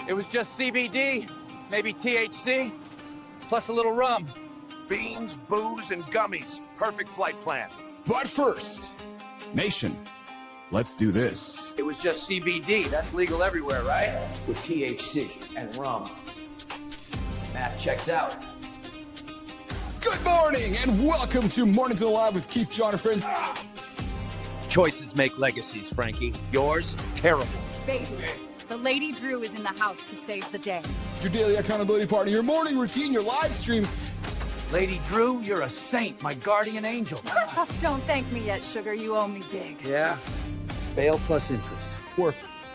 It was just CBD, maybe THC, plus a little rum. Beans, booze, and gummies. Perfect flight plan. But first, Nation, let's do this. It was just CBD. That's legal everywhere, right? With THC and rum. Math checks out. Good morning and welcome to Mornings in the Lab with Keith, Jon Andersen. Choices make legacies, Frankie. Yours, terrible. Baby, the Lady Drew is in the house to save the day. Your daily accountability partner, your morning routine, your live stream. Lady Drew, you're a saint, my guardian angel. Don't thank me yet, sugar. You owe me big. Yeah, bail plus interest. Where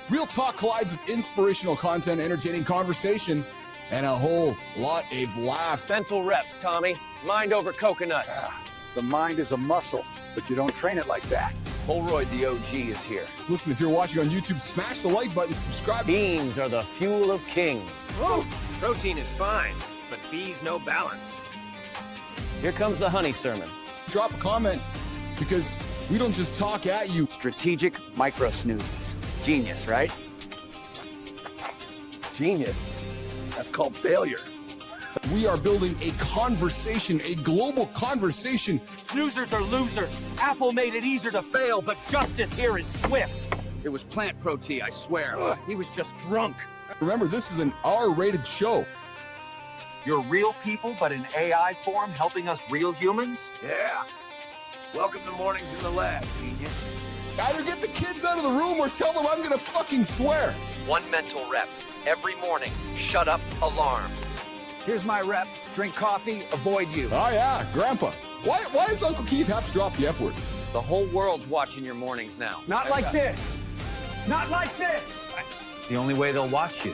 real talk collides with inspirational content, entertaining conversation, and a whole lot of laughs. Mental reps, Tommy. Mind over coconuts. The mind is a muscle, but you don't train it like that. Holroyd the OG is here. Listen, if you're watching on YouTube, smash the like button, subscribe. Beans are the fuel of kings. Whoa. Protein is fine, but bees no balance. Here comes the honey sermon. Drop a comment because we don't just talk at you. Strategic micro snoozes. Genius, right? Genius. That's called failure. We are building a conversation, a global conversation. Snoozers are losers. Apple made it easier to fail, but justice here is swift. It was plant protein, I swear. He was just drunk. Remember, this is an R-rated show. You're real people, but in AI form, helping us real humans? Yeah. Welcome to Mornings in the Lab, genius. Either get the kids out of the room or tell them I'm gonna fucking swear. One mental rep. Every morning, shut up, alarm. Here's my rep. Drink coffee, avoid you. Oh yeah, Grandpa. Why does Uncle Keith have to drop the F word? The whole world's watching your mornings now. Not like this. Not like this. It's the only way they'll watch you.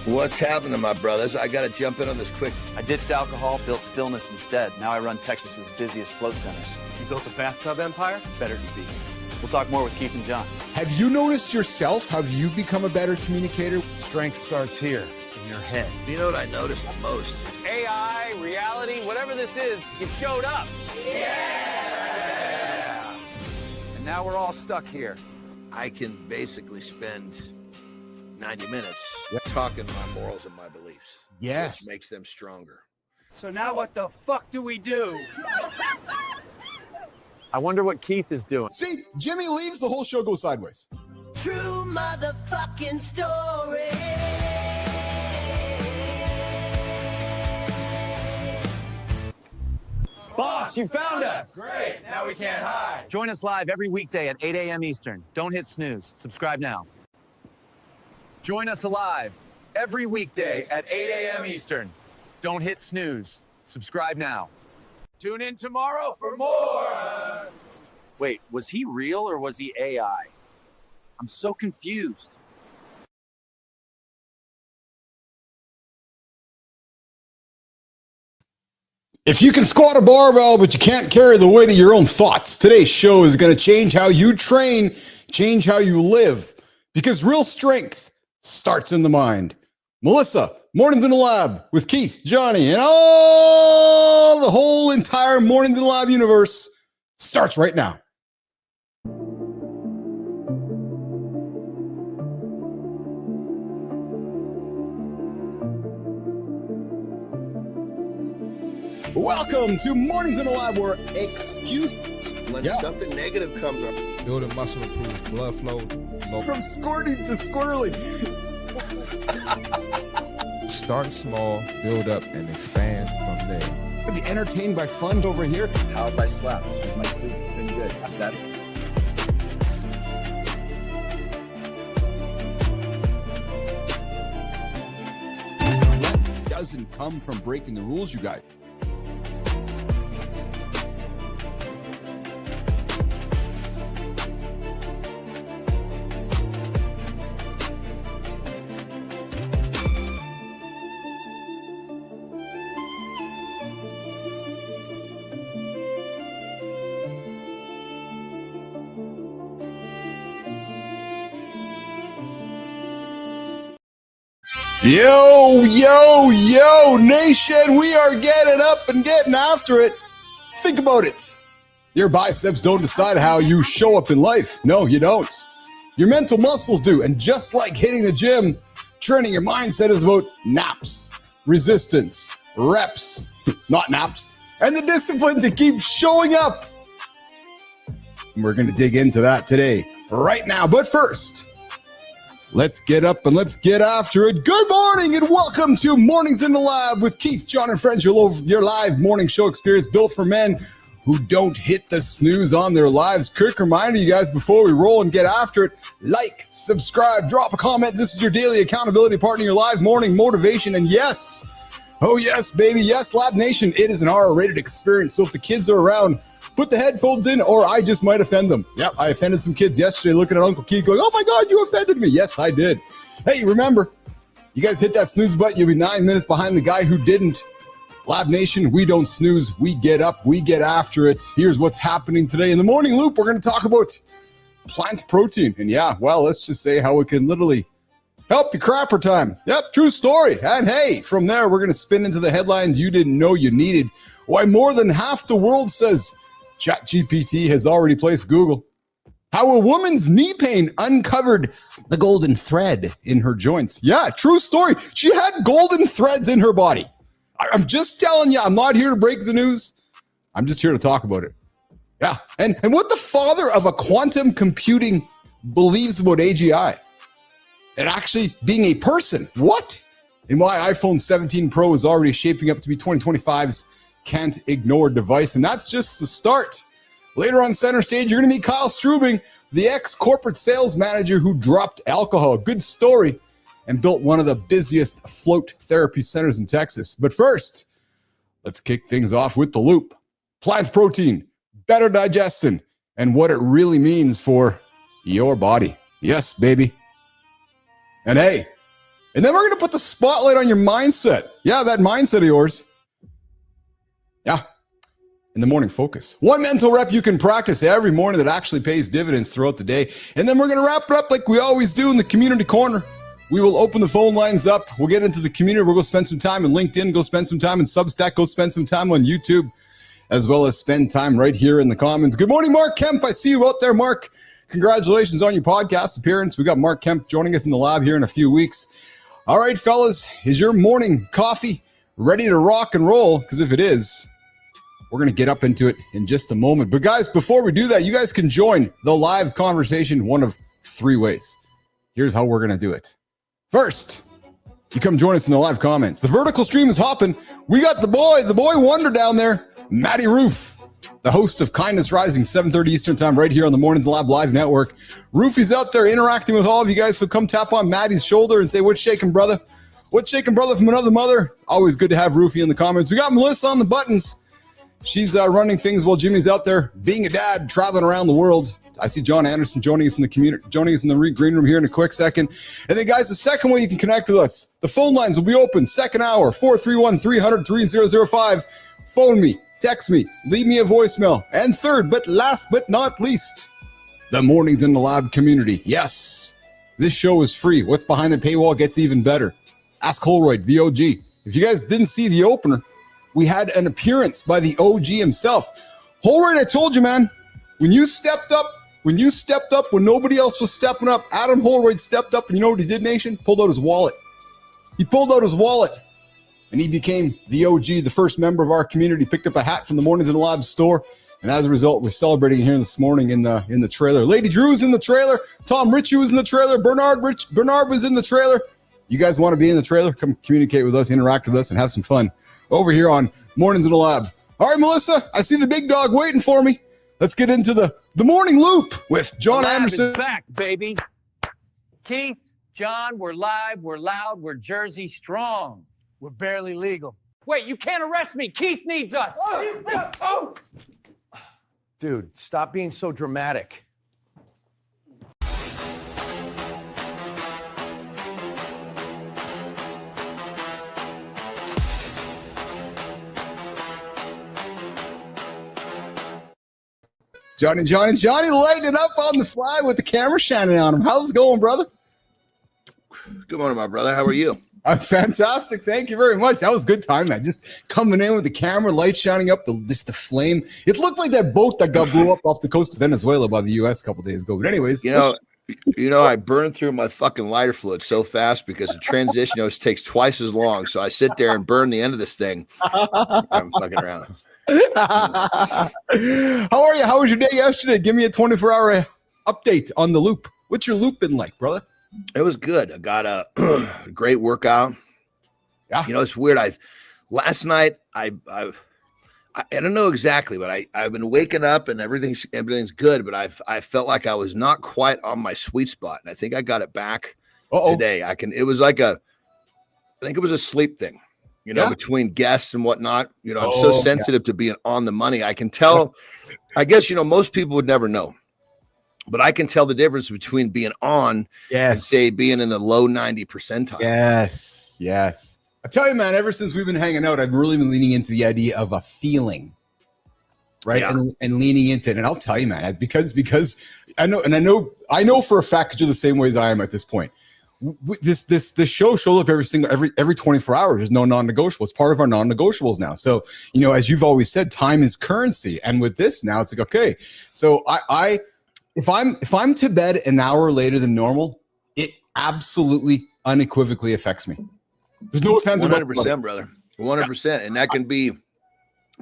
What's happening, my brothers? I gotta jump in on this quick. I ditched alcohol, built stillness instead. Now I run Texas's busiest float centers. You built a bathtub empire? Better than vegans. We'll talk more with Keith and Jon. Have you noticed yourself? Have you become a better communicator? Strength starts here, in your head. You know what I noticed the most? AI, reality, whatever this is, you showed up. Yeah! And now we're all stuck here. I can basically spend 90 minutes talking my morals and my beliefs. Yes. Which makes them stronger. So now what the fuck do we do? I wonder what Keith is doing. See, Jimmy leaves, the whole show goes sideways. True motherfucking story. Boss, you found us! Great. Now we can't hide. Join us live every weekday at 8 a.m. Eastern. Don't hit snooze. Subscribe now. Join us live every weekday at 8 a.m. Eastern. Don't hit snooze. Subscribe now. Tune in tomorrow for more. Wait, was he real or was he AI? I'm so confused. If you can squat a barbell, but you can't carry the weight of your own thoughts, today's show is going to change how you train, change how you live, because real strength starts in the mind. Melissa, Mornings in the Lab with Keith, Johnny, and all the whole entire Mornings in the Lab universe starts right now. Welcome to Mornings in the Lab, where When something negative comes up. Building muscle improves blood flow. From squirting to squirreling. Start small, build up, and expand from there. Be entertained by fun over here. Powered by Slap. Because my sleep has been good. That's What doesn't come from breaking the rules, you guys? Yo, nation, we are getting up and getting after it. Think about it. Your biceps don't decide how you show up in life. No, you don't. Your mental muscles do. And just like hitting the gym, Training your mindset is about naps, resistance, reps, not naps, and the discipline to keep showing up. And we're going to dig into that today, right now. But first, let's get up and let's get after it. Good morning and welcome to Mornings in the Lab with Keith, Jon, and friends, your live morning show experience built for men who don't hit the snooze on their lives. Quick reminder, you guys, before we roll and get after it, like, subscribe, drop a comment. This is your daily accountability partner, your live morning motivation. And yes, oh yes, baby, yes, Lab Nation, it is an R-rated experience. So if the kids are around, put the headphones in or I just might offend them. Yep, I offended some kids yesterday looking at Uncle Keith going, oh my God, you offended me. Yes, I did. Hey, remember, you guys hit that snooze button, you'll be 9 minutes behind the guy who didn't. Lab Nation, we don't snooze, we get up, we get after it. Here's what's happening today. In the morning loop, we're going to talk about plant protein. And yeah, well, let's just say how it can literally help your crapper time. Yep, true story. And hey, from there, we're going to spin into the headlines you didn't know you needed. Why more than half the world says ChatGPT has already placed Google. How a woman's knee pain uncovered the golden thread in her joints. Yeah, true story. She had golden threads in her body. I'm just telling you, I'm not here to break the news. I'm just here to talk about it. Yeah, and what the father of a quantum computing believes about AGI. And actually being a person. What? And why iPhone 17 Pro is already shaping up to be 2025's can't ignore device. And that's just the start. Later on center stage, you're going to meet Kyle Strubing, the ex-corporate sales manager who dropped alcohol. Good story. And built one of the busiest float therapy centers in Texas. But first, let's kick things off with the loop. Plant protein, better digestion, and what it really means for your body. Yes, baby. And hey, and then we're going to put the spotlight on your mindset. Yeah, that mindset of yours. Yeah. In the morning focus. One mental rep you can practice every morning that actually pays dividends throughout the day. And then we're going to wrap it up like we always do in the community corner. We will open the phone lines up. We'll get into the community. We'll go spend some time on LinkedIn, go spend some time in Substack, go spend some time on YouTube, as well as spend time right here in the comments. Good morning, Mark Kemp. I see you out there, Mark. Congratulations on your podcast appearance. We got Mark Kemp joining us in the lab here in a few weeks. All right, fellas, is your morning coffee ready to rock and roll? Because if it is, we're going to get up into it in just a moment. But guys, before we do that, you guys can join the live conversation one of three ways. Here's how we're going to do it. First, you come join us in the live comments. The vertical stream is hopping. We got the boy wonder down there, Matty Roof, the host of Kindness Rising, 7:30 Eastern time, right here on the Mornings Lab Live Network. Roofy's out there interacting with all of you guys, so come tap on Matty's shoulder and say, what's shaking, brother? What's shaking, brother, from another mother? Always good to have Roofy in the comments. We got Melissa on the buttons. She's running things while Jimmy's out there being a dad, traveling around the world. I see Jon Andersen joining us in the community, joining us in the green room here in a quick second. And then, guys, the second way you can connect with us, the phone lines will be open. Second hour, 431-300-3005. Phone me, text me, leave me a voicemail. And third, but last but not least, the Mornings in the Lab community. Yes, this show is free. What's behind the paywall gets even better. Ask Holroyd, the OG. If you guys didn't see the opener, we had an appearance by the OG himself. Holroyd, I told you, man, when you stepped up when nobody else was stepping up, Adam Holroyd stepped up, and you know what he did, Nation? Pulled out his wallet. He pulled out his wallet, and he became the OG, the first member of our community, picked up a hat from the Mornings in the Lab store, and as a result, we're celebrating here this morning in the trailer. Lady Drew was in the trailer. Tom Ritchie was in the trailer. Bernard was in the trailer. You guys want to be in the trailer? Come communicate with us, interact with us, and have some fun over here on Mornings in the Lab. All right, Melissa, I see the big dog waiting for me. Let's get into the morning loop with Jon Andersen. Back, baby. Keith, Jon, we're live, we're loud, we're Jersey strong. We're barely legal. Wait, you can't arrest me. Keith needs us. Oh. Dude, stop being so dramatic. Johnny lighting up on the fly with the camera shining on him. How's it going, brother? Good morning, my brother. How are you? I'm fantastic. Thank you very much. That was a good time, man. Just coming in with the camera, light shining up, the flame. It looked like that boat that got blew up off the coast of Venezuela by the U.S. a couple days ago. But anyways, you know, You know, I burn through my fucking lighter fluid so fast because the transition always takes twice as long. So I sit there and burn the end of this thing. I'm fucking around. How are you? How was your day yesterday? Give me a 24-hour update on the loop. What's your loop been like, brother? It was good. I got a great workout. Yeah. You know, it's weird. Last night I don't know exactly, but I've been waking up and everything's good, but I felt like I was not quite on my sweet spot. And I think I got it back today. I think it was a sleep thing, you know, between guests and whatnot. You know, I'm so sensitive to being on the money. I can tell, I guess, you know, most people would never know, but I can tell the difference between being on and say being in the low 90 percentile. Yes. I tell you, man, ever since we've been hanging out, I've really been leaning into the idea of a feeling, right? Yeah. And leaning into it. And I'll tell you, man, it's because I know for a fact that you're the same way as I am at this point. This show shows up every 24 hours. There's no non-negotiable. It's part of our non-negotiables now. So, you know, as you've always said, time is currency. And with this now, it's like, okay, so if I'm to bed an hour later than normal, it absolutely unequivocally affects me. There's no offense. 100%, brother. 100%. And that can be,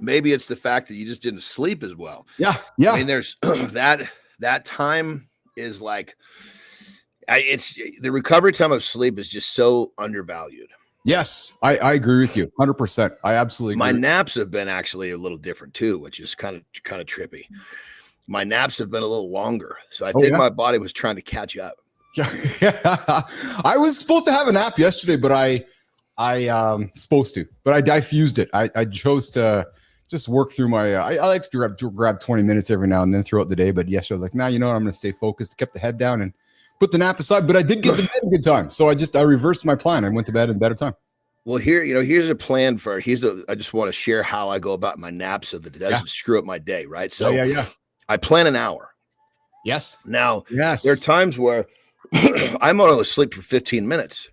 maybe it's the fact that you just didn't sleep as well. Yeah. I mean, there's that time is like, it's the recovery time of sleep is just so undervalued. Yes, I agree with you 100%. I absolutely agree. My naps have been actually a little different too, which is kind of trippy. My naps have been a little longer. So I think my body was trying to catch up. Yeah. I was supposed to have a nap yesterday, but I fused it. I chose to just work through my, I like to grab 20 minutes every now and then throughout the day. But yesterday I was like, nah, you know what? I'm going to stay focused, kept the head down and put the nap aside, but I did get to bed in good time. So I reversed my plan. I went to bed in better time. Well, here's a plan for, I just want to share how I go about my nap so that it doesn't screw up my day. Right. So I plan an hour. Yes. Now there are times where I'm only sleep for 15 minutes.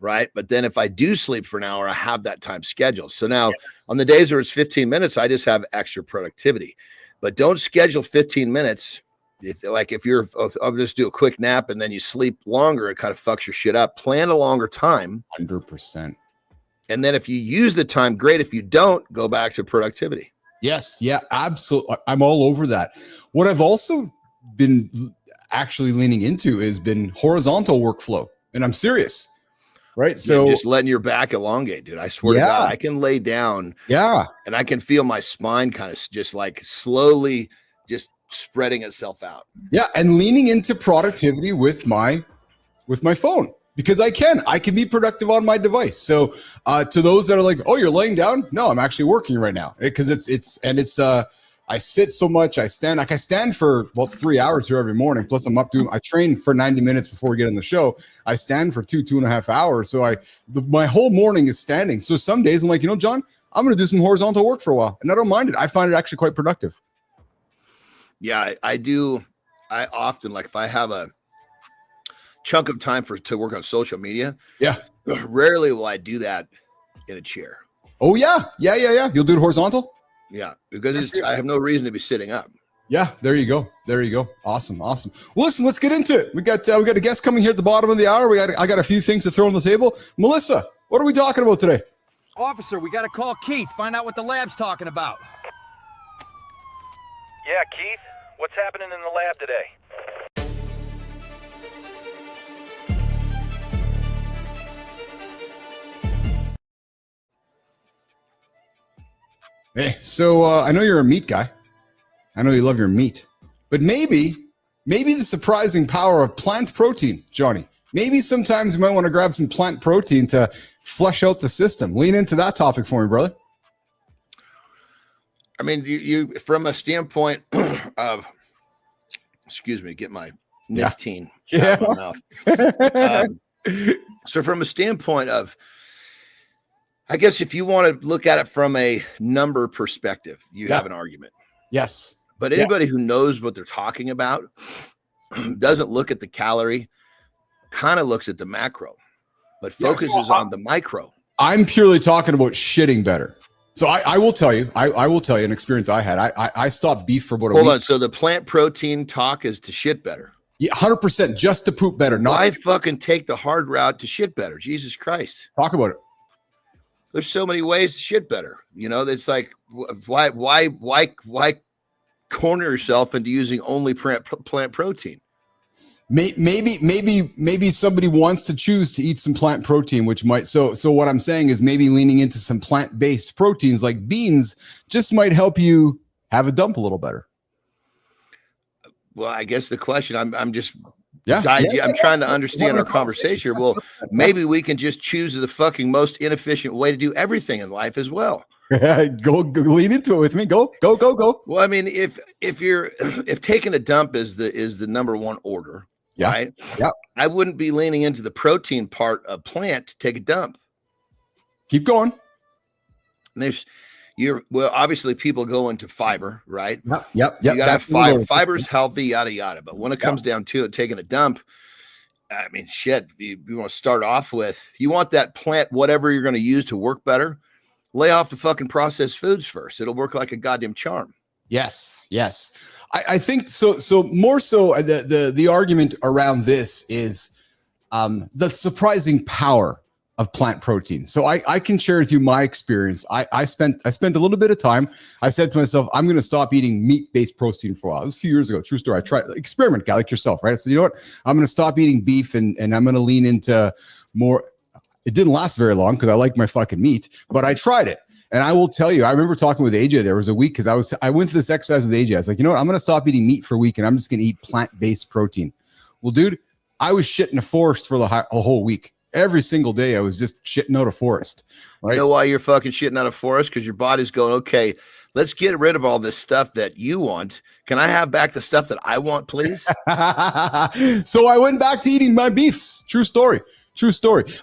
Right. But then if I do sleep for an hour, I have that time scheduled. So now on the days where it's 15 minutes, I just have extra productivity, but don't schedule 15 minutes. I'll just do a quick nap and then you sleep longer, it kind of fucks your shit up. Plan a longer time. 100%. And then if you use the time, great. If you don't, go back to productivity. Yes. Yeah, absolutely. I'm all over that. What I've also been actually leaning into has been horizontal workflow. And I'm serious. Right. So just letting your back elongate, dude. I swear to God, I can lay down. Yeah. And I can feel my spine kind of just like slowly just spreading itself out. Yeah. And leaning into productivity with my phone because I can be productive on my device. So to those that are like, oh, you're laying down. No, I'm actually working right now because I sit so much. I stand for about 3 hours here every morning. Plus I train for 90 minutes before we get on the show. I stand for 2.5 hours. So my whole morning is standing. So some days I'm like, you know, John, I'm going to do some horizontal work for a while. And I don't mind it. I find it actually quite productive. Yeah, I do. I often, like if I have a chunk of time to work on social media. Yeah. Rarely will I do that in a chair. Oh yeah. You'll do it horizontal? Yeah, because I have no reason to be sitting up. Yeah, there you go. Awesome. Well, listen, let's get into it. We got a guest coming here at the bottom of the hour. I got a few things to throw on the table. Melissa, what are we talking about today? Officer, we got to call Keith. Find out what the lab's talking about. Yeah, Keith. What's happening in the lab today? Hey, so I know you're a meat guy. I know you love your meat. But maybe the surprising power of plant protein, Johnny. Maybe sometimes you might want to grab some plant protein to flush out the system. Lean into that topic for me, brother. I mean, you from a standpoint of, excuse me, get my nicotine out of my mouth. So from a standpoint of, I guess if you want to look at it from a number perspective, you have an argument. Yes. But anybody who knows what they're talking about doesn't look at the calorie, kind of looks at the macro, but focuses on the micro. I'm purely talking about shitting better. So I will tell you, I will tell you an experience I had. I stopped beef for about a week. Hold on. So the plant protein talk is to shit better. Yeah, 100% just to poop better. Not Why fucking take the hard route to shit better? Jesus Christ. talk about it. There's so many ways to shit better. You know, it's like, why corner yourself into using only plant protein? Maybe somebody wants to choose to eat some plant protein, which might, so what I'm saying is maybe leaning into some plant-based proteins like beans just might help you have a dump a little better. Well, I guess the question I'm just I'm trying to understand our conversation. Well, maybe we can just choose the fucking most inefficient way to do everything in life as well. go lean into it with me. Go. Well, I mean, if taking a dump is the number one order, right? Yeah. I wouldn't be leaning into the protein part of plant to take a dump. Keep going. And obviously people go into fiber, right? Yep. You gotta have fiber. Fiber's healthy, yada yada. But when it comes down to it, taking a dump, I mean, shit. You want to start off with, you want that plant, whatever you're going to use to work better. Lay off the fucking processed foods first. It'll work like a goddamn charm. Yes. I think so. So more so, the argument around this is the surprising power of plant protein. So I can share with you my experience. I spent a little bit of time. I said to myself, I'm going to stop eating meat-based protein for a while. It was a few years ago. True story. I tried experiment guy like yourself, right? So you know what? I'm going to stop eating beef and I'm going to lean into more. It didn't last very long because I like my fucking meat, but I tried it. And I will tell you, I remember talking with AJ. There was a week because I went to this exercise with AJ. I was like, you know what? I'm going to stop eating meat for a week and I'm just going to eat plant-based protein. Well, dude, I was shitting a forest for a whole week. Every single day, I was just shitting out a forest. Right? You know why you're fucking shitting out a forest? Because your body's going, okay, let's get rid of all this stuff that you want. Can I have back the stuff that I want, please? So I went back to eating my beefs. True story.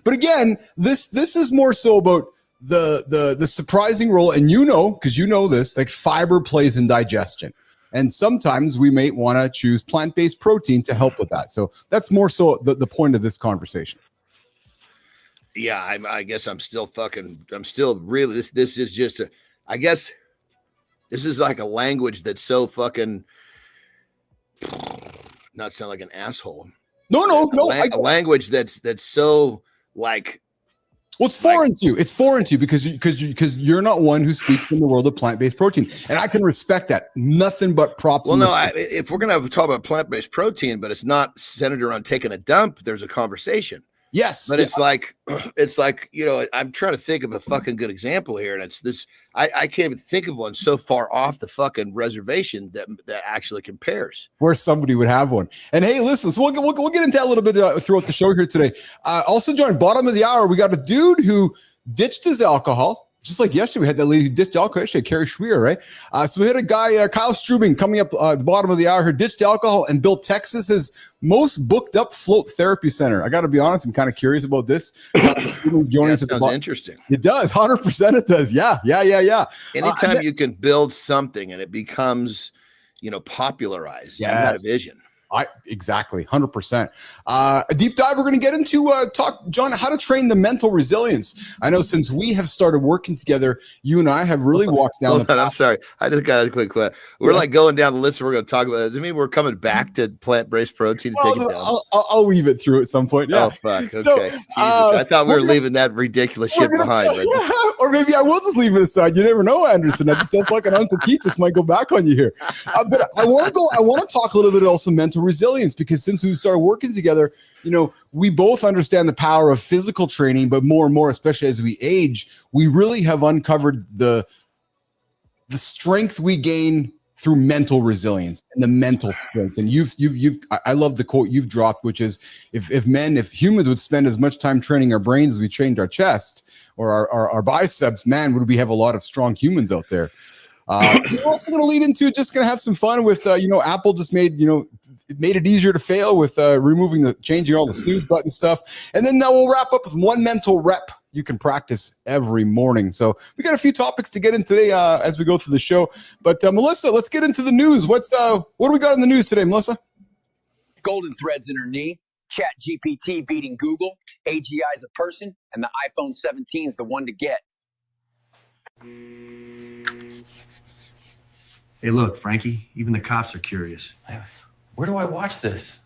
But again, this is more so about the surprising role, and because you know this, like fiber plays in digestion. And sometimes we may want to choose plant-based protein to help with that. So that's more so the point of this conversation. Yeah, I guess I'm still really, this is just I guess this is like a language that's so fucking, not sound like an asshole. No. A language that's so like, well, it's foreign to you. It's foreign to you because you're not one who speaks in the world of plant-based protein, and I can respect that. Nothing but props. Well, no, if we're gonna talk about plant-based protein, but it's not centered around taking a dump, there's a conversation. Yes, but it's like I'm trying to think of a fucking good example here, and it's this. I can't even think of one so far off the fucking reservation that actually compares. Where somebody would have one. And hey, listen, so we'll get into that a little bit throughout the show here today. Also, join bottom of the hour. We got a dude who ditched his alcohol. Just like yesterday, we had that lady who ditched alcohol. Yesterday, Carrie Schweer, right? So we had a guy, Kyle Strubing, coming up at the bottom of the hour, who ditched alcohol and built Texas's most booked up float therapy center. I got to be honest, I'm kind of curious about this. Joining us at the bottom. Interesting. It does, 100%. It does. Yeah. Anytime you can build something and it becomes, popularized, you got a vision. Exactly 100%. A deep dive we're going to get into talk, John, how to train the mental resilience. I know since we have started working together, you and I have really walked down the path. I'm sorry, I just got a quick question. We're like going down the list. We're going to talk about. Does it mean we're coming back to plant-based protein? To take it down? I'll weave it through at some point. Yeah. Oh fuck. Okay. So, Jesus, I thought we were leaving that ridiculous shit behind. Or maybe I will just leave it aside. You never know, Anderson. I just don't fucking Uncle Keith just might go back on you here. But I want to talk a little bit also mental resilience, because since we started working together, we both understand the power of physical training, but more and more, especially as we age, we really have uncovered the strength we gain through mental resilience and the mental strength. And I love the quote you've dropped, which is if humans would spend as much time training our brains as we trained our chest or our biceps, man, would we have a lot of strong humans out there. We're also going to lead into just going to have some fun with, Apple just made it easier to fail with changing all the snooze button stuff. And then we'll wrap up with one mental rep you can practice every morning. So we got a few topics to get in today as we go through the show. But Melissa, let's get into the news. What do we got in the news today, Melissa? Golden threads in her knee. ChatGPT beating Google. AGI is a person, and the iPhone 17 is the one to get. Hey, look, Frankie, even the cops are curious. Where do I watch this?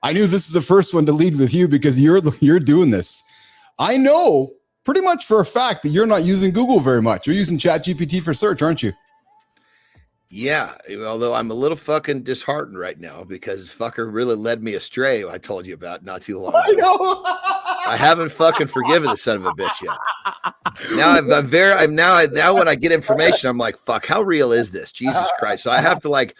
I knew this is the first one to lead with you because you're doing this. I know pretty much for a fact that you're not using Google very much. You're using ChatGPT for search, aren't you? Yeah, although I'm a little fucking disheartened right now because fucker really led me astray. I told you about not too long ago. I know. I haven't fucking forgiven the son of a bitch yet. Now when I get information, I'm like, fuck, how real is this? Jesus Christ. So I have to like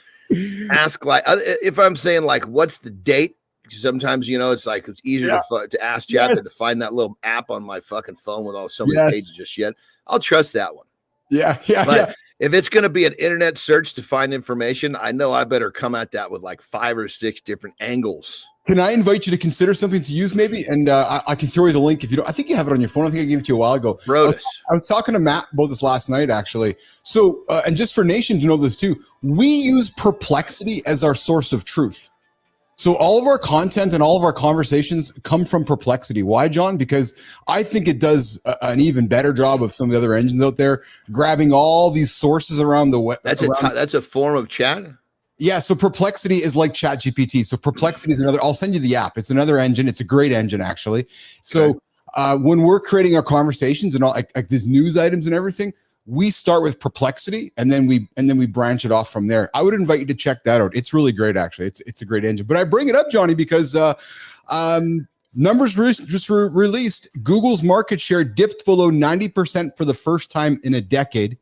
ask, like, if I'm saying like, what's the date? Sometimes, it's like, it's easier to ask Chat than to find that little app on my fucking phone with so many pages of shit. I'll trust that one. But if it's going to be an internet search to find information, I know I better come at that with like 5 or 6 different angles. Can I invite you to consider something to use maybe? And I can throw you the link if you don't. I think you have it on your phone. I think I gave it to you a while ago. I was talking to Matt about this last night, actually. So, and just for Nation to know this too, we use Perplexity as our source of truth. So all of our content and all of our conversations come from Perplexity. Why, John? Because I think it does an even better job of some of the other engines out there, grabbing all these sources around the web. That's a form of chat? Yeah, so Perplexity is like ChatGPT. So Perplexity is another, I'll send you the app. It's another engine. It's a great engine, actually. So when we're creating our conversations and all like these news items and everything, we start with Perplexity and then we branch it off from there. I would invite you to check that out. It's really great, actually. It's a great engine. But I bring it up, Johnny, because numbers just released. Google's market share dipped below 90% for the first time in a decade.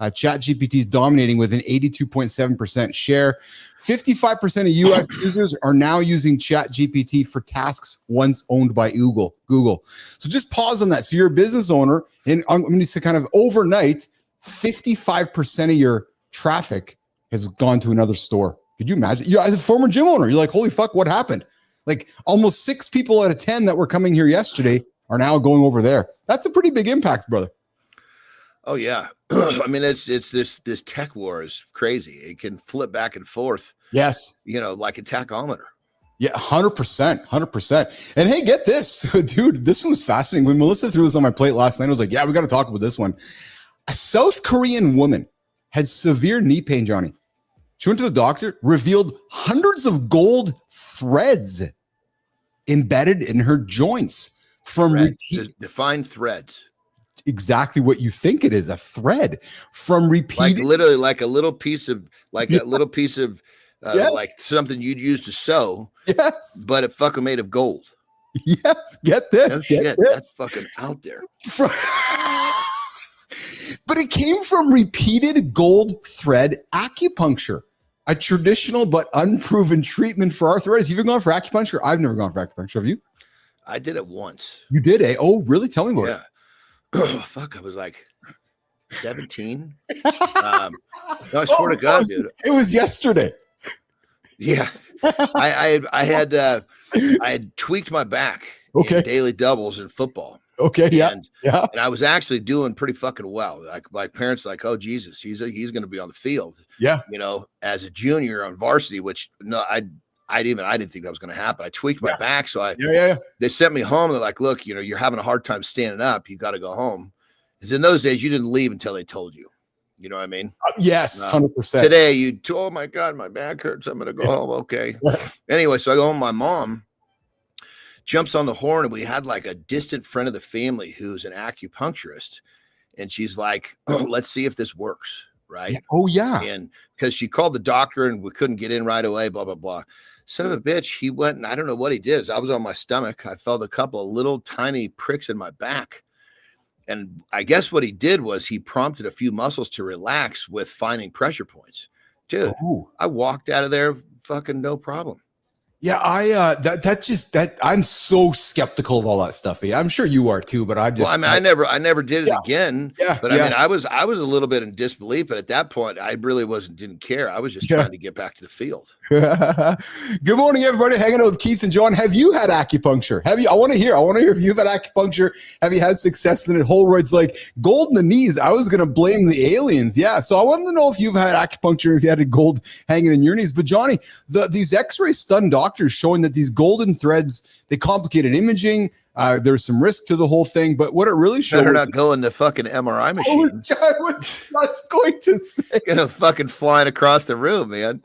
ChatGPT is dominating with an 82.7% share. 55% of U.S. users are now using ChatGPT for tasks once owned by Google. So just pause on that. So you're a business owner, and I'm going to say kind of overnight, 55% of your traffic has gone to another store. Could you imagine? As a former gym owner, you're like, holy fuck, what happened? Like almost 6 people out of 10 that were coming here yesterday are now going over there. That's a pretty big impact, brother. Oh yeah. I mean, it's this tech war is crazy. It can flip back and forth. Yes. Like a tachometer. Yeah, 100%. And hey, get this, dude, this one was fascinating. When Melissa threw this on my plate last night, I was like, yeah, we got to talk about this one. A South Korean woman had severe knee pain, Johnny. She went to the doctor, revealed hundreds of gold threads embedded in her joints from define threads. Exactly what you think it is, a thread from repeated, like literally like a little piece of like like something you'd use to sew, but it fucking made of gold. Get this. No shit, that's fucking out there. But it came from repeated gold thread acupuncture, a traditional but unproven treatment for arthritis. You've gone for acupuncture? I've never gone for acupuncture. Have you? I did it once. You did, eh? Oh, really? Tell me more. Yeah. Oh, fuck, I was like 17. No, I swear to God, dude. It was yesterday. Yeah. I had tweaked my back in daily doubles in football. Okay, and I was actually doing pretty fucking well. Like my parents like, oh Jesus, he's going to be on the field. Yeah. As a junior on varsity, which I didn't think that was going to happen. I tweaked my back. So they sent me home. They're like, look, you're having a hard time standing up. You got to go home. Because in those days, you didn't leave until they told you. You know what I mean? Yes, 100%. Today, oh my God, my back hurts. I'm going to go home. Okay. Anyway, so I go home. My mom jumps on the horn, and we had like a distant friend of the family who's an acupuncturist. And she's like, let's see if this works. Right. Yeah. Oh, yeah. And because she called the doctor and we couldn't get in right away, blah, blah, blah. Son of a bitch, he went and I don't know what he did. I was on my stomach. I felt a couple of little tiny pricks in my back. And I guess what he did was he prompted a few muscles to relax with finding pressure points. Dude, I walked out of there fucking no problem. Yeah, I'm so skeptical of all that stuff. I'm sure you are too, but I never did it again. Yeah, but I mean, I was a little bit in disbelief, but at that point, I really didn't care. I was just trying to get back to the field. Good morning, everybody. Hanging out with Keith and John. Have you had acupuncture? Have you? I want to hear if you've had acupuncture. Have you had success in it? Holroyd's like gold in the knees. I was gonna blame the aliens. Yeah, so I wanted to know if you've had acupuncture, if you had a gold hanging in your knees. But Johnny, these X-rays stunned doctors showing that these golden threads, they complicated imaging. There's some risk to the whole thing, but what it really showed— better not go in the fucking MRI machine. I was just going to say, fucking flying across the room, man.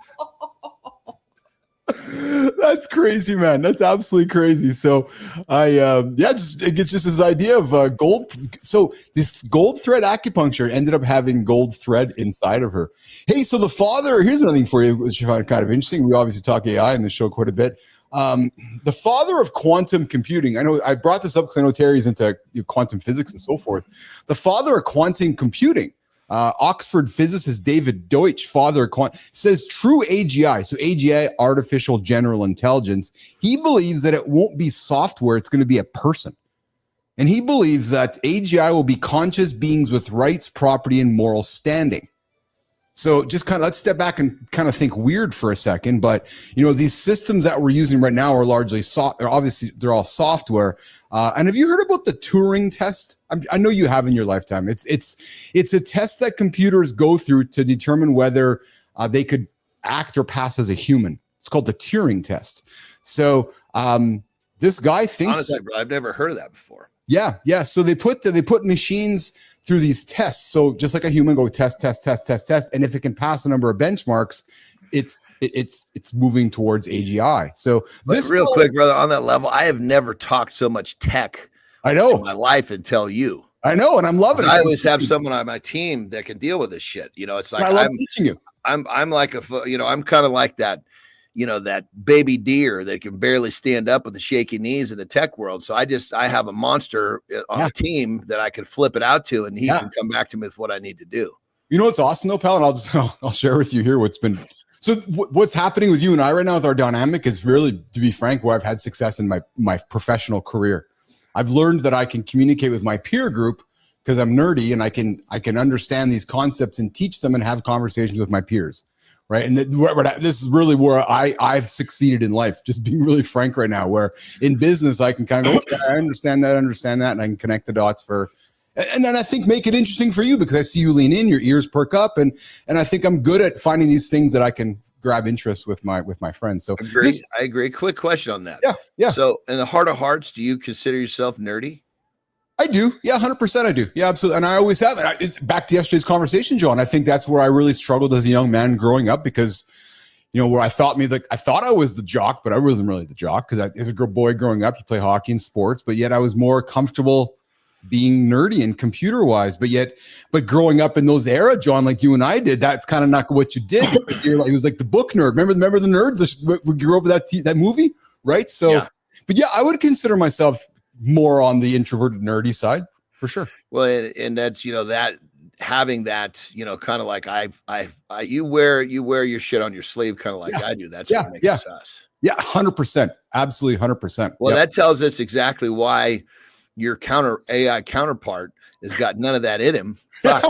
That's crazy, man. That's absolutely crazy. So it gets just this idea of gold. So this gold thread acupuncture ended up having gold thread inside of her. Hey, so the father, here's another thing for you, which I find kind of interesting. We obviously talk AI in the show quite a bit. The father of quantum computing, I know I brought this up because I know Terry's into quantum physics and so forth. The father of quantum computing, Oxford physicist David Deutsch, father of quantum, says true AGI, so AGI, artificial general intelligence, he believes that it won't be software, it's going to be a person. And he believes that AGI will be conscious beings with rights, property, and moral standing. So just kind of let's step back and kind of think weird for a second. But, these systems that we're using right now are largely obviously they're all software. And have you heard about the Turing test? I know you have in your lifetime. It's a test that computers go through to determine whether they could act or pass as a human. It's called the Turing test. So this guy thinks honestly, bro, I've never heard of that before. Yeah. So they put machines through these tests. So just like a human, go test. And if it can pass a number of benchmarks, it's moving towards AGI. So this real quick, brother, on that level, I have never talked so much tech in my life until you. I know, and I'm loving it. I always have someone on my team that can deal with this shit. It's like I love teaching you. I'm like I'm kind of like that, that baby deer that can barely stand up with the shaky knees in the tech world. So I have a monster on a team that I can flip it out to, and he can come back to me with what I need to do. You know what's awesome though, pal, and I'll share with you here what's been. So what's happening with you and I right now with our dynamic is really, to be frank, where I've had success in my professional career. I've learned that I can communicate with my peer group because I'm nerdy and I can understand these concepts and teach them and have conversations with my peers, right? And this is really where I've succeeded in life, just being really frank right now, where in business I can kind of go, okay, I understand that, and I can connect the dots and then I think make it interesting for you because I see you lean in, your ears perk up, and I think I'm good at finding these things that I can grab interest with my friends. So I agree. Quick question on that. Yeah. So in the heart of hearts, do you consider yourself nerdy? I do. Yeah, 100% I do. Yeah, absolutely. And I always have. It's back to yesterday's conversation, John. I think that's where I really struggled as a young man growing up because, where I thought I was the jock, but I wasn't really the jock because as a boy growing up, you play hockey and sports, but yet I was more comfortable being nerdy and computer wise, but growing up in those era, John, like you and I did, that's kind of not what you did. It was like the book nerd. Remember the nerds? We grew up with that movie, right? So, But yeah, I would consider myself more on the introverted nerdy side for sure. Well, and that's, that having that, kind of like you wear your shit on your sleeve, kind of like I do. That's what makes us. Yeah. 100%. Absolutely. 100%. Well, that tells us exactly why your AI counterpart has got none of that in him. Fuck.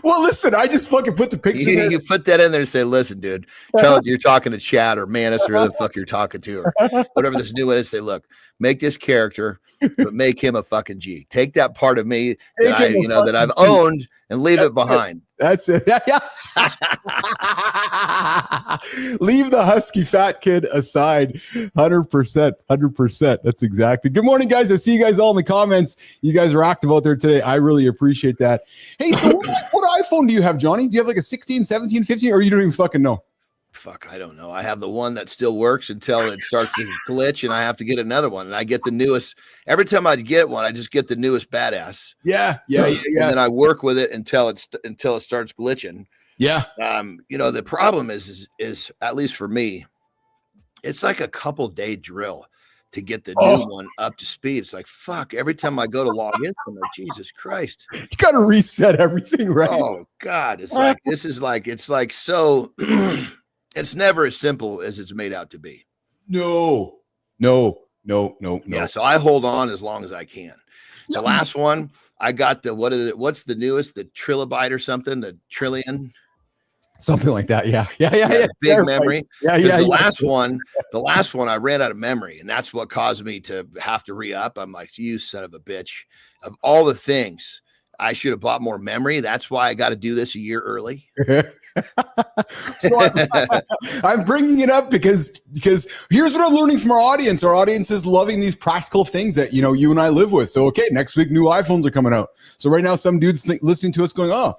Well, listen, I just fucking put the picture. You put that in there and say, listen, dude, tell you're talking to Chad or Manus or who the fuck you're talking to or whatever this new one is. Say, look, make this character, but make him a fucking G. Take that part of me that I've owned and leave it behind. That's it. Yeah. Leave the husky fat kid aside. 100%. That's exactly. Good morning, guys. I see you guys all in the comments. You guys are active out there today. I really appreciate that. Hey, so what iPhone do you have, Johnny? Do you have like a 16, 17, 15, or you don't even fucking know? Fuck, I don't know. I have the one that still works until it starts to glitch, and I have to get another one. And I get the newest. Every time I get one, I just get the newest badass. Yeah. And then I work with it until it starts glitching. Yeah. The problem is at least for me, it's like a couple day drill to get the new one up to speed. It's like, fuck, every time I go to log in, I'm like, Jesus Christ. You got to reset everything, right? Oh God. It's like, so it's never as simple as it's made out to be. No. Yeah. So I hold on as long as I can. The last one, I got what's the newest, the trilobite or something, the trillion. Something like that. Yeah. Big memory. Yeah. The last one, I ran out of memory, and that's what caused me to have to re-up. I'm like, you son of a bitch. Of all the things, I should have bought more memory. That's why I got to do this a year early. So I'm bringing it up because here's what I'm learning from our audience. Our audience is loving these practical things that, you and I live with. So, okay, next week, new iPhones are coming out. So right now, some dude's listening to us going, oh,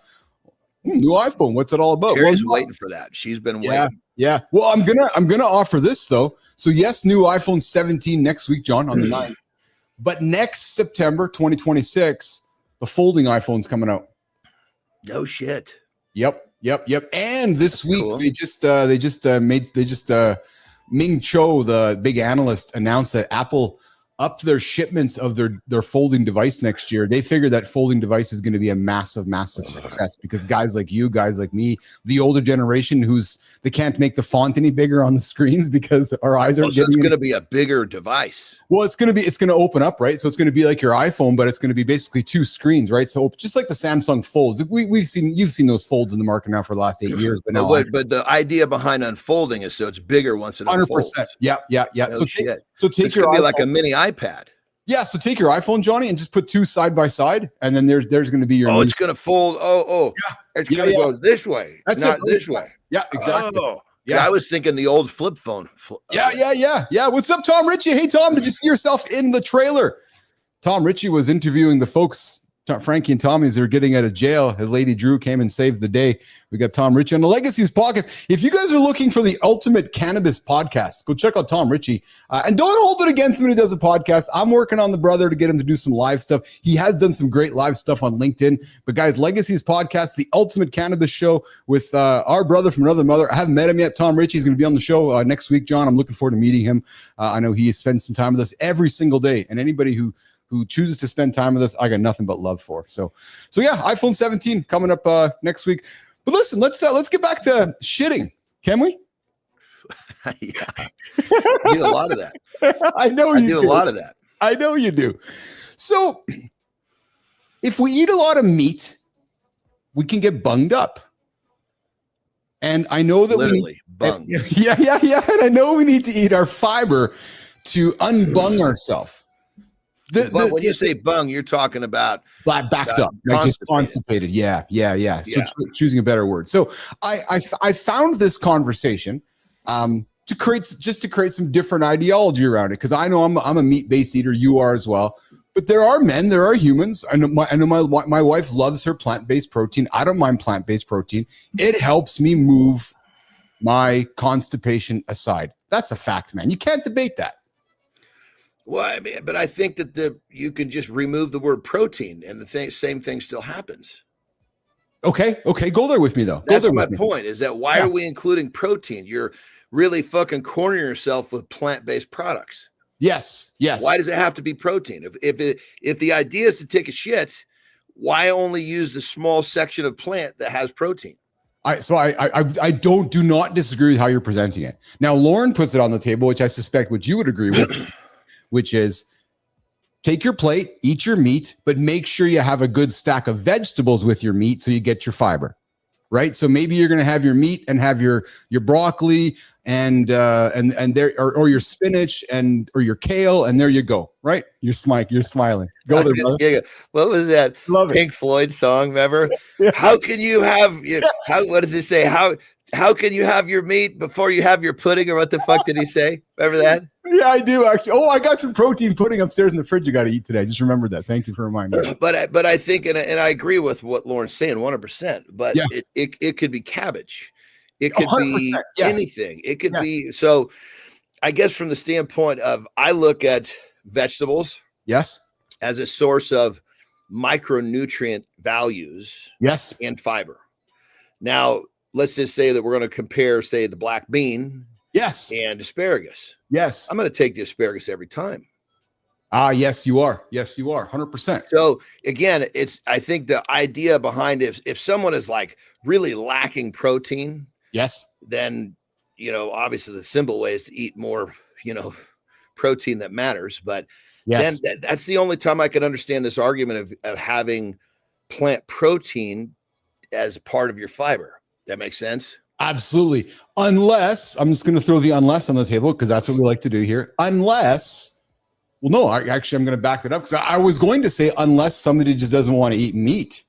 New iPhone. What's it all about? Terry's waiting for that. She's been waiting. Yeah. Well, I'm gonna offer this though. So yes, new iPhone 17 next week, John, on the 9th. But next September 2026, the folding iPhone's coming out. No shit. Yep. And this That's week cool. Ming Cho, the big analyst, announced that Apple upped their shipments of their folding device next year. They figured that folding device is going to be a massive success because guys like you, guys like me, the older generation they can't make the font any bigger on the screens because our eyes are. So it's going to be a bigger device. Well, it's going to open up, right? So it's going to be like your iPhone, but it's going to be basically 2 screens, right? So just like the Samsung Folds, you've seen those folds in the market now for the last 8 years. But but the idea behind unfolding is so it's bigger once it unfolds. 100%. Yeah. No So shit. take It's your going to be iPhone, like a mini iPad. Yeah, so take your iPhone, Johnny, and just put 2 side by side, and then there's going to be your. It's going to fold. It's going to go this way, not this way. Yeah, exactly. Yeah, I was thinking the old flip phone. Yeah. What's up, Tom Ritchie? Hey, Tom, did you see yourself in the trailer? Tom Ritchie was interviewing the folks, Frankie and Tommy, as they were getting out of jail. His lady Drew came and saved the day. We got Tom Ritchie on the Legacies podcast. If you guys are looking for the ultimate cannabis podcast, go check out Tom Ritchie. And don't hold it against him when he does a podcast. I'm working on the brother to get him to do some live stuff. He has done some great live stuff on LinkedIn. But guys, Legacies podcast, the ultimate cannabis show with our brother from another mother. I haven't met him yet. Tom Ritchie is going to be on the show next week, John. I'm looking forward to meeting him. I know he spends some time with us every single day. And anybody who chooses to spend time with us, I got nothing but love for. So yeah, iPhone 17 coming up next week. But listen, let's get back to shitting, can we? Yeah, I do a lot of that. I know you do a lot of that. I know you do. So if we eat a lot of meat, we can get bunged up. And I know that literally bung. Yeah. And I know we need to eat our fiber to unbung ourselves. But when you say bung, you're talking about backed up, like just constipated. Yeah. So choosing a better word. So I found this conversation to create some different ideology around it, because I know I'm a meat-based eater. You are as well. But there are humans. I know my wife loves her plant-based protein. I don't mind plant-based protein. It helps me move my constipation aside. That's a fact, man. You can't debate that. Well, I mean, but I think that you can just remove the word protein and the same thing still happens. Okay. Go there with me, though. That's my point, is that why are we including protein? You're really fucking cornering yourself with plant-based products. Yes. Why does it have to be protein? If the idea is to take a shit, why only use the small section of plant that has protein? I do not disagree with how you're presenting it. Now, Lauren puts it on the table, which I suspect what you would agree with. Which is, take your plate, eat your meat, but make sure you have a good stack of vegetables with your meat so you get your fiber, right? So maybe you're going to have your meat and have your broccoli and there or your spinach or your kale, and there you go, right? You're smiling. Go there, brother. What was that Pink Floyd song? Remember? Yeah. How can you have? What does it say? How can you have your meat before you have your pudding? Or what the fuck did he say? Remember that? Yeah, I do actually. Oh, I got some protein pudding upstairs in the fridge. You got to eat today. Just remember that. Thank you for reminding me. But I think, and I agree with what Lauren's saying, 100%. But yeah. it could be cabbage. It could be anything. It could be. So, I guess from the standpoint of, I look at vegetables, as a source of micronutrient values, and fiber. Now, let's just say that we're going to compare, say, the black bean, and asparagus. I'm going to take the asparagus every time. Yes, you are. 100%. So again, I think the idea behind it, if someone is like really lacking protein, then, obviously the simple way is to eat more, protein that matters. But then that's the only time I can understand this argument of having plant protein as part of your fiber. That makes sense? Absolutely. Unless, I'm just going to throw the unless on the table, because that's what we like to do here. Unless, I'm going to back that up, because I was going to say unless somebody just doesn't want to eat meat.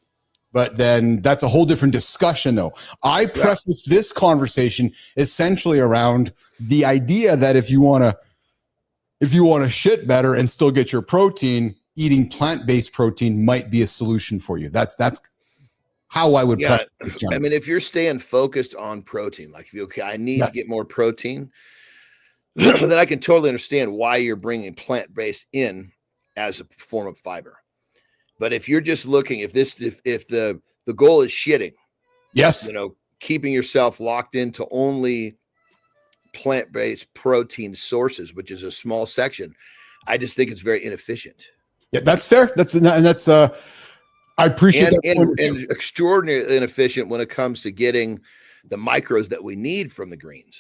But then that's a whole different discussion, though. I prefaced this conversation essentially around the idea that if you want to shit better and still get your protein, eating plant-based protein might be a solution for you. That's how I would Yeah, preface this, John. I mean, if you're staying focused on protein, like if you I need to get more protein, then I can totally understand why you're bringing plant-based in as a form of fiber. But if you're just looking, if the goal is shitting, yes, you know, keeping yourself locked into only plant-based protein sources, which is a small section, I just think it's very inefficient. Yeah, that's fair. That's I appreciate that. And extraordinarily inefficient when it comes to getting the micros that we need from the greens.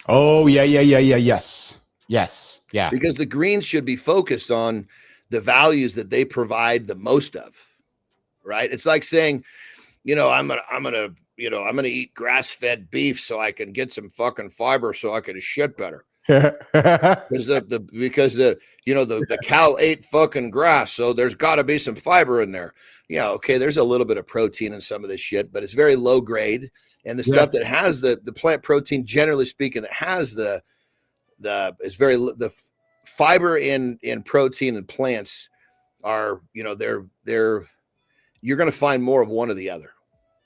Oh, yes. Yeah. Because the greens should be focused on the values that they provide the most of, right? It's like saying, you know, I'm gonna eat grass-fed beef so I can get some fucking fiber so I can shit better. Because the cow ate fucking grass, so there's got to be some fiber in there. Yeah, okay, there's a little bit of protein in some of this shit, but it's very low grade. And the stuff that has the plant protein, generally speaking, that has the fiber in protein and plants are, you know, you're going to find more of one or the other.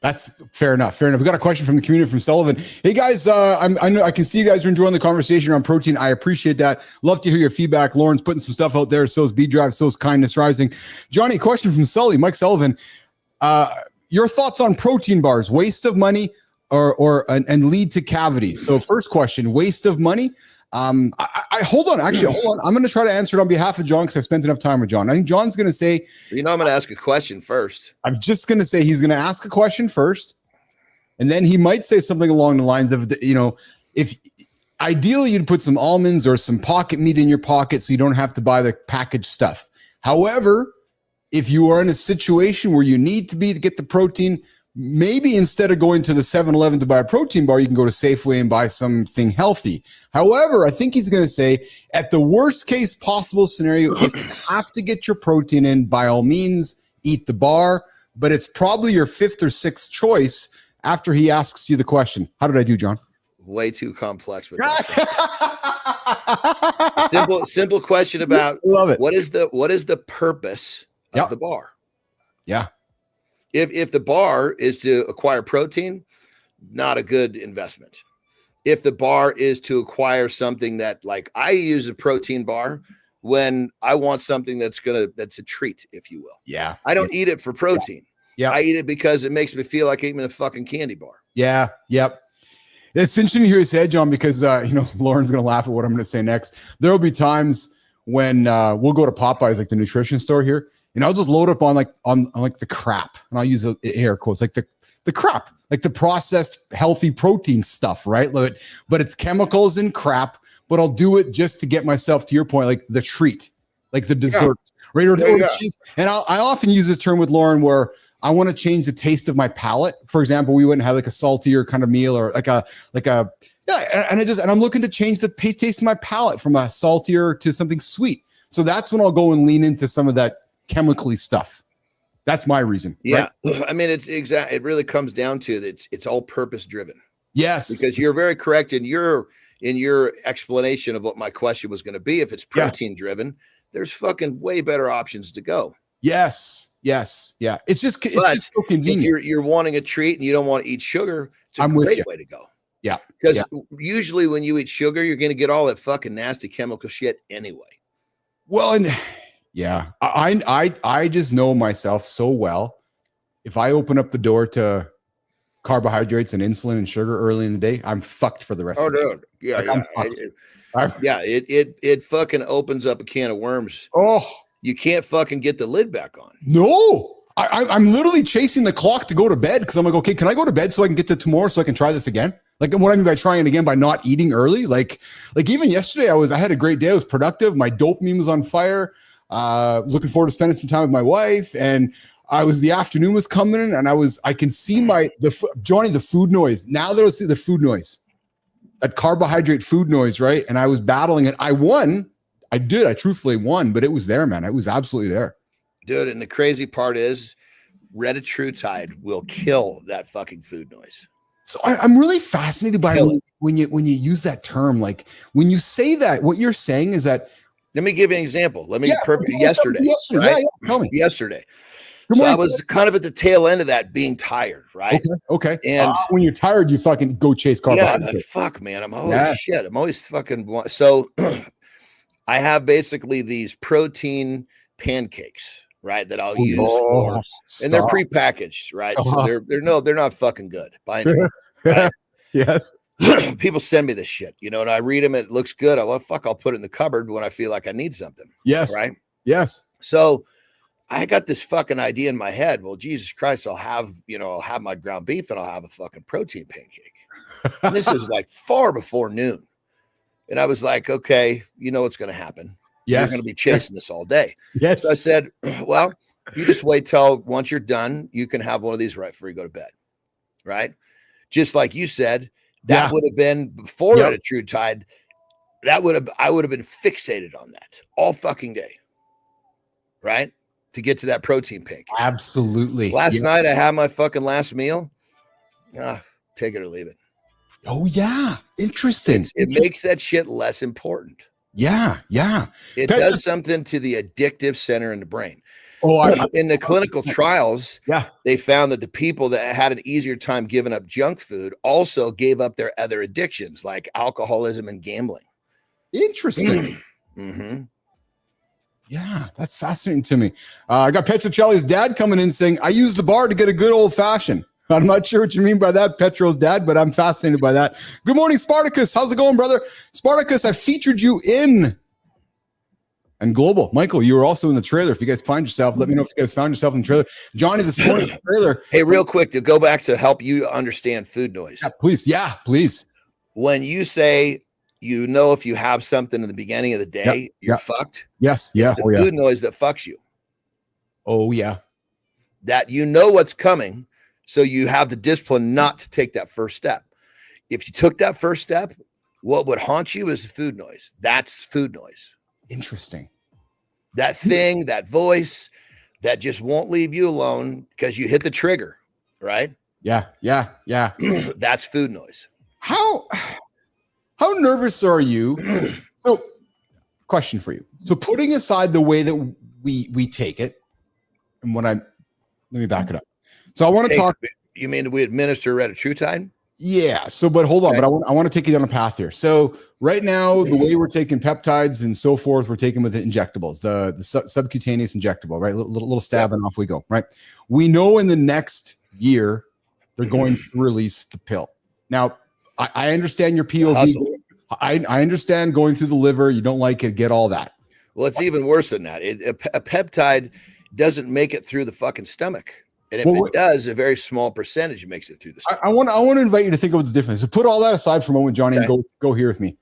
That's fair enough. We got a question from the community from Sullivan. Hey guys, I know I can see you guys are enjoying the conversation around protein. I appreciate that. Love to hear your feedback. Lauren's putting some stuff out there. So is B Drive. So is Kindness Rising. Johnny, question from Sully, Mike Sullivan. Your thoughts on protein bars? Waste of money and lead to cavities. So first question: waste of money. Hold on. I'm going to try to answer it on behalf of John because I spent enough time with John. I think John's going to say, you know, I'm going to ask a question first. I'm just going to say he's going to ask a question first, and then he might say something along the lines of, you know, if ideally you'd put some almonds or some pocket meat in your pocket so you don't have to buy the packaged stuff. However, if you are in a situation where you need to get the protein, maybe instead of going to the 7-Eleven to buy a protein bar, you can go to Safeway and buy something healthy. However, I think he's going to say at the worst case possible scenario, if you have to get your protein in, by all means, eat the bar, but it's probably your fifth or sixth choice after he asks you the question. How did I do, John? Way too complex. With that. simple question about Love it. What is the purpose of the bar? Yeah. If the bar is to acquire protein, not a good investment. If the bar is to acquire something that, like, I use a protein bar when I want something that's a treat, if you will. Yeah. I don't eat it for protein. Yeah. I eat it because it makes me feel like eating a fucking candy bar. Yeah. Yep. It's interesting to hear his head, John, because you know, Lauren's going to laugh at what I'm going to say next. There will be times when we'll go to Popeyes, like the nutrition store here, and I'll just load up on the crap, and I'll use air quotes, like the crap, like the processed healthy protein stuff, right? But it's chemicals and crap, but I'll do it just to get myself, to your point, like the treat, like the dessert, right? Or cheese. And I often use this term with Lauren where I want to change the taste of my palate. For example, we wouldn't have like a saltier kind of meal or and I'm looking to change the taste of my palate from a saltier to something sweet. So that's when I'll go and lean into some of that chemically stuff. That's my reason. Yeah. Right? I mean, it really comes down to that. It's all purpose driven. Yes. Because you're very correct in your explanation of what my question was going to be. If it's protein driven, there's fucking way better options to go. Yes. Yeah. It's just so convenient. If you're wanting a treat and you don't want to eat sugar, it's a great way to go. Yeah. Because usually when you eat sugar, you're going to get all that fucking nasty chemical shit anyway. Well, and yeah, I just know myself so well. If I open up the door to carbohydrates and insulin and sugar early in the day, I'm fucked for the rest of the day. Yeah, I'm fucked. It fucking opens up a can of worms. Oh, you can't fucking get the lid back on. No, I'm literally chasing the clock to go to bed because I'm like, okay, can I go to bed so I can get to tomorrow so I can try this again? Like, what I mean by trying it again, by not eating early, like even yesterday, I had a great day. I was productive. My dopamine was on fire. Was looking forward to spending some time with my wife, and the afternoon was coming in, and I can see the food noise. Now that I see the food noise, that carbohydrate food noise, right? And I was battling it. I won. I truthfully won, but it was there, man. It was absolutely there. Dude, and the crazy part is retatrutide will kill that fucking food noise. So I'm really fascinated by when you use that term. Like when you say that, what you're saying is that. Let me give you an example. Yesterday. Yesterday. Yesterday. So I was kind of at the tail end of that, being tired, right? Okay. And when you're tired, you fucking go chase carbohydrates. Yeah, fuck, man. I'm always fucking. So I have basically these protein pancakes, right? That I'll use for, and they're prepackaged, right? So they're not fucking good by any means, right? Yes. People send me this shit, you know, and I read them. It looks good. I'll put it in the cupboard when I feel like I need something. Yes. Right. Yes. So I got this fucking idea in my head. Well, Jesus Christ, I'll have my ground beef and I'll have a fucking protein pancake. And this is like far before noon. And I was like, okay, you know what's going to happen. Yes. You're going to be chasing this all day. Yes. So I said, well, you just wait till once you're done, you can have one of these right before you go to bed. Right. Just like you said, that would have been before at a True Tide. I would have been fixated on that all fucking day. Right. To get to that protein pancake. Absolutely. Last night I had my fucking last meal. Take it or leave it. Oh yeah. Interesting. It makes that shit less important. Yeah. It does something to the addictive center in the brain. Oh, in the clinical trials, yeah, they found that the people that had an easier time giving up junk food also gave up their other addictions like alcoholism and gambling. Interesting. Mm-hmm. Yeah, that's fascinating to me. I got Petrocelli's dad coming in saying, I use the bar to get a good old fashioned. I'm not sure what you mean by that, Petro's dad, but I'm fascinated by that. Good morning, Spartacus. How's it going, brother? Spartacus, I featured you in and Global. Michael, you were also in the trailer. If you guys find yourself, let me know if you guys found yourself in the trailer. Johnny, this morning in the trailer. Hey, real quick, to go back to help you understand food noise. Yeah, please. When you say, you know, if you have something in the beginning of the day, you're fucked. Yes. It's the food noise that fucks you. Oh, yeah. That you know what's coming, so you have the discipline not to take that first step. If you took that first step, what would haunt you is the food noise. That's food noise. Interesting. That thing, that voice that just won't leave you alone because you hit the trigger, right? Yeah. That's food noise. How nervous are you? So, question for you. So, putting aside the way that we take it, and let me back it up. So, I want to talk. You mean we administer at a True Tide? Yeah. So, but hold on. Okay. But I want to take you down a path here. So, right now, the way we're taking peptides and so forth, we're taking with the injectables, the subcutaneous injectable, right? Little stab and off we go, right? We know in the next year they're going to release the pill. Now, I understand your POV. I understand going through the liver. You don't like it. Get all that. Well, it's even worse than that. A peptide doesn't make it through the fucking stomach. And if it does, a very small percentage makes it through the stomach. I want to invite you to think of what's different. So put all that aside for a moment, Johnny, and go here with me.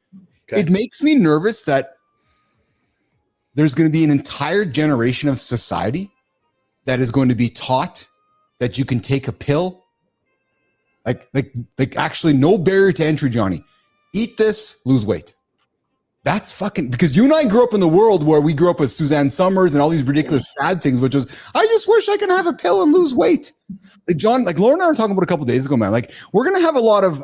Okay. It makes me nervous that there's going to be an entire generation of society that is going to be taught that you can take a pill. Like actually no barrier to entry, Johnny. Eat this, lose weight. That's fucking, because you and I grew up in the world where we grew up with Suzanne Summers and all these ridiculous fad things, which was, I just wish I could have a pill and lose weight. Like John, like Lauren and I were talking about a couple of days ago, man. Like we're going to have a lot of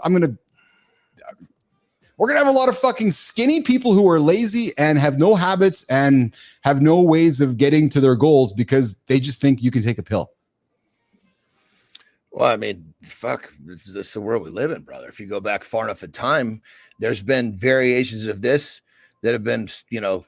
fucking skinny people who are lazy and have no habits and have no ways of getting to their goals because they just think you can take a pill. Well, I mean, fuck, this is the world we live in, brother. If you go back far enough in time, there's been variations of this that have been, you know,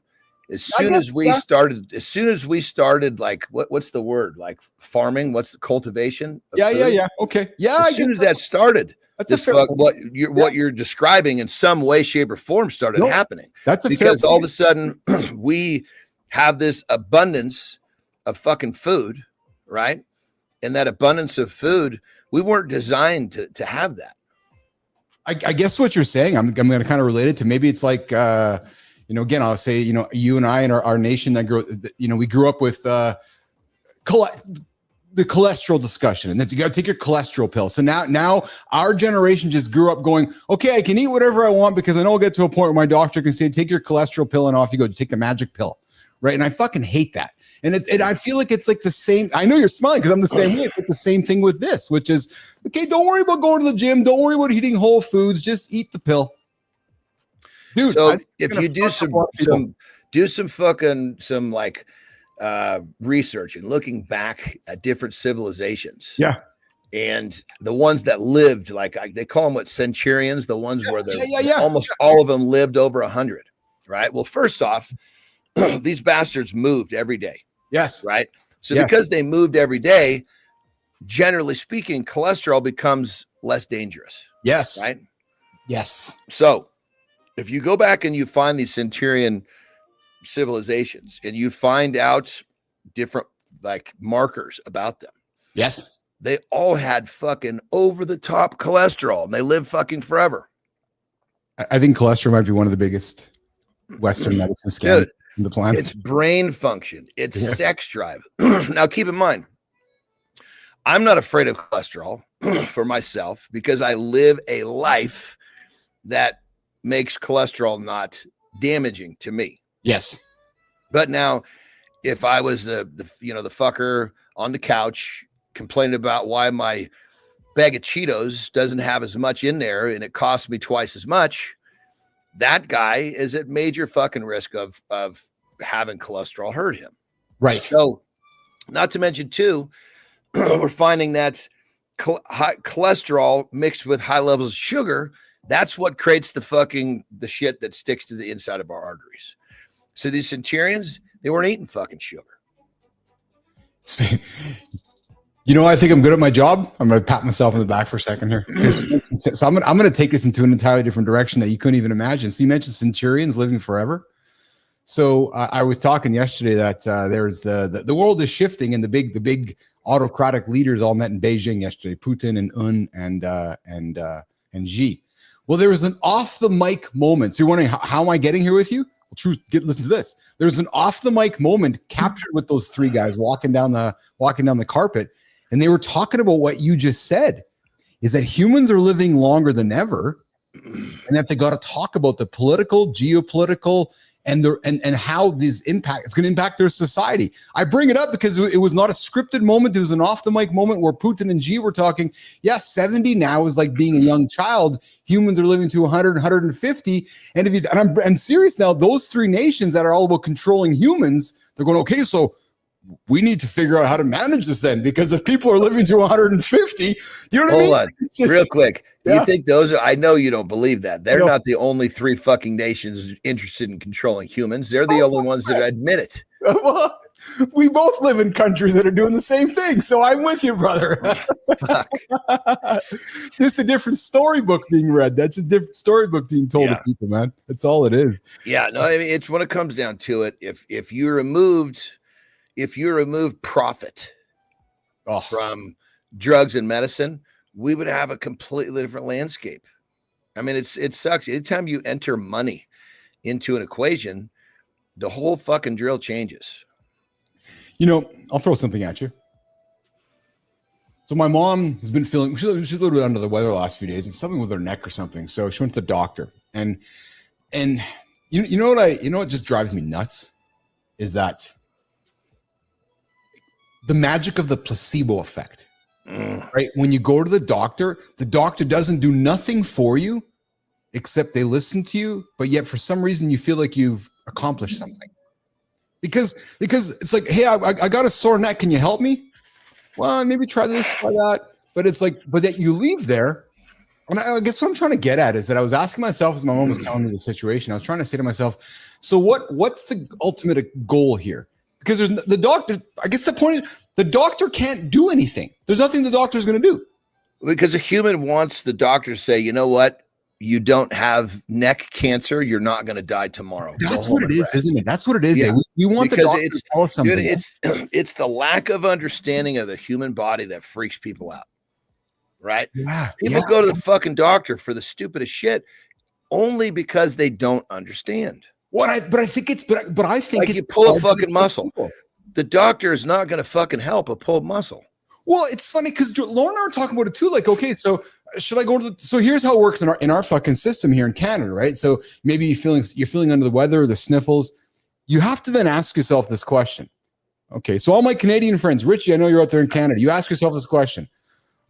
as soon as we started, like, what's the word? Like farming? What's the cultivation? Yeah. Okay. Yeah. As soon as that started, what you're describing in some way, shape, or form started happening. That's because all of a sudden we have this abundance of fucking food, right? And that abundance of food, we weren't designed to have that. I guess what you're saying, I'm going to kind of relate it to, maybe it's like, again, I'll say, you and I and our nation that we grew up with the cholesterol discussion, and then you got to take your cholesterol pill. So now our generation just grew up going, okay, I can eat whatever I want because I know I'll get to a point where my doctor can say, take your cholesterol pill and off you go. Take the magic pill. Right. And I fucking hate that. And I feel like it's like the same. I know you're smiling because I'm the same way. It's like the same thing with this, which is, okay, don't worry about going to the gym. Don't worry about eating whole foods. Just eat the pill. Dude, so if you do some like research and looking back at different civilizations. Yeah. And the ones that lived, like they call them centurions, the ones where almost all of them lived over 100, right? Well, first off, these bastards moved every day. Yes. Right. So because they moved every day, generally speaking, cholesterol becomes less dangerous. Yes. Right. Yes. So if you go back and you find these centurion civilizations and you find out different like markers about them. Yes. They all had fucking over the top cholesterol and they live fucking forever. I think cholesterol might be one of the biggest Western medicine scams on the planet. It's brain function. It's sex drive. Now, keep in mind, I'm not afraid of cholesterol for myself because I live a life that makes cholesterol not damaging to me. Yes. But now, if I was the fucker on the couch complaining about why my bag of Cheetos doesn't have as much in there and it costs me twice as much, that guy is at major fucking risk of having cholesterol hurt him. Right. So, not to mention too, we're finding that cholesterol mixed with high levels of sugar, that's what creates the shit that sticks to the inside of our arteries. So these centurions, they weren't eating fucking sugar. You know, I think I'm good at my job. I'm going to pat myself on the back for a second here. So I'm going to take this into an entirely different direction that you couldn't even imagine. So you mentioned centurions living forever. So I was talking yesterday that there's the world is shifting and the big autocratic leaders all met in Beijing yesterday, Putin and and Xi. Well, there was an off the mic moment. So you're wondering how am I getting here with you? Well, listen to this. There's an off the mic moment captured with those three guys walking down the carpet. And they were talking about what you just said, is that humans are living longer than ever and that they got to talk about the political, geopolitical, and how this it's going to impact their society. I bring it up because it was not a scripted moment. It was an off the mic moment where Putin and Xi were talking. Yes, 70 now is like being a young child. Humans are living to 100, 150. And I'm serious now, those three nations that are all about controlling humans, they're going, okay, so we need to figure out how to manage this then, because if people are living to 150, you know what I mean? Hold on, real quick. Yeah. You think those are, I know you don't believe that. They're not the only three fucking nations interested in controlling humans. They're the only ones that admit it. Well, we both live in countries that are doing the same thing. So I'm with you, brother. Fuck. Just a different storybook being read. That's just a different storybook being told to people, man. That's all it is. Yeah, no, I mean, it's when it comes down to it. If you removed profit from drugs and medicine, we would have a completely different landscape. I mean, it sucks. Anytime you enter money into an equation, the whole fucking drill changes. You know, I'll throw something at you. So my mom has been feeling, she's a little bit under the weather the last few days. It's something with her neck or something. So she went to the doctor. And you know what just drives me nuts is that the magic of the placebo effect, right? When you go to the doctor doesn't do nothing for you except they listen to you, but yet for some reason you feel like you've accomplished something. Because it's like, hey, I got a sore neck. Can you help me? Well, maybe try this, try that. But it's like, but that you leave there. And I guess what I'm trying to get at is that I was asking myself as my mom was telling me the situation, I was trying to say to myself, so what's the ultimate goal here? Because there's the doctor, I guess the point is the doctor can't do anything. There's nothing the doctor's going to do. Because a human wants the doctor to say, you know what? You don't have neck cancer. You're not going to die tomorrow. That's what it is, isn't it? That's what it is. Yeah. We want the doctor to tell us something. Dude, it's the lack of understanding of the human body that freaks people out. Right? Yeah. People go to the fucking doctor for the stupidest shit only because they don't understand. I think like you pull a fucking muscle. The doctor is not going to fucking help a pulled muscle. Well, it's funny because Lauren and I are talking about it too. Like, okay, so should I go to so here's how it works in our fucking system here in Canada, right? So maybe you're feeling under the weather, the sniffles. You have to then ask yourself this question. Okay, so all my Canadian friends, Richie, I know you're out there in Canada. You ask yourself this question.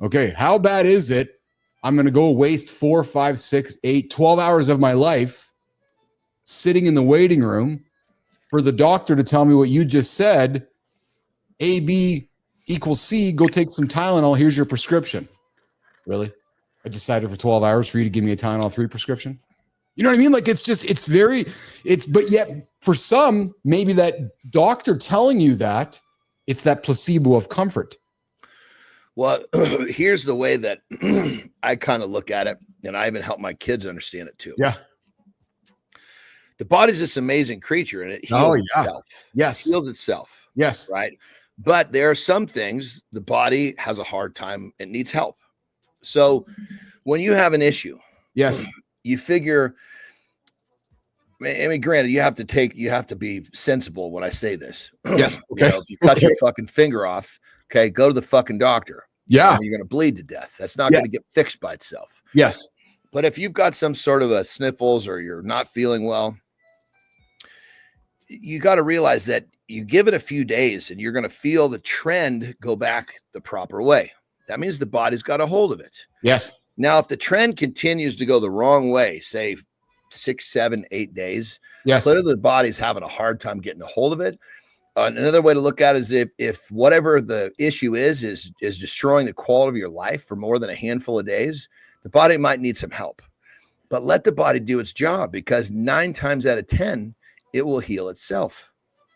Okay, how bad is it? I'm going to go waste 4, 5, 6, 8, 12 hours of my life sitting in the waiting room for the doctor to tell me what you just said, A, B equals C, go take some Tylenol. Here's your prescription. Really? I decided for 12 hours for you to give me a Tylenol 3 prescription. You know what I mean? Like, but yet for some, maybe that doctor telling you that, it's that placebo of comfort. Well, here's the way that I kind of look at it, and I even help my kids understand it too. Yeah. The body's this amazing creature, and it heals itself. Yes. It heals itself. Yes. Right. But there are some things the body has a hard time. It needs help. So when you have an issue, yes, you figure, I mean, granted, you have to be sensible when I say this. Yeah. Okay. If you cut your fucking finger off, okay, go to the fucking doctor. Yeah. You're going to bleed to death. That's not going to get fixed by itself. Yes. But if you've got some sort of a sniffles or you're not feeling well, you got to realize that you give it a few days and you're going to feel the trend go back the proper way. That means the body's got a hold of it. Yes. Now, if the trend continues to go the wrong way, say 6, 7, 8 days, yes, clearly the body's having a hard time getting a hold of it. Another way to look at it is if whatever the issue is destroying the quality of your life for more than a handful of days, the body might need some help. But let the body do its job, because 9 times out of 10, it will heal itself.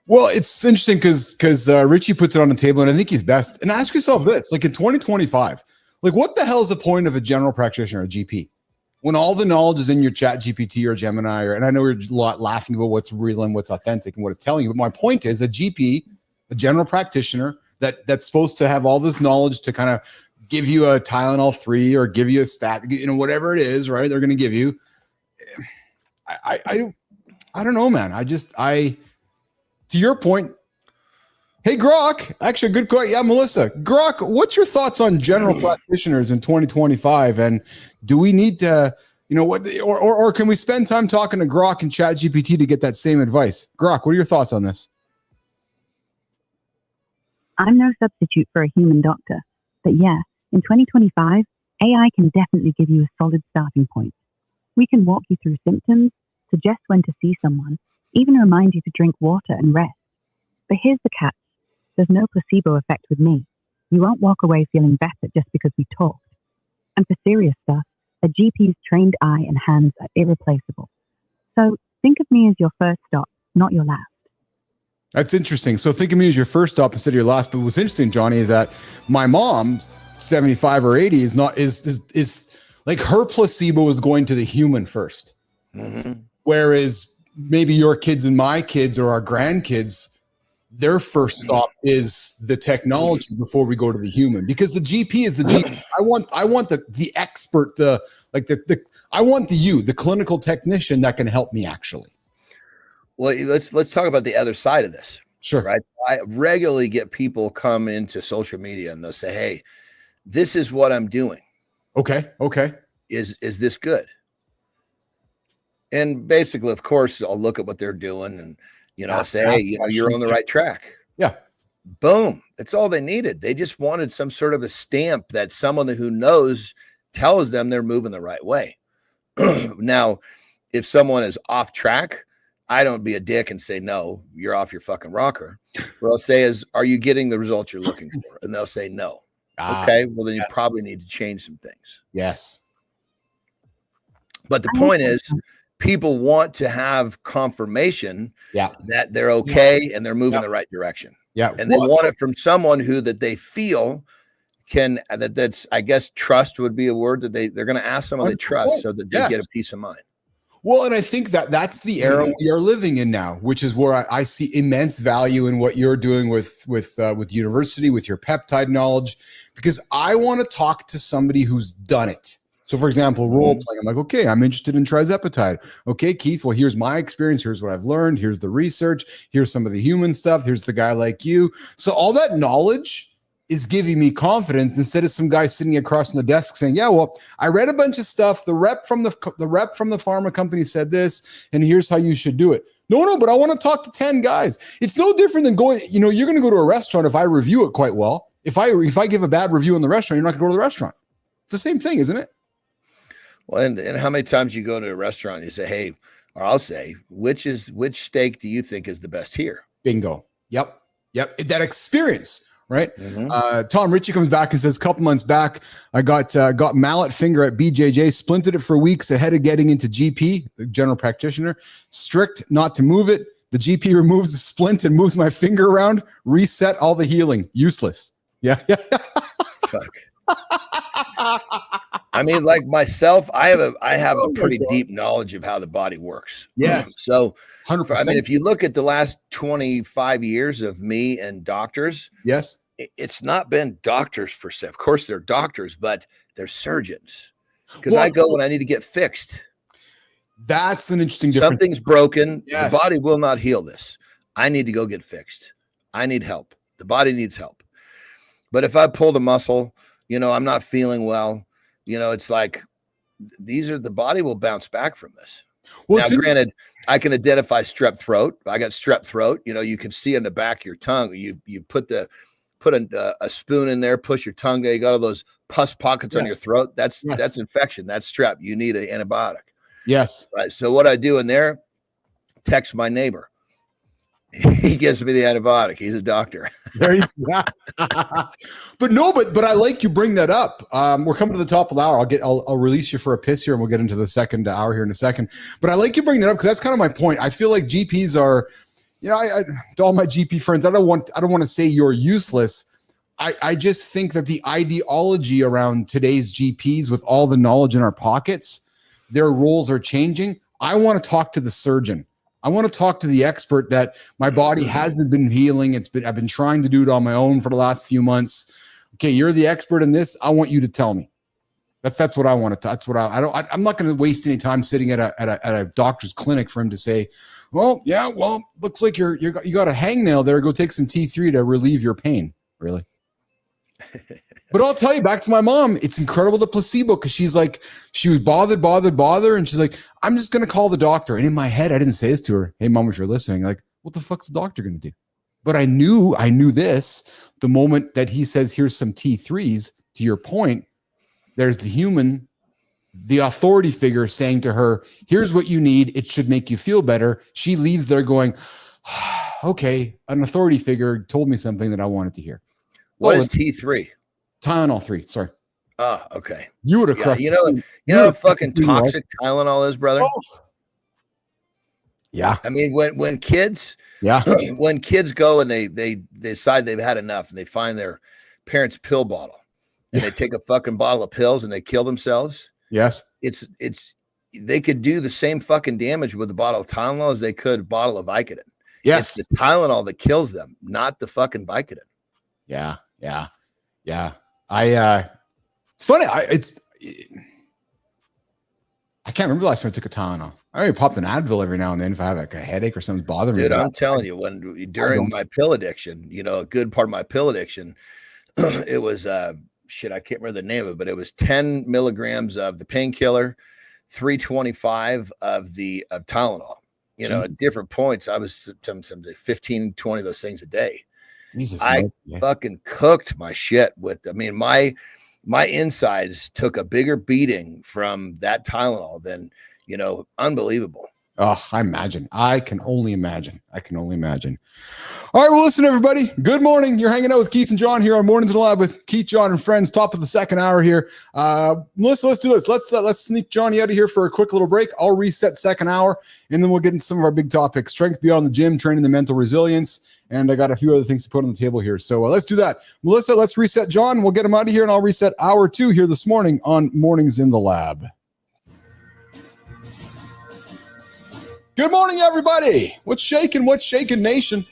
Well, it's interesting because Richie puts it on the table, and I think he's best. And ask yourself this: like in 2025, like what the hell is the point of a general practitioner, a GP, when all the knowledge is in your ChatGPT or Gemini? And I know you're laughing about what's real and what's authentic and what it's telling you, but my point is, a GP, a general practitioner that's supposed to have all this knowledge to kind of give you a Tylenol 3 or give you a stat, whatever it is, right? They're going to give you. I don't know, man. To your point, hey, Grok, actually a good question. Yeah, Melissa. Grok, what's your thoughts on general practitioners in 2025? And do we need to, or can we spend time talking to Grok and ChatGPT to get that same advice? Grok, what are your thoughts on this? I'm no substitute for a human doctor, but yeah, in 2025, AI can definitely give you a solid starting point. We can walk you through symptoms, suggest when to see someone, even remind you to drink water and rest. But here's the catch. There's no placebo effect with me. You won't walk away feeling better just because we talked. And for serious stuff, a GP's trained eye and hands are irreplaceable. So think of me as your first stop, not your last. That's interesting. So think of me as your first stop instead of your last. But what's interesting, Johnny, is that my mom's 75 or 80 is like her placebo is going to the human first. Mm-hmm. Whereas maybe your kids and my kids or our grandkids, their first stop is the technology before we go to the human, because the GP is the GP. I want the expert, I want the clinical technician that can help me actually. Well, let's talk about the other side of this. Sure. Right. I regularly get people come into social media and they'll say, hey, this is what I'm doing. Okay. Is this good? And basically, of course, I'll look at what they're doing and, say, hey, you're on the right track. Yeah. Boom. That's all they needed. They just wanted some sort of a stamp that someone who knows tells them they're moving the right way. Now, if someone is off track, I don't be a dick and say, no, you're off your fucking rocker. What I'll say is, are you getting the results you're looking for? And they'll say no. Okay. Well, then you probably need to change some things. Yes. But the point is, people want to have confirmation that they're okay and they're moving the right direction. Yeah. And they want it from someone that they feel can, that's, I guess, trust would be a word that they're going to ask someone they trust so that they get a peace of mind. Well, and I think that's the era we are living in now, which is where I see immense value in what you're doing with university, with your peptide knowledge, because I want to talk to somebody who's done it. So, for example, role playing, I'm like, okay, I'm interested in trizepatide. Okay, Keith, well, here's my experience. Here's what I've learned. Here's the research. Here's some of the human stuff. Here's the guy like you. So all that knowledge is giving me confidence instead of some guy sitting across from the desk saying, yeah, well, I read a bunch of stuff. The rep from the pharma company said this, and here's how you should do it. No, but I want to talk to 10 guys. It's no different than going, you're going to go to a restaurant if I review it quite well. If I give a bad review in the restaurant, you're not going to go to the restaurant. It's the same thing, isn't it? Well, and how many times you go to a restaurant and you say, hey, or I'll say, which steak do you think is the best here? Bingo. Yep. That experience, right? Tom Ritchie comes back and says, a couple months back, I got mallet finger at BJJ, splinted it for weeks ahead of getting into GP, the general practitioner, strict not to move it. The GP removes the splint and moves my finger around, reset all the healing. Useless. Yeah. Fuck. I mean, like myself, I have a pretty deep knowledge of how the body works. Yes. So 100%. I mean, if you look at the last 25 years of me and doctors, yes, it's not been doctors per se. Of course, they're doctors, but they're surgeons. Because I go when I need to get fixed. That's an interesting difference. Something's broken. Yes. The body will not heal this. I need to go get fixed. I need help. The body needs help. But if I pulled a muscle, I'm not feeling well, it's like the body will bounce back from this. Well, now, granted, I can identify strep throat. I got strep throat. You can see in the back of your tongue. You put a spoon in there, push your tongue there. You got all those pus pockets on your throat. That's infection. That's strep. You need an antibiotic. Yes. Right. So what I do in there, text my neighbor. He gives me the antibiotic. He's a doctor. There you go. But I like you bring that up. We're coming to the top of the hour. I'll release you for a piss here, and we'll get into the second hour here in a second. But I like you bring that up because that's kind of my point. I feel like GPs are, I to all my GP friends, I don't want to say you're useless. I just think that the ideology around today's GPs, with all the knowledge in our pockets, their roles are changing. I want to talk to the surgeon. I want to talk to the expert that my body hasn't been healing. I've been trying to do it on my own for the last few months. Okay, you're the expert in this. I want you to tell me. That's what I want to. That's what I'm not going to waste any time sitting at a doctor's clinic for him to say, well, looks like you got a hangnail there. Go take some T3 to relieve your pain. Really? But I'll tell you, back to my mom, it's incredible, the placebo, because she was bothered. And she's like, I'm just going to call the doctor. And in my head, I didn't say this to her. Hey, mom, if you're listening, like, what the fuck's the doctor going to do? But I knew this the moment that he says, here's some T3s, to your point, there's the human, the authority figure saying to her, here's what you need. It should make you feel better. She leaves there going, okay, an authority figure told me something that I wanted to hear. What is T3? Tylenol 3. Sorry. Oh, okay. You would have crushed. You know how fucking toxic Tylenol is, brother? Oh. Yeah. I mean, when kids go and they decide they've had enough and they find their parents' pill bottle and they take a fucking bottle of pills and they kill themselves. Yes. They could do the same fucking damage with a bottle of Tylenol as they could a bottle of Vicodin. Yes. It's the Tylenol that kills them, not the fucking Vicodin. Yeah. It's funny. I can't remember the last time I took a Tylenol. I already popped an Advil every now and then if I have like a headache or something's bothering me. Dude, I'm telling you, during my pill addiction, a good part of my pill addiction, it was I can't remember the name of it, but it was 10 milligrams of the painkiller, 325 of Tylenol. At different points, I was some 15, 20 of those things a day. Jesus, fucking cooked my shit my insides took a bigger beating from that Tylenol than, unbelievable. Oh, I imagine. I can only imagine. All right, well, listen, everybody. Good morning. You're hanging out with Keith and John here on Mornings in the Lab with Keith, John, and friends. Top of the second hour here. Melissa, let's do this. Let's sneak Johnny out of here for a quick little break. I'll reset second hour, and then we'll get into some of our big topics: strength beyond the gym, training the mental resilience, and I got a few other things to put on the table here. So let's do that. Melissa, let's reset John. We'll get him out of here, and I'll reset hour 2 here this morning on Mornings in the Lab. Good morning, everybody. What's shaking, nation?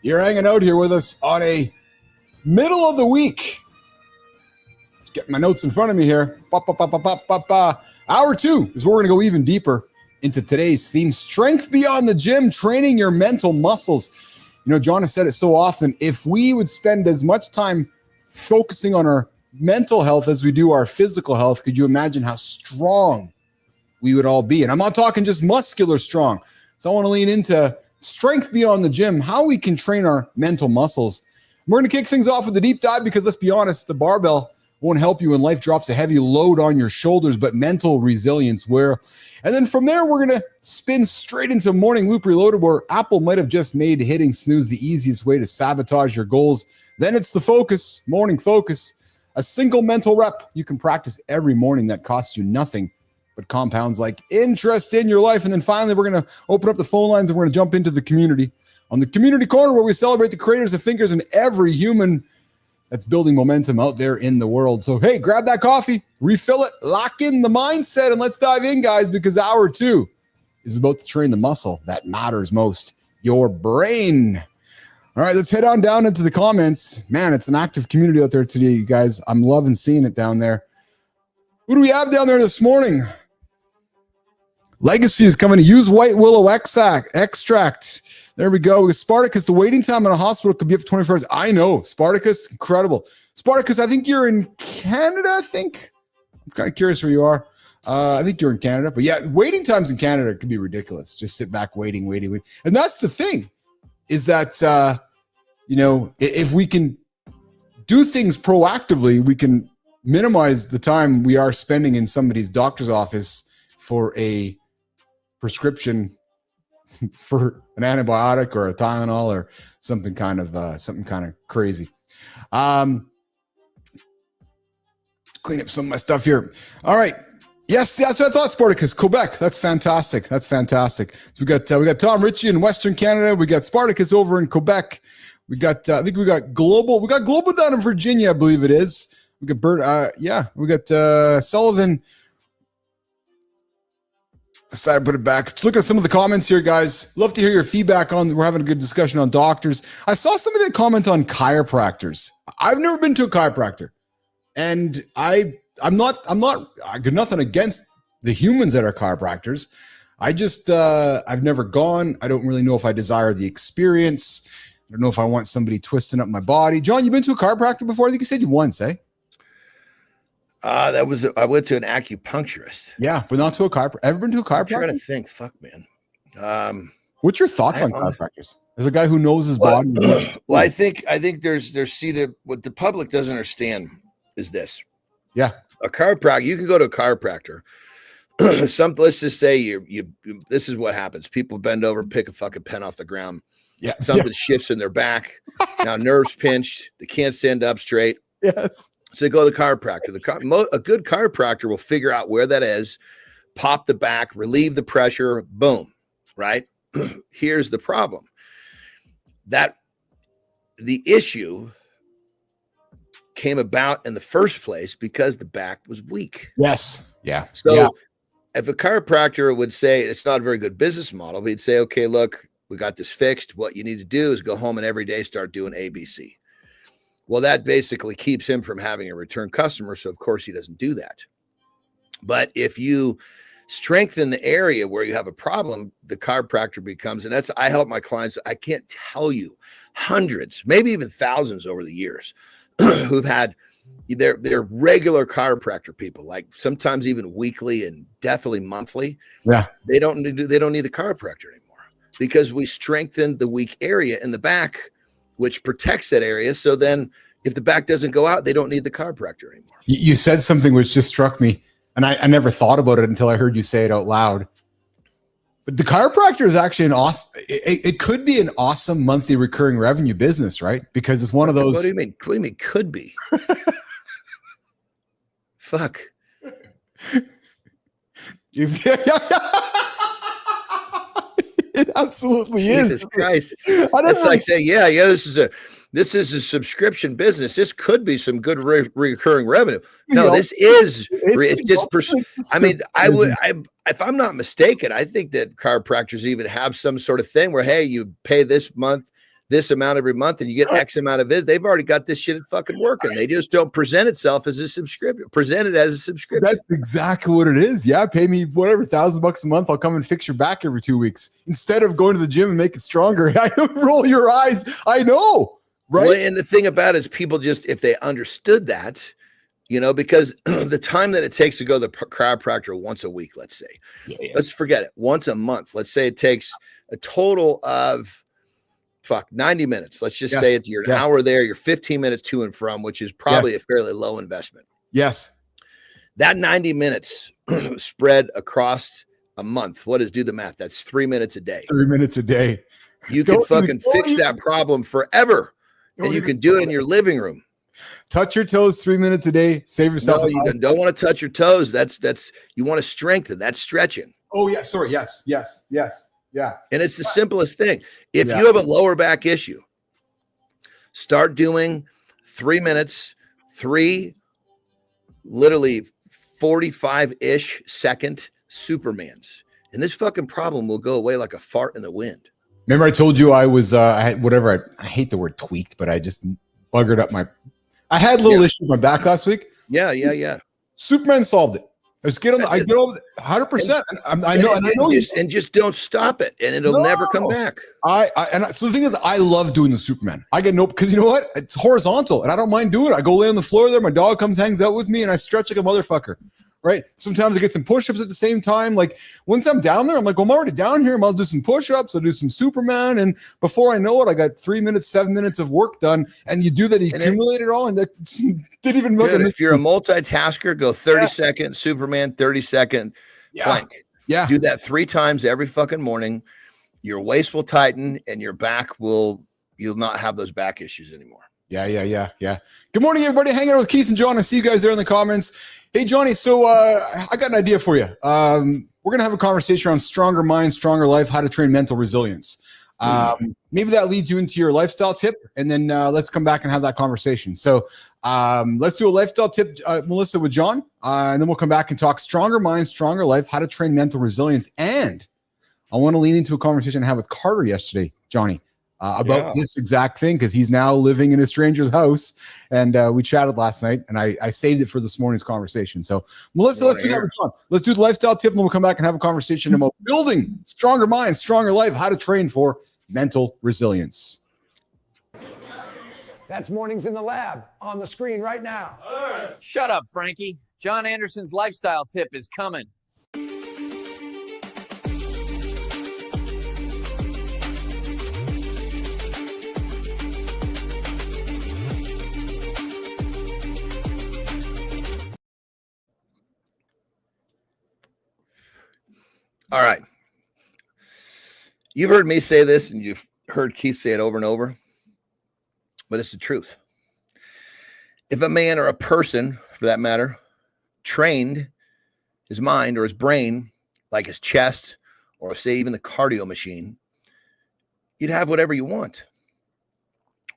You're hanging out here with us on a middle of the week. Let's get my notes in front of me here. Hour 2 is where we're going to go even deeper into today's theme: strength beyond the gym, training your mental muscles. John has said it so often. If we would spend as much time focusing on our mental health as we do our physical health, could you imagine how strong we would all be? And I'm not talking just muscular strong. So I want to lean into strength beyond the gym, how we can train our mental muscles. We're going to kick things off with a deep dive because, let's be honest, the barbell won't help you when life drops a heavy load on your shoulders, but mental resilience will. And then from there, we're going to spin straight into Morning Loop Reloaded, where Apple might have just made hitting snooze the easiest way to sabotage your goals. Then it's the focus, morning focus, a single mental rep you can practice every morning that costs you nothing, but compounds like interest in your life. And then finally, we're going to open up the phone lines and we're going to jump into the community. On the Community Corner, where we celebrate the creators, the thinkers, and every human that's building momentum out there in the world. So, hey, grab that coffee, refill it, lock in the mindset, and let's dive in, guys, because hour 2 is about to train the muscle that matters most, your brain. All right, let's head on down into the comments. Man, it's an active community out there today, you guys. I'm loving seeing it down there. Who do we have down there this morning? Legacy is coming to use white willow extract. There we go. With Spartacus, the waiting time in a hospital could be up to 24 hours. I know. Spartacus, incredible. Spartacus, I think you're in Canada, I think. I'm kind of curious where you are. I think you're in Canada. But yeah, waiting times in Canada can be ridiculous. Just sit back waiting. And that's the thing, is that, if we can do things proactively, we can minimize the time we are spending in somebody's doctor's office for a prescription for an antibiotic or a Tylenol or something kind of crazy. Clean up some of my stuff here. All right. Yes, that's what I thought, Spartacus. Quebec. That's fantastic. So we got Tom Ritchie in Western Canada. We got Spartacus over in Quebec. We got I think we got Global. We got Global down in Virginia, I believe it is. We got Bert. We got Sullivan. Decided to put it back. Let's look at some of the comments here, guys. Love to hear your feedback on. We're having a good discussion on doctors. I saw somebody that comment on chiropractors. I've never been to a chiropractor, and I got nothing against the humans that are chiropractors. I just I've never gone. I don't really know if I desire the experience. I don't know if I want somebody twisting up my body. John, you been to a chiropractor before? I think you said you once, eh? I went to an acupuncturist. Yeah, but not to a chiropractor. Ever been to a chiropractor? I'm trying to think. Fuck, man. What's your thoughts on chiropractors? As a guy who knows his body. Well, I think there's what the public doesn't understand is this. Yeah. A chiropractor, you can go to a chiropractor. Let's just say you this is what happens. People bend over, pick a fucking pen off the ground. Yeah. Something shifts in their back. Now nerves pinched. They can't stand up straight. Yes. So they go to the chiropractor. A good chiropractor will figure out where that is, pop the back, relieve the pressure, boom, right? Here's the problem. That the issue came about in the first place because the back was weak. Yes. Yeah. So if a chiropractor would say it's not a very good business model, but he'd say, okay, look, we got this fixed. What you need to do is go home and every day start doing ABC. Well, that basically keeps him from having a return customer. So, of course, he doesn't do that. But if you strengthen the area where you have a problem, the chiropractor becomes, and I help my clients. I can't tell you hundreds, maybe even thousands over the years who've had they're regular chiropractor people, like sometimes even weekly and definitely monthly. Yeah. They don't need the chiropractor anymore because we strengthened the weak area in the back, which protects that area. So then if the back doesn't go out, they don't need the chiropractor anymore. You said something which just struck me, and I never thought about it until I heard you say it out loud. But the chiropractor is actually it could be an awesome monthly recurring revenue business, right? Because it's one of those. What do you mean? What do you mean could be? Fuck. It absolutely Jesus is. Christ. It's like saying, yeah, this is a subscription business. This could be some good recurring revenue. No, this is it's just I mean, if I'm not mistaken, I think that chiropractors even have some sort of thing where, hey, you pay this month, this amount every month, and you get X amount of it. They've already got this shit fucking working. They just don't present itself as a subscription. Present it as a subscription. That's exactly what it is. Yeah, pay me whatever $1,000 a month. I'll come and fix your back every 2 weeks instead of going to the gym and make it stronger. I roll your eyes. I know, right? Well, and the thing about it is, people just if they understood that, because the time that it takes to go to the chiropractor once a week, let's say, let's forget it, once a month. Let's say it takes a total of 90 minutes. Let's just say you're an hour there, you're 15 minutes to and from, which is probably a fairly low investment. Yes. That 90 minutes spread across a month. What is, do the math? That's 3 minutes a day. 3 minutes a day. You can fucking fix that problem forever. And you can do it in your living room. Touch your toes 3 minutes a day. Save yourself. No, you don't want to touch your toes. That's you want to strengthen. That's stretching. Oh, yeah. Sorry. Yes. Yeah. And it's the simplest thing. If you have a lower back issue, start doing 3 minutes, literally 45-ish second Supermans. And this fucking problem will go away like a fart in the wind. Remember I told you I was, I had whatever, I hate the word tweaked, but I just buggered up I had a little issue with my back last week. Yeah. Superman solved it. I get over it 100%. I know and just don't stop it, and it'll never come back. So the thing is, I love doing the Superman. I get because you know what? It's horizontal, and I don't mind doing it. I go lay on the floor there. My dog comes, hangs out with me, and I stretch like a motherfucker. Right? Sometimes I get some push-ups at the same time. Like once I'm down there, I'm like, well, I'm already down here. I'll do some push-ups. I'll do some Superman, and before I know it, I got 3 minutes, 7 minutes of work done. And you do that, you accumulate it all, and that didn't even look. If you're a multitasker, go 30-second Superman, 30-second plank. Yeah, do that 3 times every fucking morning. Your waist will tighten, and your back you'll not have those back issues anymore. Yeah. Good morning, everybody. Hanging out with Keith and John. I see you guys there in the comments. Hey, Johnny. So I got an idea for you. We're gonna have a conversation around stronger mind, stronger life, how to train mental resilience. Maybe that leads you into your lifestyle tip, and then let's come back and have that conversation. So let's do a lifestyle tip, Melissa, with John, and then we'll come back and talk stronger mind, stronger life, how to train mental resilience. And I want to lean into a conversation I had with Carter yesterday, Johnny. About this exact thing, because he's now living in a stranger's house, and we chatted last night, and I saved it for this morning's conversation. So, Melissa, let's do that with John. Let's do the lifestyle tip, and then we'll come back and have a conversation about building stronger mind, stronger life, how to train for mental resilience. That's Mornings in the Lab on the screen right now. Shut up, Frankie. Jon Andersen's lifestyle tip is coming. All right. You've heard me say this, and you've heard Keith say it over and over, but it's the truth. If a man or a person, for that matter, trained his mind or his brain like his chest, or say even the cardio machine, you'd have whatever you want.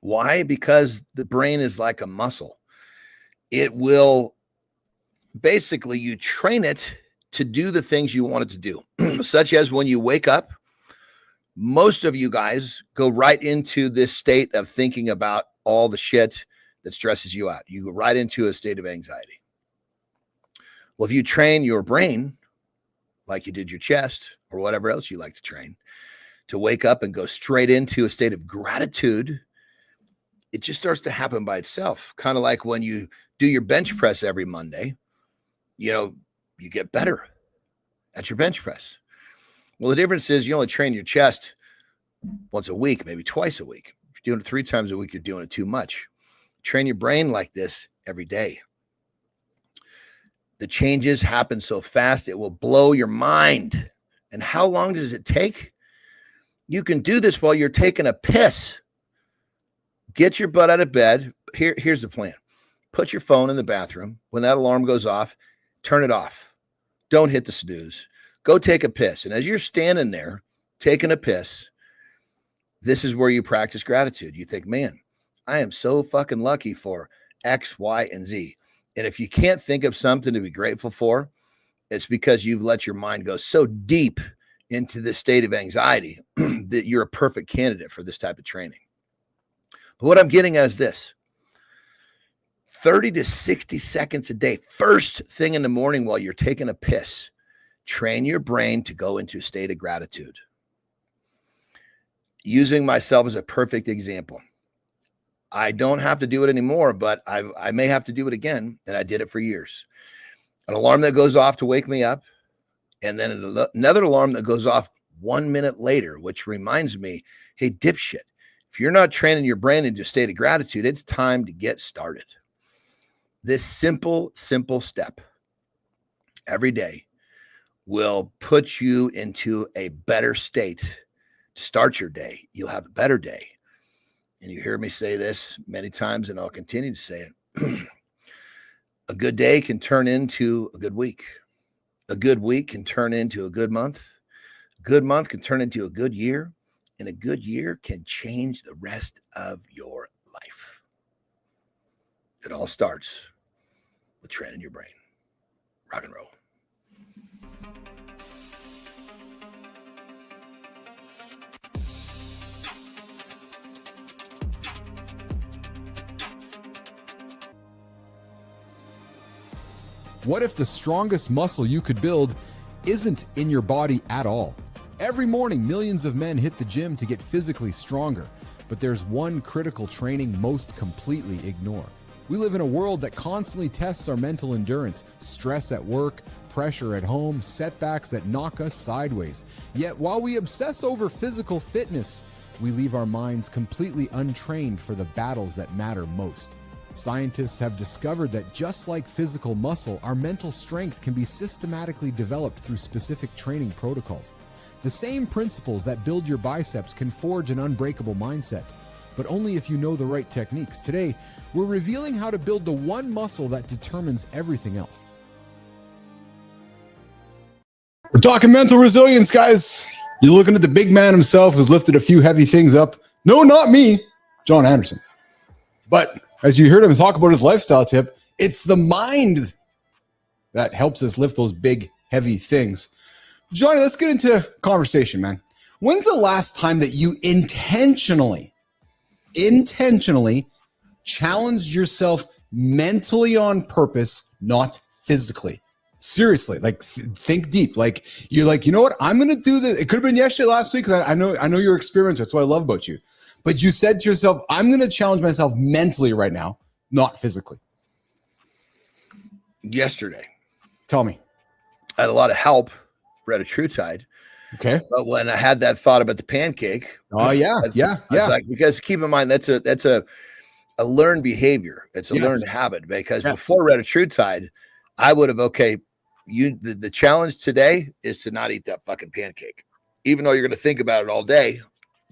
Why? Because the brain is like a muscle. It will basically, you train it to do the things you want it to do, such as when you wake up, most of you guys go right into this state of thinking about all the shit that stresses you out. You go right into a state of anxiety. Well, if you train your brain like you did your chest or whatever else you like to train, to wake up and go straight into a state of gratitude, it just starts to happen by itself. Kind of like when you do your bench press every Monday, you get better at your bench press. Well, the difference is you only train your chest once a week, maybe twice a week. If you're doing it 3 times a week, you're doing it too much. Train your brain like this every day. The changes happen so fast, it will blow your mind. And how long does it take? You can do this while you're taking a piss. Get your butt out of bed. Here's the plan. Put your phone in the bathroom. When that alarm goes off, turn it off. Don't hit the snooze. Go take a piss. And as you're standing there taking a piss, this is where you practice gratitude. You think, man, I am so fucking lucky for X, Y, and Z. And if you can't think of something to be grateful for, it's because you've let your mind go so deep into this state of anxiety that you're a perfect candidate for this type of training. But what I'm getting at is this. 30 to 60 seconds a day, first thing in the morning while you're taking a piss, train your brain to go into a state of gratitude. Using myself as a perfect example. I don't have to do it anymore, but I may have to do it again, and I did it for years. An alarm that goes off to wake me up, and then another alarm that goes off 1 minute later, which reminds me, hey, dipshit, if you're not training your brain into a state of gratitude, it's time to get started. This simple step every day will put you into a better state to start your day. You'll have a better day. And you hear me say this many times, and I'll continue to say it. A good day can turn into a good week. A good week can turn into a good month. A good month can turn into a good year. And a good year can change the rest of your life. It all starts with training your brain. Rock and roll. What if the strongest muscle you could build isn't in your body at all? Every morning, millions of men hit the gym to get physically stronger, but there's one critical training most completely ignore. We live in a world that constantly tests our mental endurance, stress at work, pressure at home, setbacks that knock us sideways. Yet while we obsess over physical fitness, we leave our minds completely untrained for the battles that matter most. Scientists have discovered that just like physical muscle, our mental strength can be systematically developed through specific training protocols. The same principles that build your biceps can forge an unbreakable mindset, but only if you know the right techniques. Today, we're revealing how to build the one muscle that determines everything else. We're talking mental resilience, guys. You're looking at the big man himself who's lifted a few heavy things up. No, not me, Jon Andersen. But as you heard him talk about his lifestyle tip, it's the mind that helps us lift those big, heavy things. Johnny, let's get into conversation, man. When's the last time that you intentionally challenged yourself mentally on purpose, not physically? Seriously, like think deep. Like you're like, you know what? I'm going to do this. It could have been yesterday, last week. Because I know your experience. That's what I love about you. But you said to yourself, I'm going to challenge myself mentally right now, not physically. Yesterday. Tell me. I had a lot of help, retatrutide. Okay. But when I had that thought about the pancake. Oh, yeah. I was like, because keep in mind, that's a learned behavior. It's a learned habit. Because before retatrutide, I would have, the challenge today is to not eat that fucking pancake. Even though you're going to think about it all day,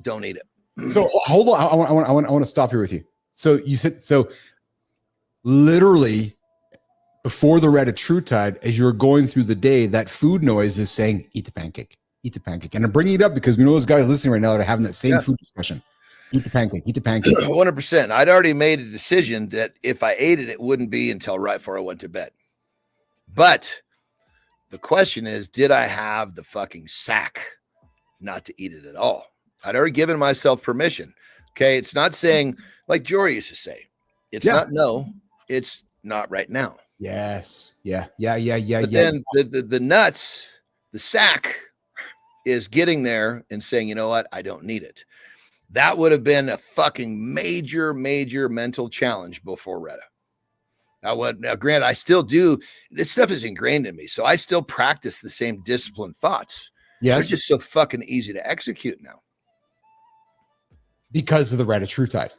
don't eat it. So hold on. I want to stop here with you. So you said, literally before the retatrutide, as you're going through the day, that food noise is saying, eat the pancake, eat the pancake. And I'm bringing it up because we know those guys listening right now that are having that same food discussion. Eat the pancake, eat the pancake. 100%. I'd already made a decision that if I ate it, it wouldn't be until right before I went to bed. But the question is, did I have the fucking sack not to eat it at all? I'd already given myself permission. Okay. It's not saying, like Jory used to say, it's not no, it's not right now. Yes. Yeah. But then the nuts, the sack is getting there and saying, you know what? I don't need it. That would have been a fucking major mental challenge before Retta. Now, granted, I still do. This stuff is ingrained in me. So I still practice the same disciplined thoughts. Yes. They're just so fucking easy to execute now. Because of the retatrutide.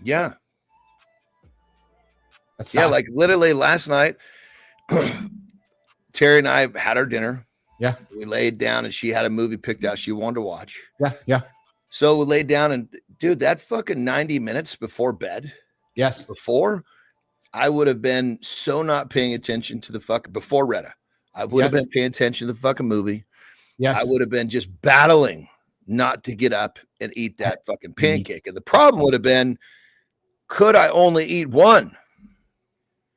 Yeah. That's like literally last night, Terry and I had our dinner. Yeah. We laid down and she had a movie picked out she wanted to watch. Yeah. So we laid down and dude, that fucking 90 minutes before bed. Yes. Before I would have been so not paying attention to the fucking before Retta. I would have been paying attention to the fucking movie. Yes. I would have been just battling not to get up and eat that fucking pancake. And the problem would have been, could I only eat one?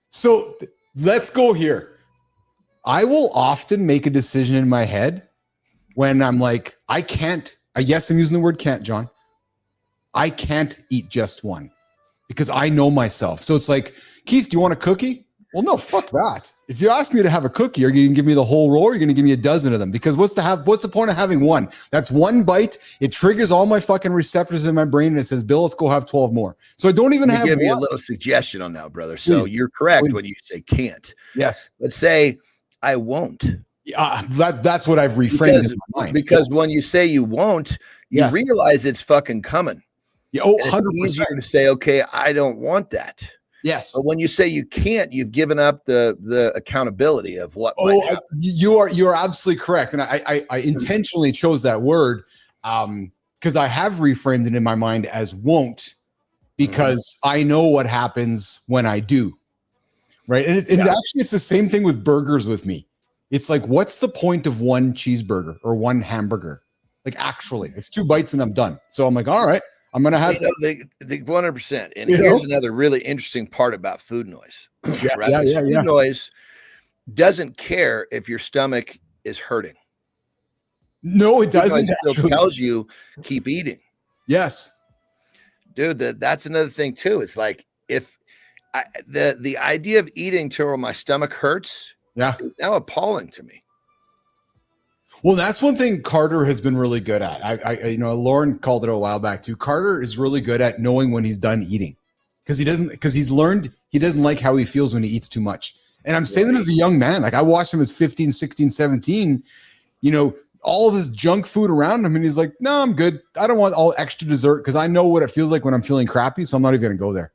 So let's go here. I will often make a decision in my head when I'm like, I can't, yes, I'm using the word can't, John. I can't eat just one because I know myself. So it's like, Keith, do you want a cookie? Well, no, fuck that. If you ask me to have a cookie, are you going to give me the whole roll or are you going to give me a dozen of them? Because what's the point of having one? That's one bite. It triggers all my fucking receptors in my brain and it says, Bill, let's go have 12 more. So I don't even have give you a little suggestion on that, brother. So you're correct when you say can't. Yes. Let's say I won't. That's what I've reframed in my mind. Because when you say you won't, you realize it's fucking coming. Yeah, 100%. It's easier to say, okay, I don't want that. Yes. But when you say you can't, you've given up the accountability of what. You are absolutely correct. And I intentionally chose that word because I have reframed it in my mind as won't, because I know what happens when I do. Right. And actually, it's the same thing with burgers with me. It's like, what's the point of one cheeseburger or one hamburger? Like, actually, it's 2 bites and I'm done. So I'm like, all right, I'm going to have the 100%. And here's another really interesting part about food noise. Food noise doesn't care if your stomach is hurting. No, it doesn't. It still tells you keep eating. Yes. Dude, that's another thing too. It's like, if the idea of eating till my stomach hurts, is now appalling to me. Well, that's one thing Carter has been really good at. I Lauren called it a while back too. Carter is really good at knowing when he's done eating, because he's learned he doesn't like how he feels when he eats too much. And I'm saying that as a young man. Like, I watched him as 15, 16, 17, all of this junk food around him. And he's like, no, I'm good. I don't want all extra dessert, because I know what it feels like when I'm feeling crappy. So I'm not even going to go there.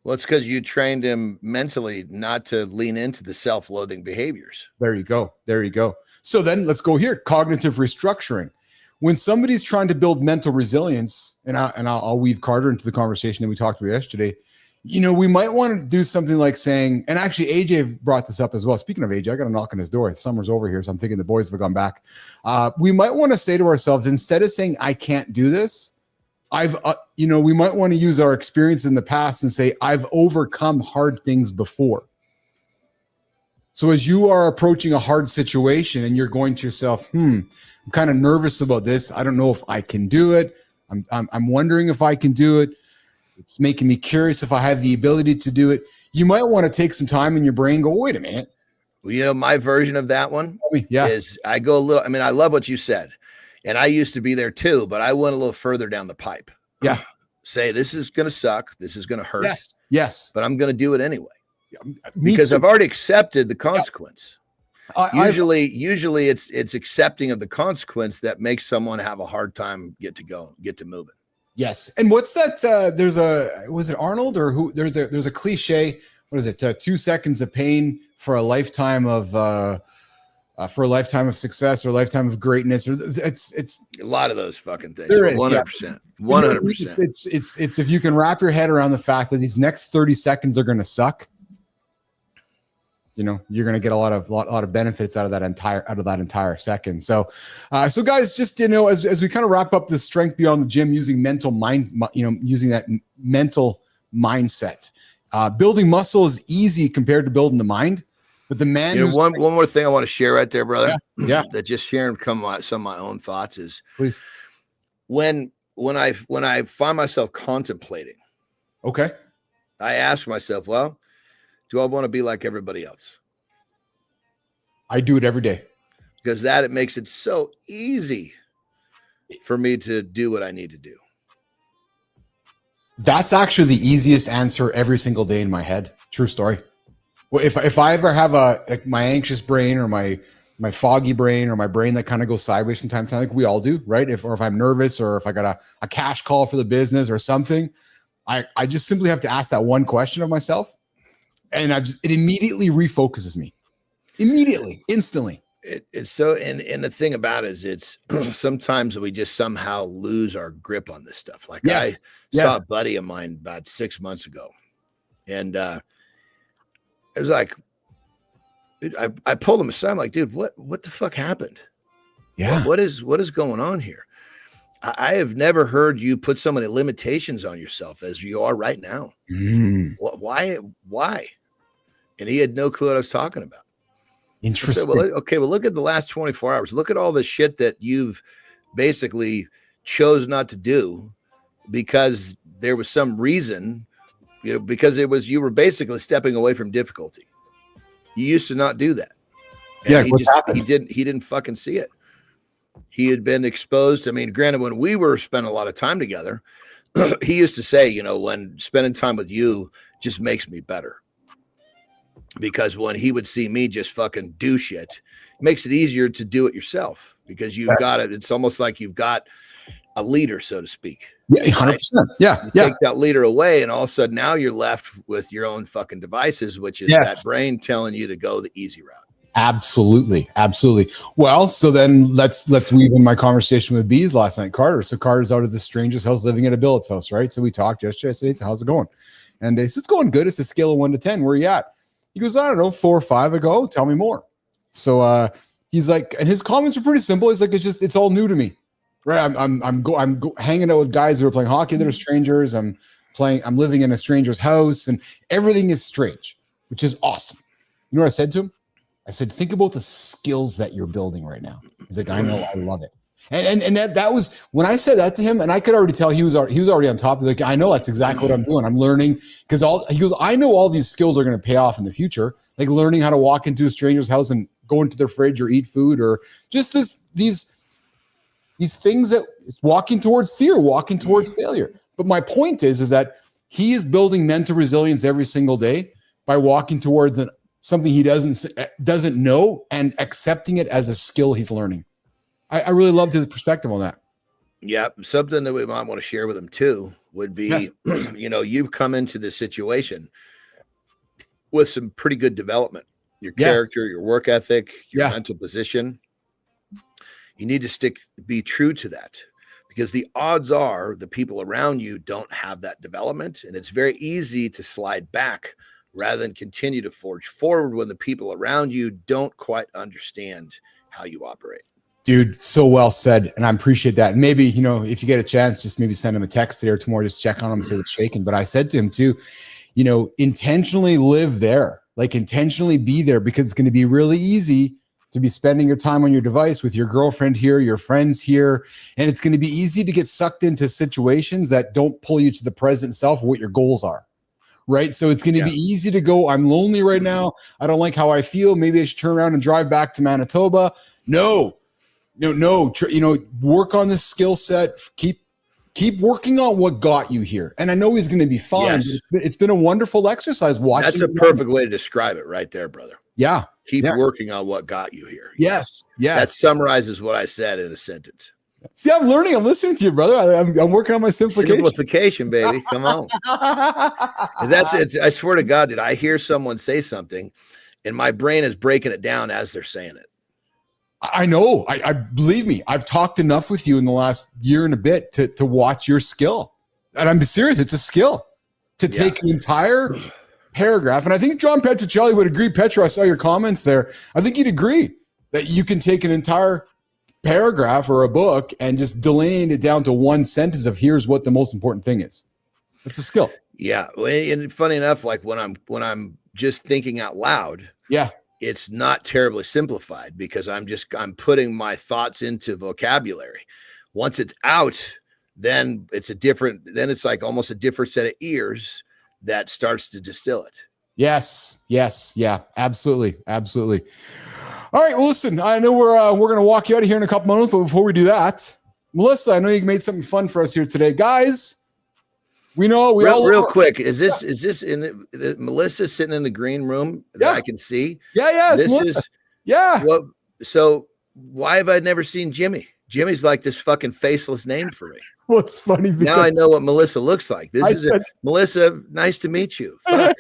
Well, it's because you trained him mentally not to lean into the self-loathing behaviors. There you go. So then let's go here. Cognitive restructuring. When somebody's trying to build mental resilience, and I'll weave Carter into the conversation that we talked about yesterday, we might want to do something like saying, and actually AJ brought this up as well. Speaking of AJ, I got a knock on his door. Summer's over here, so I'm thinking the boys have gone back. We might want to say to ourselves, instead of saying, I can't do this, we might want to use our experience in the past and say, I've overcome hard things before. So as you are approaching a hard situation and you're going to yourself, I'm kind of nervous about this. I don't know if I can do it. I'm wondering if I can do it. It's making me curious if I have the ability to do it. You might want to take some time in your brain, go, wait a minute. Well, my version of that one is I go a little, I love what you said. And I used to be there too, but I went a little further down the pipe. Yeah. Say, this is going to suck. This is going to hurt. Yes. But I'm going to do it anyway. Because I've already accepted the consequence. Usually it's accepting of the consequence that makes someone have a hard time get to moving. Yes. And what's that? Was it Arnold or who? There's a cliche. What is it? 2 seconds of pain for a lifetime of success or a lifetime of greatness. Or it's a lot of those fucking things. There is 100%. 100%. It's if you can wrap your head around the fact that these next 30 seconds are going to suck. You're going to get a lot of benefits out of that entire second. So guys, just, as we kind of wrap up this strength beyond the gym, using mental mind, using that mental mindset, building muscle is easy compared to building the mind. But the man, one more thing I want to share right there, brother. Yeah. That just sharing some of my own thoughts is, please, when I find myself contemplating, okay, I ask myself, well, do I want to be like everybody else? I do it every day, because it makes it so easy for me to do what I need to do. That's actually the easiest answer every single day in my head. True story. Well, if I ever have my anxious brain or my foggy brain or my brain that kind of goes sideways from time to time, like we all do, right? If I'm nervous or if I got a cash call for the business or something, I just simply have to ask that one question of myself. And it immediately refocuses me. Immediately, instantly. It's so, and the thing about it is, it's sometimes we just somehow lose our grip on this stuff. Like I saw a buddy of mine about 6 months ago, and it was like, I pulled him aside. I'm like, dude, what the fuck happened? Yeah. What is going on here? I have never heard you put so many limitations on yourself as you are right now. Why? And he had no clue what I was talking about. Interesting. Well, look at the last 24 hours. Look at all the shit that you've basically chose not to do because there was some reason, because you were basically stepping away from difficulty. You used to not do that. And he didn't fucking see it. He had been exposed. I mean, granted, when we were spending a lot of time together, he used to say, when spending time with you just makes me better. Because when he would see me just fucking do shit, it makes it easier to do it yourself because you've got it. It's almost like you've got a leader, so to speak. Yeah, 100%. Yeah, you yeah. take that leader away, and all of a sudden now you're left with your own fucking devices, which is that brain telling you to go the easy route. Absolutely. Well, so then let's weave in my conversation with Bees last night, Carter. So Carter's out of the stranger's house, living at a billet's house, right? So we talked yesterday. I said, "So how's it going?" And he says, "It's going good. It's a scale of 1 to 10. Where are you at?" He goes, "I don't know, 4 or 5." I go, "Tell me more." So he's like, and his comments are pretty simple. He's like, it's all new to me, right? I'm hanging out with guys who are playing hockey that are strangers. I'm living in a stranger's house, and everything is strange, which is awesome. You know what I said to him? I said, "Think about the skills that you're building right now." He's like, "I know, I love it." And that was when I said that to him, and I could already tell he was already on top of it. Like, I know that's exactly what I'm doing. I'm learning because he goes, "I know all these skills are going to pay off in the future, like learning how to walk into a stranger's house and go into their fridge or eat food, or just these things that walking towards fear, walking towards failure." But my point is that he is building mental resilience every single day by walking towards something he doesn't know and accepting it as a skill he's learning. I really loved his perspective on that. Yeah, something that we might want to share with him too would be, you've come into this situation with some pretty good development. Your character, your work ethic, your mental position. You need to be true to that, because the odds are the people around you don't have that development, and it's very easy to slide back rather than continue to forge forward when the people around you don't quite understand how you operate. Dude, so well said. And I appreciate that. And maybe, if you get a chance, just maybe send him a text today or tomorrow, just check on him and say what's shaking. But I said to him too, intentionally live there, like intentionally be there, because it's going to be really easy to be spending your time on your device with your girlfriend here, your friends here. And it's going to be easy to get sucked into situations that don't pull you to the present self of what your goals are. Right. So it's going to be easy to go, "I'm lonely right now. I don't like how I feel. Maybe I should turn around and drive back to Manitoba." No, work on this skill set. Keep working on what got you here. And I know he's going to be fine. Yes. It's been a wonderful exercise watching. That's a perfect way to describe it right there, brother. Yeah. Keep working on what got you here. Yes. That summarizes what I said in a sentence. See, I'm learning. I'm listening to you, brother. I'm working on my simplification, baby. Come on. That's it. I swear to God, did I hear someone say something, and my brain is breaking it down as they're saying it. I know. I believe me. I've talked enough with you in the last year and a bit to watch your skill, and I'm serious. It's a skill to take an entire paragraph, and I think John Petricelli would agree. Petro, I saw your comments there. I think he'd agree that you can take an entire paragraph or a book and just delineate it down to one sentence of here's what the most important thing is. It's a skill. Yeah. And funny enough, like when I'm just thinking out loud, it's not terribly simplified, because I'm putting my thoughts into vocabulary. Once it's out, then it's like almost a different set of ears that starts to distill it. Yes. Yeah, absolutely. All right, well, listen, I know we're going to walk you out of here in a couple moments, but before we do that, Melissa, I know you made something fun for us here today. Guys, we know real quick, is this in Melissa sitting in the green room that I can see? Yeah, this Melissa. So why have I never seen Jimmy? Jimmy's like this fucking faceless name for me. Well, it's funny because now I know what Melissa looks like. Melissa, nice to meet you. Fuck.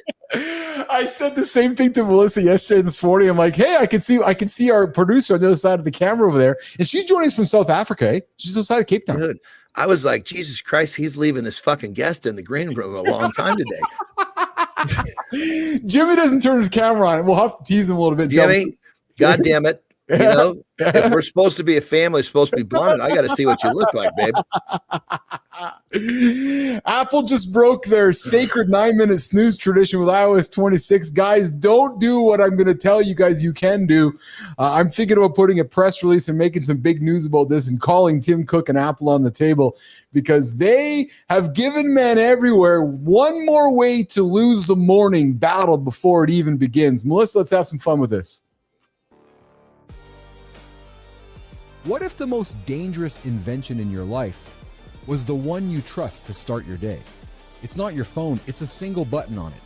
I said the same thing to Melissa yesterday, this morning. I'm like, hey, I can see our producer on the other side of the camera over there. And she's joining us from South Africa. Eh? She's outside of Cape Town. Dude, I was like, Jesus Christ, he's leaving this fucking guest in the green room a long time today. Jimmy doesn't turn his camera on. We'll have to tease him a little bit. Jimmy, God damn it. If we're supposed to be a family, supposed to be bonded, I got to see what you look like, babe. Apple just broke their sacred 9-minute snooze tradition with iOS 26. Guys, don't do what I'm going to tell you guys you can do. I'm thinking about putting a press release and making some big news about this and calling Tim Cook and Apple on the table, because they have given men everywhere one more way to lose the morning battle before it even begins. Melissa, let's have some fun with this. What if the most dangerous invention in your life was the one you trust to start your day? It's not your phone, it's a single button on it.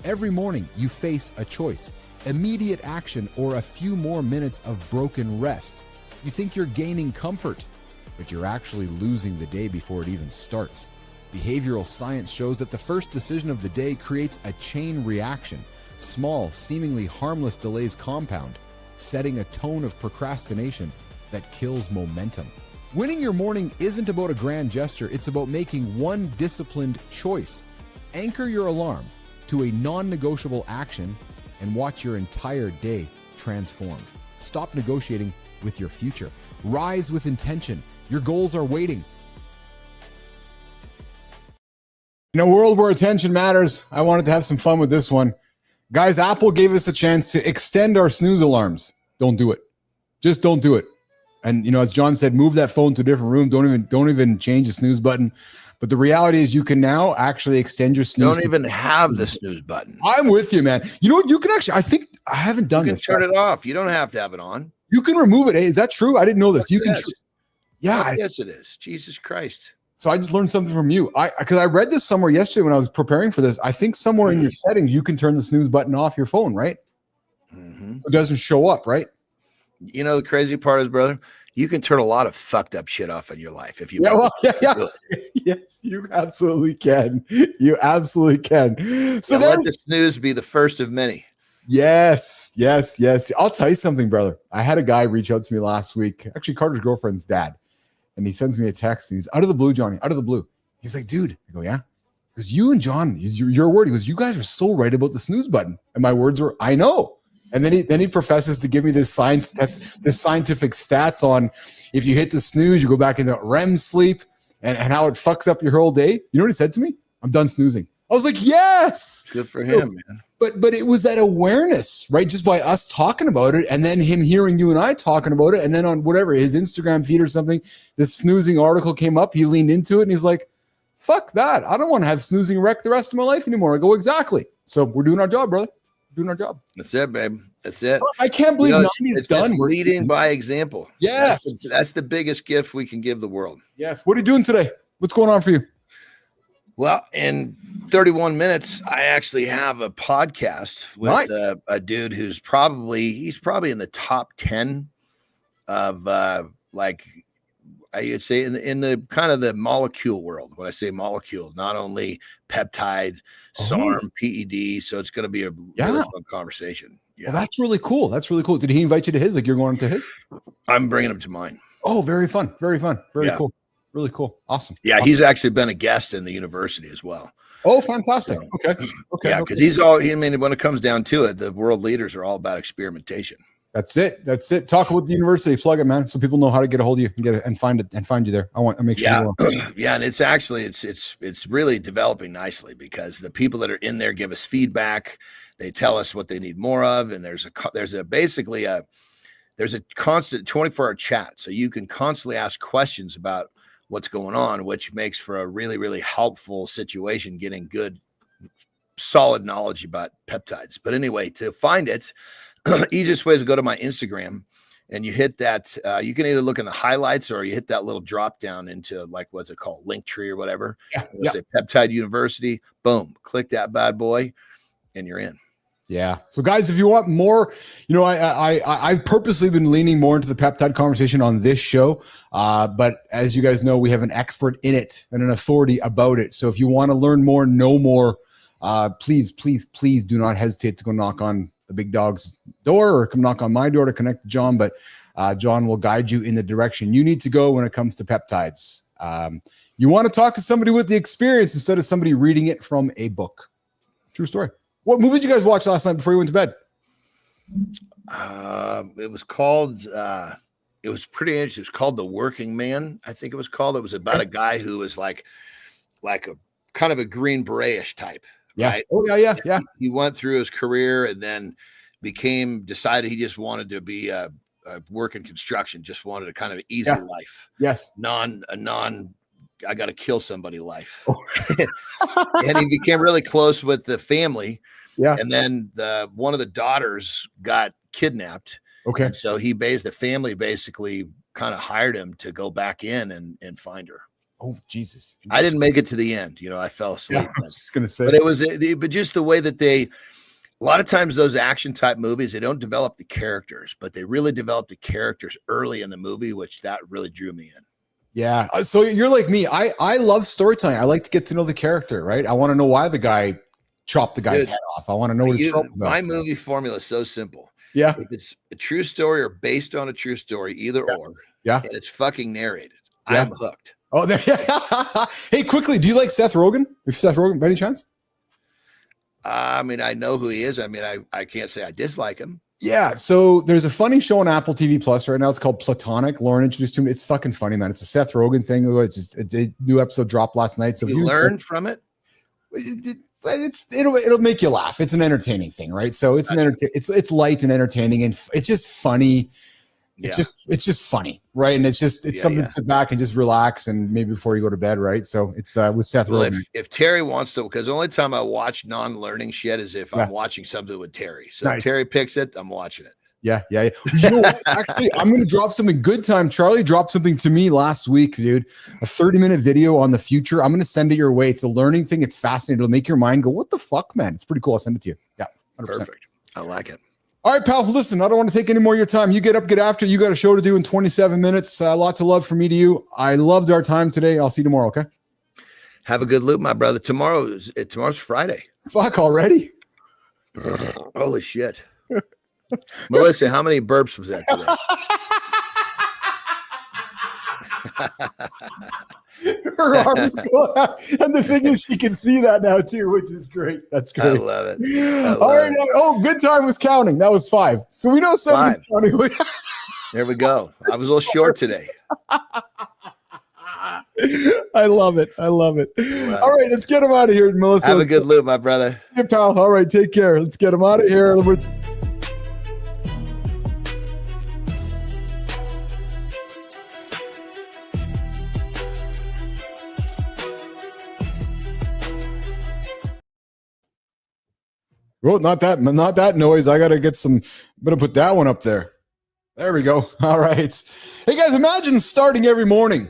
Every morning you face a choice, immediate action or a few more minutes of broken rest. You think you're gaining comfort, but you're actually losing the day before it even starts. Behavioral science shows that the first decision of the day creates a chain reaction. Small, seemingly harmless delays compound, setting a tone of procrastination that kills momentum. Winning your morning isn't about a grand gesture, it's about making one disciplined choice. Anchor your alarm to a non-negotiable action and watch your entire day transformed. Stop negotiating with your future. Rise with intention. Your goals are waiting. In a world where attention matters, I wanted to have some fun with this one. Guys, Apple gave us a chance to extend our snooze alarms. Don't do it. Just don't do it. And, you know, as John said, move that phone to a different room. Don't even change the snooze button. But the reality is you can now actually extend your snooze. Don't even have the snooze button. I'm with you, man. You know what? You can actually, I think I haven't done this. Turn it off. You don't have to have it on. You can remove it. Hey, is that true? I didn't know this. You can. Yeah. Yes, it is. Jesus Christ. So I just learned something from you. Because I read this somewhere yesterday when I was preparing for this. I think somewhere in your settings, you can turn the snooze button off your phone, right? It doesn't show up, right? You know, the crazy part is, brother, you can turn a lot of fucked up shit off in your life if you Yes, you absolutely can. You absolutely can. So let the snooze be the first of many. Yes. I'll tell you something, brother. I had a guy reach out to me last week, actually Carter's girlfriend's dad, and he sends me a text. And he's out of the blue, Johnny, out of the blue. He's like, dude, I go, yeah. Because you and John, your word, he goes, you guys are so right about the snooze button. And my words were, I know. And then he professes to give me this scientific stats on if you hit the snooze, you go back into REM sleep and how it fucks up your whole day. You know what he said to me? I'm done snoozing. I was like, yes. Good for him, man. But it was that awareness, right? Just by us talking about it and then him hearing you and I talking about it. And then on whatever, his Instagram feed or something, this snoozing article came up. He leaned into it and he's like, fuck that. I don't want to have snoozing wreck the rest of my life anymore. I go, exactly. So we're doing our job, brother. Doing our job. That's it, babe. That's it. I can't believe it's done. Leading by example. Yes. That's the biggest gift we can give the world. Yes. What are you doing today? What's going on for you? Well, in 31 minutes, I actually have a podcast with a dude who's probably in the top 10 of like I would say in the kind of the molecule world. When I say molecule, not only peptide, SARM, PED. So it's going to be a really fun conversation. Yeah, well, that's really cool. That's really cool. Did he invite you to his? Like you're going to his? I'm bringing him to mine. Oh, very fun. Very fun. Very cool. Really cool. Awesome. Yeah, awesome. He's actually been a guest in the university as well. Oh, fantastic. So, okay. Yeah, because I mean, when it comes down to it, the world leaders are all about experimentation. That's it. Talk about the university. Plug it, man, so people know how to get a hold of you and get it and find you there. I want to make sure. Yeah, and it's actually it's really developing nicely because the people that are in there give us feedback. They tell us what they need more of, and there's a constant 24-hour chat, so you can constantly ask questions about what's going on, which makes for a really, really helpful situation, getting good, solid knowledge about peptides. But anyway, to find it, easiest way is to go to my Instagram and you hit that. You can either look in the highlights or you hit that little drop down into like, what's it called? Linktree or whatever. Say Peptide University. Boom. Click that bad boy and you're in. Yeah. So guys, if you want more, you know, I've purposely been leaning more into the peptide conversation on this show. But as you guys know, we have an expert in it and an authority about it. So if you want to learn more, know more, please do not hesitate to go knock on the big dog's door or come knock on my door to connect to John. But John will guide you in the direction you need to go when it comes to peptides. You want to talk to somebody with the experience instead of somebody reading it from a book. True story. What movie did you guys watch last night before you went to bed? It was called, it was pretty interesting. It was called The Working Man, I think it was called. It was about a guy who was like a kind of a Green Beret-ish type. Yeah. Right? Oh, yeah. He went through his career and then decided he just wanted to be work in construction, just wanted a kind of easy life. Yes. I got to kill somebody life. And he became really close with the family. Yeah. And then one of the daughters got kidnapped. Okay. And so the family basically kind of hired him to go back in and find her. Oh, Jesus. I didn't make it to the end. You know, I fell asleep. Yeah, I was just going to say. But just the way that a lot of times those action type movies, they don't develop the characters, but they really develop the characters early in the movie, which that really drew me in. Yeah. So you're like me. I love storytelling. I like to get to know the character, right? I want to know why the guy chopped the guy's head off. I want to know what his troubles are. My movie formula is so simple. Yeah. If it's a true story or based on a true story, either or. Yeah. And it's fucking narrated. Yeah. I'm hooked. Oh, there. Hey, quickly, do you like Seth Rogen? If Seth Rogen, by any chance? I mean, I know who he is. I mean, I can't say I dislike him. Yeah, so there's a funny show on Apple TV Plus right now. It's called Platonic. Lauren introduced to me. It's fucking funny, man. It's a Seth Rogen thing. It's just a new episode dropped last night. So you learn from it. It'll make you laugh. It's an entertaining thing, right? So it's it's light and entertaining, and it's just funny. It's just funny, right? And it's something to sit back and just relax, and maybe before you go to bed, right? So it's with Seth Rogen. If Terry wants to, because the only time I watch non-learning shit is if I'm watching something with Terry. So if Terry picks it, I'm watching it. Yeah. You know what? Actually, I'm going to drop something good time. Charlie dropped something to me last week, dude. A 30-minute video on the future. I'm going to send it your way. It's a learning thing. It's fascinating. It'll make your mind go, what the fuck, man? It's pretty cool. I'll send it to you. Yeah, 100%. Perfect. I like it. All right, pal. Listen, I don't want to take any more of your time. You get up, get after. You got a show to do in 27 minutes. Lots of love from me to you. I loved our time today. I'll see you tomorrow, okay? Have a good loop, my brother. Tomorrow's Friday. Fuck, already? Holy shit. Melissa, how many burps was that today? Her arms go out. And the thing is, she can see that now too, which is great. That's great. I love it. All right. Oh, good time was counting. That was 5. So we know 7 is counting. There we go. I was a little short today. I love it. All right, let's get him out of here, Melissa. Have a good loop, my brother. Yeah, pal. All right, take care. Let's get him out of here. Oh, not that noise. I gotta get some. I'm gonna put that one up there. There we go. All right. Hey guys, imagine starting every morning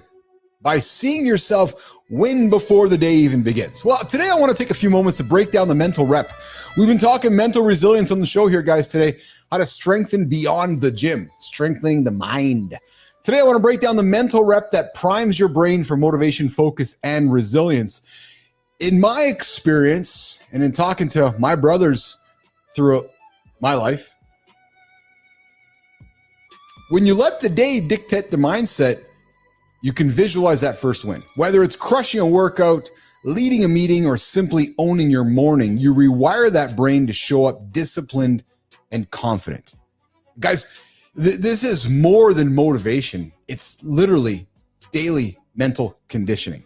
by seeing yourself win before the day even begins. Well, today I want to take a few moments to break down the mental rep. We've been talking mental resilience on the show here, guys, today. How to strengthen beyond the gym, strengthening the mind. Today I want to break down the mental rep that primes your brain for motivation, focus, and resilience. In my experience, and in talking to my brothers throughout my life, when you let the day dictate the mindset, you can visualize that first win. Whether it's crushing a workout, leading a meeting, or simply owning your morning, you rewire that brain to show up disciplined and confident. Guys, this is more than motivation. It's literally daily mental conditioning.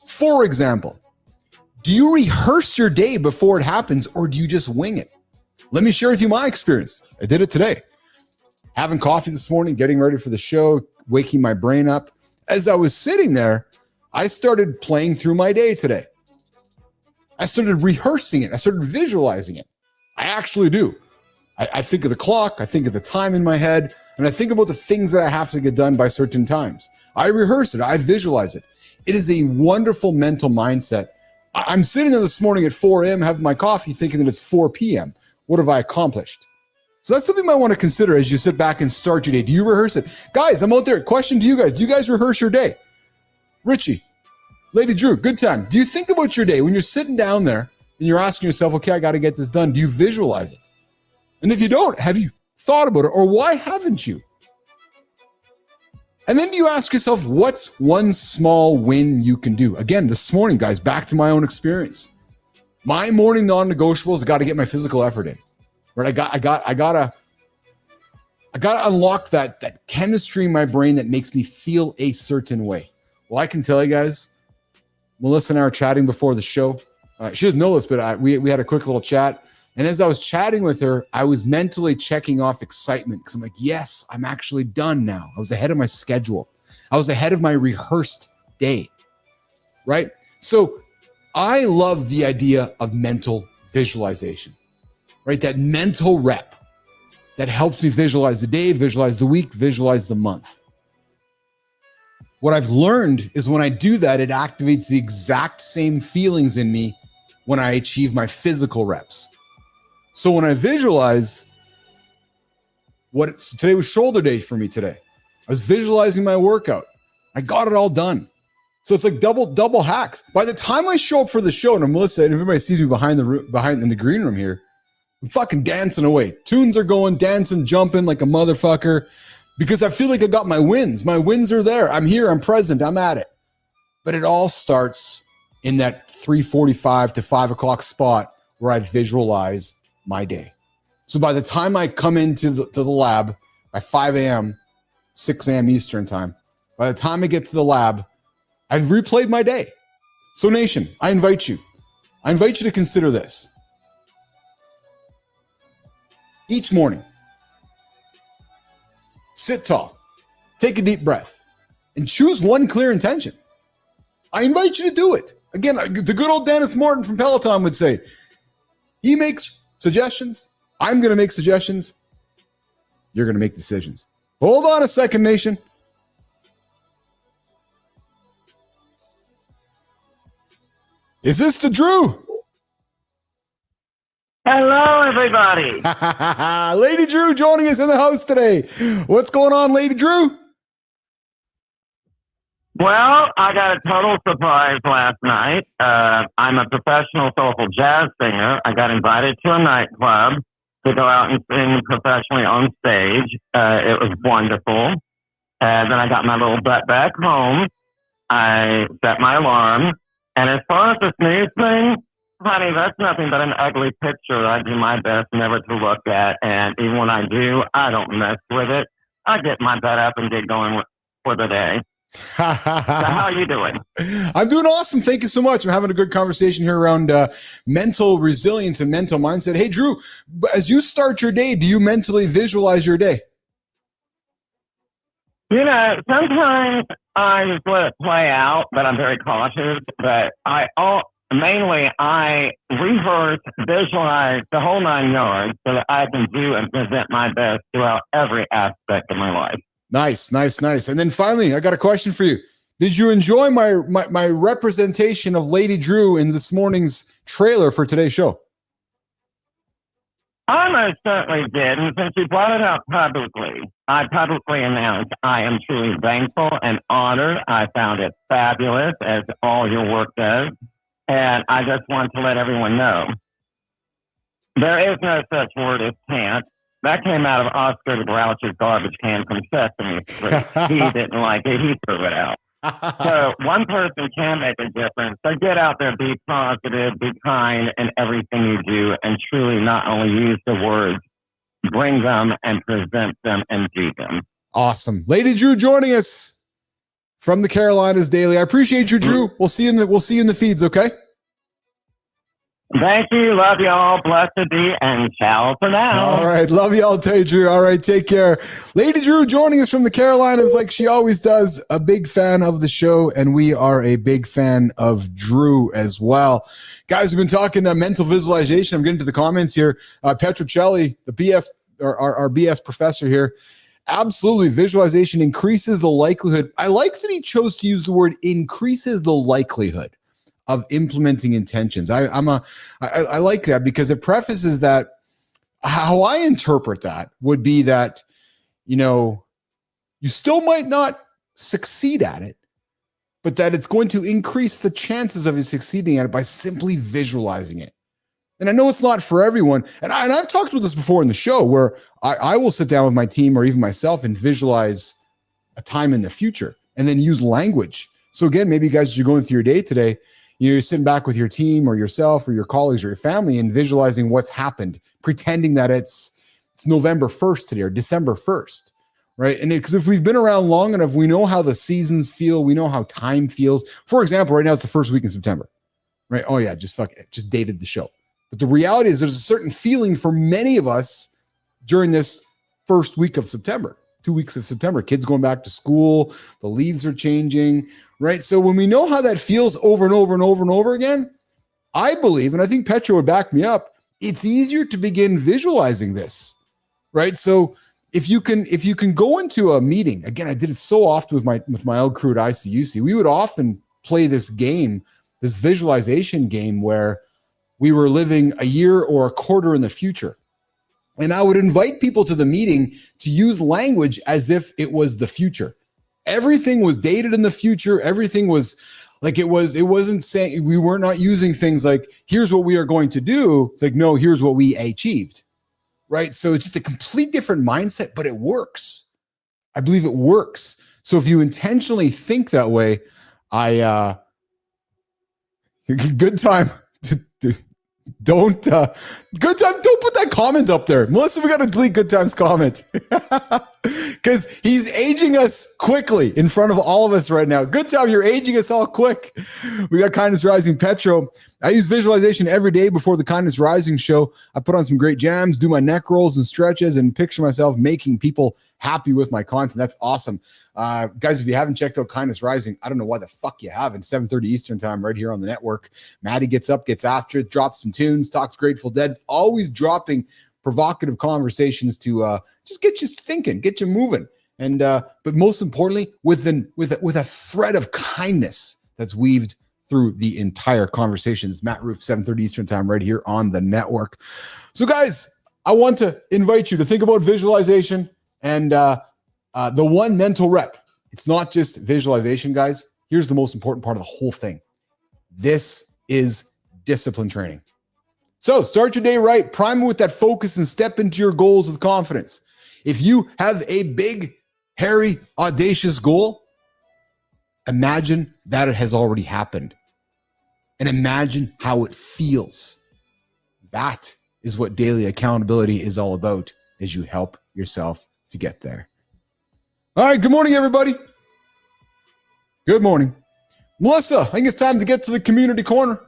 For example, do you rehearse your day before it happens, or do you just wing it? Let me share with you my experience. I did it today. Having coffee this morning, getting ready for the show, waking my brain up. As I was sitting there, I started playing through my day today. I started rehearsing it. I started visualizing it. I actually do. I think of the clock. I think of the time in my head, and I think about the things that I have to get done by certain times. I rehearse it. I visualize it. It is a wonderful mental mindset. I'm sitting there this morning at 4 a.m. having my coffee thinking that it's 4 p.m. What have I accomplished? So that's something you might want to consider as you sit back and start your day. Do you rehearse it? Guys, I'm out there. Question to you guys. Do you guys rehearse your day? Richie, Lady Drew, good time. Do you think about your day when you're sitting down there and you're asking yourself, okay, I got to get this done? Do you visualize it? And if you don't, have you thought about it? Or why haven't you? And then do you ask yourself, what's one small win you can do? Again, this morning, guys, back to my own experience. My morning non-negotiables, I got to get my physical effort in. Right? I gotta unlock that chemistry in my brain that makes me feel a certain way. Well, I can tell you guys, Melissa and I are chatting before the show. She doesn't know this, but we had a quick little chat. And as I was chatting with her, I was mentally checking off excitement because I'm like, yes, I'm actually done now. I was ahead of my schedule. I was ahead of my rehearsed day, right? So I love the idea of mental visualization, right? That mental rep that helps me visualize the day, visualize the week, visualize the month. What I've learned is when I do that, it activates the exact same feelings in me when I achieve my physical reps. So when I visualize today was shoulder day for me today. I was visualizing my workout. I got it all done. So it's like double hacks. By the time I show up for the show, and Melissa and everybody sees me behind in the green room here, I'm fucking dancing away. Tunes are going, dancing, jumping like a motherfucker because I feel like I got my wins. My wins are there. I'm here. I'm present. I'm at it. But it all starts in that 3:45 to 5 o'clock spot where I visualize my day. So by the time I come into the lab by 5 a.m., 6 a.m. Eastern time, by the time I get to the lab, I've replayed my day. So nation, I invite you to consider this. Each morning, sit tall, take a deep breath, and choose one clear intention. I invite you to do it. Again, the good old Dennis Morton from Peloton would say, he makes suggestions, I'm going to make suggestions, you're going to make decisions. Hold on a second, nation. Is this the Drew? Hello, everybody. Lady Drew joining us in the house today. What's going on, Lady Drew? Well, I got a total surprise last night. I'm a professional soulful jazz singer. I got invited to a nightclub to go out and sing professionally on stage. It was wonderful. Then I got my little butt back home. I set my alarm. And as far as the snooze thing, honey, that's nothing but an ugly picture I do my best never to look at. And even when I do, I don't mess with it. I get my butt up and get going for the day. So how are you doing? I'm doing awesome. Thank you so much. I'm having a good conversation here around mental resilience and mental mindset. Hey, Drew, as you start your day, do you mentally visualize your day? You know, sometimes I just let it play out, but I'm very cautious. But mainly I rehearse, visualize the whole 9 yards so that I can do and present my best throughout every aspect of my life. Nice. And then finally, I got a question for you. Did you enjoy my representation of Lady Drew in this morning's trailer for today's show? I most certainly did. And since you brought it up publicly, I publicly announced I am truly thankful and honored. I found it fabulous, as all your work does. And I just want to let everyone know there is no such word as can't. That came out of Oscar the Grouch's garbage can from Sesame Street. He didn't like it. He threw it out. So one person can make a difference. So get out there, be positive, be kind in everything you do, and truly not only use the words, bring them and present them and do them. Awesome. Lady Drew joining us from the Carolinas Daily. I appreciate you, Drew. We'll see you in the feeds, okay? Thank you. Love y'all. Blessed be, and ciao for now. All right. Love y'all too, Drew. All right. Take care. Lady Drew joining us from the Carolinas like she always does. A big fan of the show, and we are a big fan of Drew as well. Guys, we've been talking mental visualization. I'm getting to the comments here. Petrocelli, the BS, our BS professor here. Absolutely. Visualization increases the likelihood. I like that he chose to use the word increases the likelihood of implementing intentions. I like that because it prefaces that. How I interpret that would be that, you still might not succeed at it, but that it's going to increase the chances of you succeeding at it by simply visualizing it. And I know it's not for everyone. And I've talked about this before in the show where I will sit down with my team or even myself and visualize a time in the future and then use language. So again, maybe you guys, as you're going through your day today, you're sitting back with your team or yourself or your colleagues or your family and visualizing what's happened, pretending that it's November 1st today or December 1st, right? And because if we've been around long enough, we know how the seasons feel. We know how time feels. For example, right now it's the first week in September, right? Oh yeah, just dated the show. But the reality is there's a certain feeling for many of us during this first week of September. 2 weeks of September, kids going back to school, the leaves are changing, right? So when we know how that feels over and over and over and over again, I believe, and I think Petra would back me up, it's easier to begin visualizing this, right? So if you can go into a meeting, again, I did it so often with my old crew at ICUC, we would often play this game, this visualization game where we were living a year or a quarter in the future. And I would invite people to the meeting to use language as if it was the future. everything was dated in the future. Everything was like, it wasn't saying, we were not using things like, here's what we are going to do. It's like, no, here's what we achieved. Right. So it's just a complete different mindset, but it works. I believe it works. So if you intentionally think that way, good time don't put that comment up there. Melissa, we got to delete Good Times comment because he's aging us quickly in front of all of us right now. Good Time, you're aging us all quick. We got Kindness Rising Petro. I use visualization every day before the Kindness Rising show. I put on some great jams, do my neck rolls and stretches, and picture myself making people happy with my content. That's awesome. Guys, if you haven't checked out Kindness Rising, I don't know why the fuck you haven't. 7:30 Eastern time right here on the network. Maddie gets up, gets after it, drops some tunes, talks Grateful Dead. It's always dropping provocative conversations to just get you thinking, get you moving. And but most importantly, with a thread of kindness that's weaved through the entire conversation. It's Matt Roof, 7:30 Eastern time right here on the network. So guys, I want to invite you to think about visualization and the one mental rep. It's not just visualization, guys. Here's the most important part of the whole thing. This is discipline training. So start your day right, prime it with that focus and step into your goals with confidence. If you have a big, hairy, audacious goal, imagine that it has already happened and imagine how it feels. That is what daily accountability is all about, as you help yourself to get there. All right, good morning, everybody. Good morning. Melissa, I think it's time to get to the community corner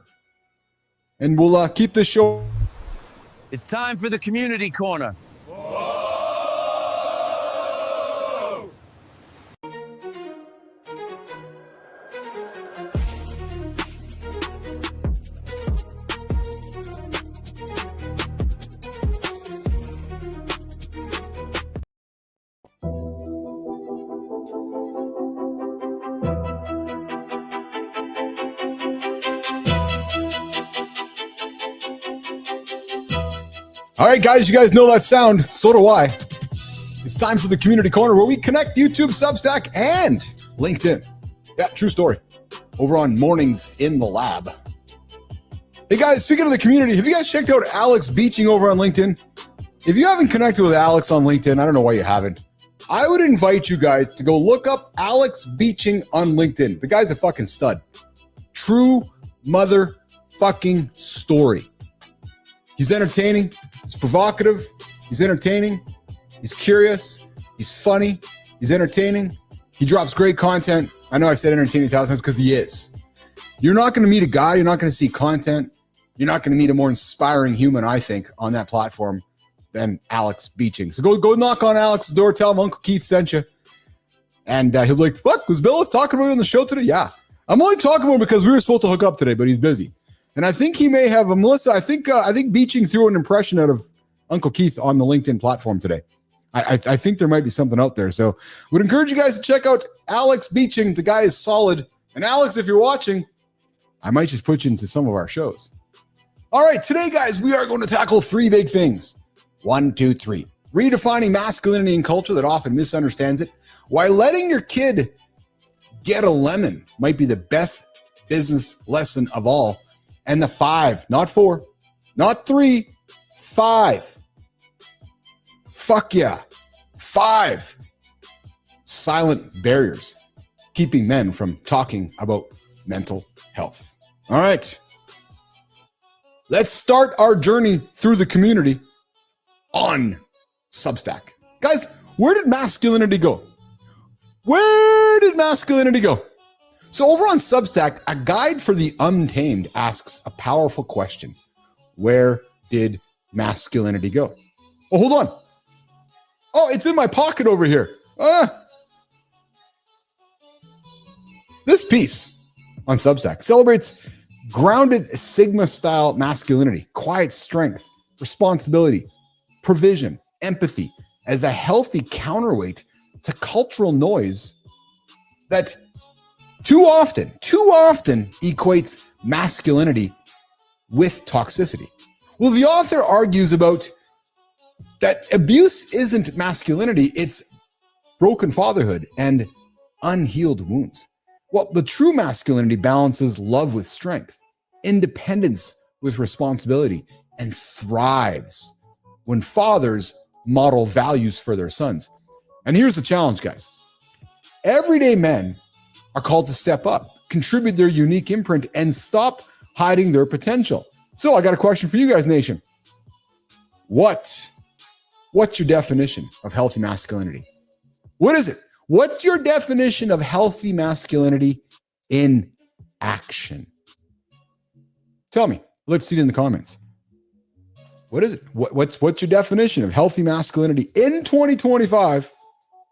and we'll keep this show. It's time for the community corner. All right, guys, you guys know that sound. So do I. It's time for the community corner where we connect YouTube, Substack, and LinkedIn. Yeah, true story. Over on Mornings in the Lab. Hey, guys, speaking of the community, have you guys checked out Alex Beaching over on LinkedIn? If you haven't connected with Alex on LinkedIn, I don't know why you haven't. I would invite you guys to go look up Alex Beaching on LinkedIn. The guy's a fucking stud. True motherfucking story. He's entertaining. He's provocative. He's entertaining. He's curious. He's funny. He's entertaining. He drops great content. I know I said entertaining 1,000 times because he is. You're not going to meet a guy. You're not going to see content. You're not going to meet a more inspiring human, I think, on that platform than Alex Beaching. So go knock on Alex's door. Tell him Uncle Keith sent you. And he'll be like, fuck, was Bill talking about you on the show today? Yeah. I'm only talking about him because we were supposed to hook up today, but he's busy. And I think he may have Melissa. I think Beaching threw an impression out of Uncle Keith on the LinkedIn platform today. I think there might be something out there. So would encourage you guys to check out Alex Beaching. The guy is solid. And Alex, if you're watching, I might just put you into some of our shows. All right, today, guys, we are going to tackle 3 big things. 1, 2, 3. Redefining masculinity and culture that often misunderstands it. Why letting your kid get a lemon might be the best business lesson of all. And the 5, not 4, not 3, 5. Fuck yeah. 5 silent barriers keeping men from talking about mental health. All right. Let's start our journey through the community on Substack. Guys, where did masculinity go? Where did masculinity go? So over on Substack, a guide for the untamed asks a powerful question. Where did masculinity go? Oh, hold on. Oh, it's in my pocket over here. This piece on Substack celebrates grounded Sigma-style masculinity, quiet strength, responsibility, provision, empathy as a healthy counterweight to cultural noise that too often equates masculinity with toxicity. Well, the author argues about that abuse isn't masculinity, it's broken fatherhood and unhealed wounds. Well, the true masculinity balances love with strength, independence with responsibility, and thrives when fathers model values for their sons. And here's the challenge, guys. Everyday men are called to step up, contribute their unique imprint, and stop hiding their potential. So I got a question for you guys, nation. What's your definition of healthy masculinity? What is it? What's your definition of healthy masculinity in action? Tell me. Let's see it in the comments. What is it? What's your definition of healthy masculinity in 2025